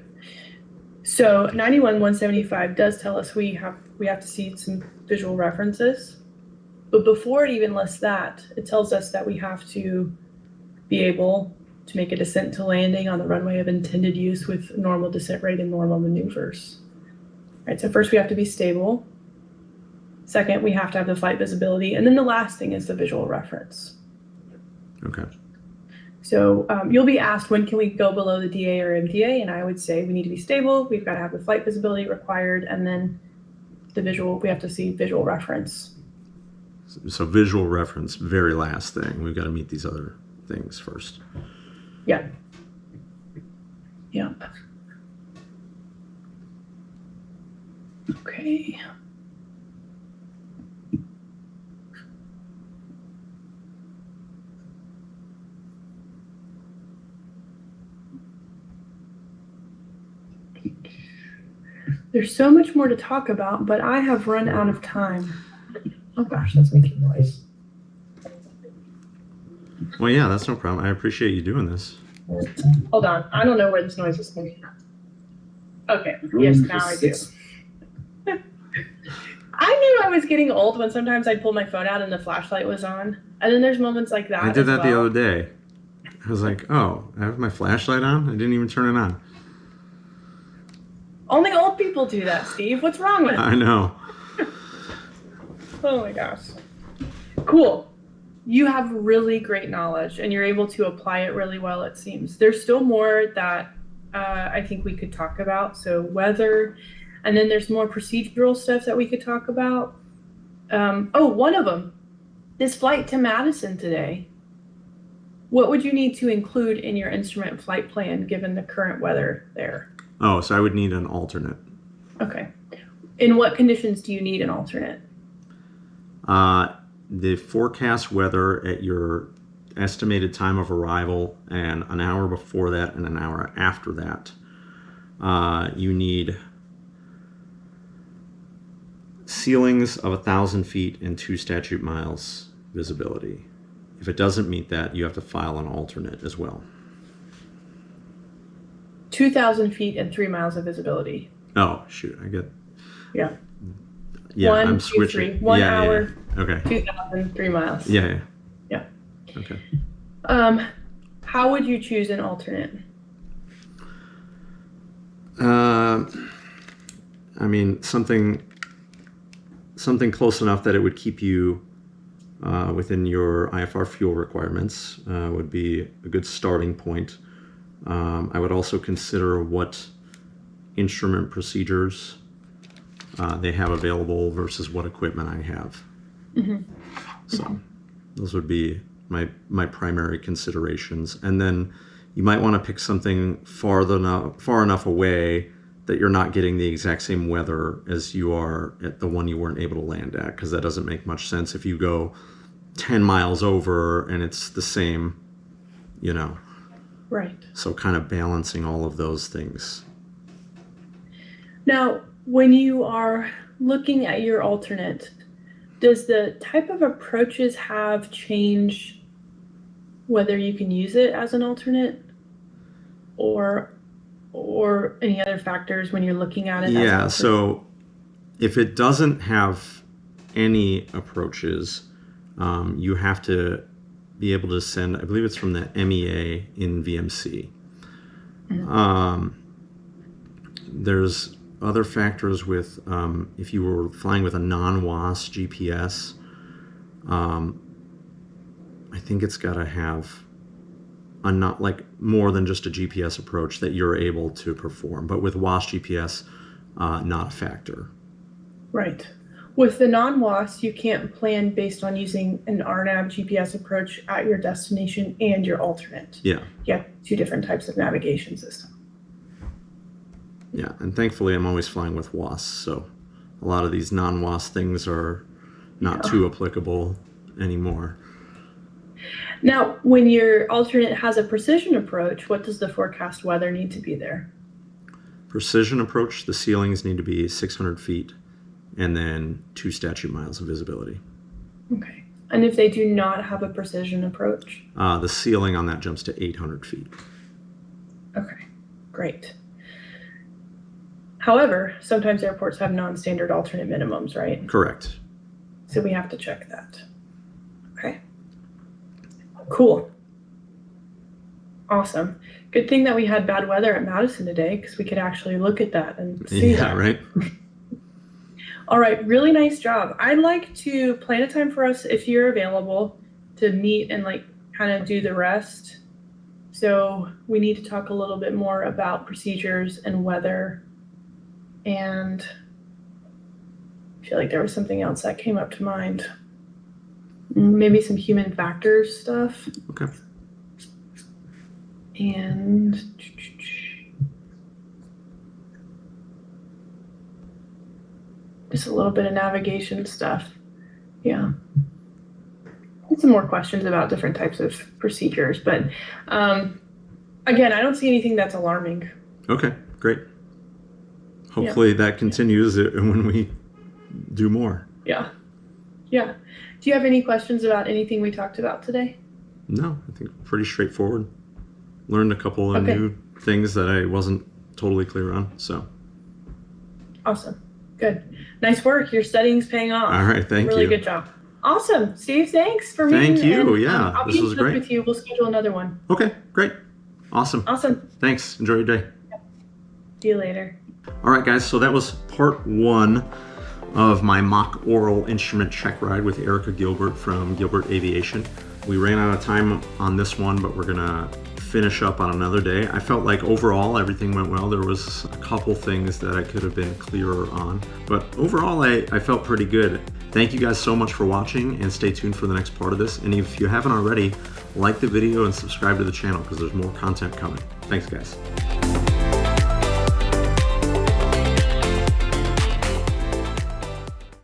So 91-175 does tell us we have to see some visual references, but before it even lists that, it tells us that we have to be able to make a descent to landing on the runway of intended use with normal descent rate and normal maneuvers. Right, so first we have to be stable. Second, we have to have the flight visibility. And then the last thing is the visual reference. Okay. So you'll be asked, when can we go below the DA or MDA? And I would say we need to be stable. We've got to have the flight visibility required. And then we have to see visual reference. So visual reference, very last thing. We've got to meet these other things first. Yeah. Yep. Okay. There's so much more to talk about, but I have run out of time. Oh gosh, that's making noise. Well, yeah, that's no problem. I appreciate you doing this. Hold on. I don't know where this noise is coming from. Okay. Yes, now I do. I knew I was getting old when sometimes I'd pull my phone out and the flashlight was on. And then there's moments like that. I did that the other day. I was like, oh, I have my flashlight on? I didn't even turn it on. Only old people do that, Steve. What's wrong with you? I know. Oh my gosh. Cool. You have really great knowledge and you're able to apply it really well, it seems. There's still more that I think we could talk about. So weather, and then there's more procedural stuff that we could talk about. One of them, this flight to Madison today. What would you need to include in your instrument flight plan given the current weather there? Oh, so I would need an alternate. Okay. In what conditions do you need an alternate? The forecast weather at your estimated time of arrival and an hour before that and an hour after that. You need ceilings of 1,000 feet and 2 statute miles visibility. If it doesn't meet that, you have to file an alternate as well. 2,000 feet and 3 miles of visibility. Oh, shoot. I get... Yeah. Yeah, 1, I'm 2, switching. 3. 1 yeah, hour, yeah. Okay. 2,000, 3 miles. Yeah. Yeah. Okay. How would you choose an alternate? I mean, something close enough that it would keep you within your IFR fuel requirements would be a good starting point. I would also consider what instrument procedures they have available versus what equipment I have. So those would be my primary considerations. And then you might want to pick something far enough away that you're not getting the exact same weather as you are at the one you weren't able to land at, because that doesn't make much sense if you go 10 miles over and it's the same, you know. Right. So kind of balancing all of those things. Now, when you are looking at your alternate, does the type of approaches have changed whether you can use it as an alternate or any other factors when you're looking at it? Yeah, so if it doesn't have any approaches, you have to be able to send, I believe it's from the MEA in VMC. There's other factors with, if you were flying with a non-WAS GPS, I think it's got to have a not like more than just a GPS approach that you're able to perform. But with WAS GPS, not a factor. Right. With the non-WAS, you can't plan based on using an RNAV GPS approach at your destination and your alternate. Yeah. You have 2 different types of navigation system. Yeah, and thankfully I'm always flying with WAS, so a lot of these non-WAS things are not too applicable anymore. Now, when your alternate has a precision approach, what does the forecast weather need to be there? Precision approach, the ceilings need to be 600 feet and then 2 statute miles of visibility. Okay. And if they do not have a precision approach? The ceiling on that jumps to 800 feet. Okay, great. However, sometimes airports have non-standard alternate minimums, right? Correct. So we have to check that. Okay. Cool. Awesome. Good thing that we had bad weather at Madison today, because we could actually look at that and see that. Right? All right, really nice job. I'd like to plan a time for us, if you're available, to meet and like kind of do the rest. So we need to talk a little bit more about procedures and weather. And I feel like there was something else that came up to mind. Maybe some human factors stuff. Okay. And just a little bit of navigation stuff. Yeah. And some more questions about different types of procedures. But again, I don't see anything that's alarming. Okay, great. Hopefully that continues when we do more. Yeah. Yeah. Do you have any questions about anything we talked about today? No, I think pretty straightforward. Learned a couple of new things that I wasn't totally clear on, so. Awesome. Good. Nice work. Your studying's paying off. All right, thank you. Really good job. Awesome. Steve, thanks for meeting. Thank you. And, Yeah, I'll this be was in touch great. with you. We'll schedule another one. Okay, great. Awesome. Awesome. Thanks. Enjoy your day. See you later. All right, guys, so that was part 1 of my mock oral instrument check ride with Erica Gilbert from Gilbert Aviation. We ran out of time on this one, but we're gonna finish up on another day. I felt like overall everything went well. There was a couple things that I could have been clearer on, but overall I felt pretty good. Thank you guys so much for watching, and stay tuned for the next part of this. And if you haven't already, like the video and subscribe to the channel because there's more content coming. Thanks, guys.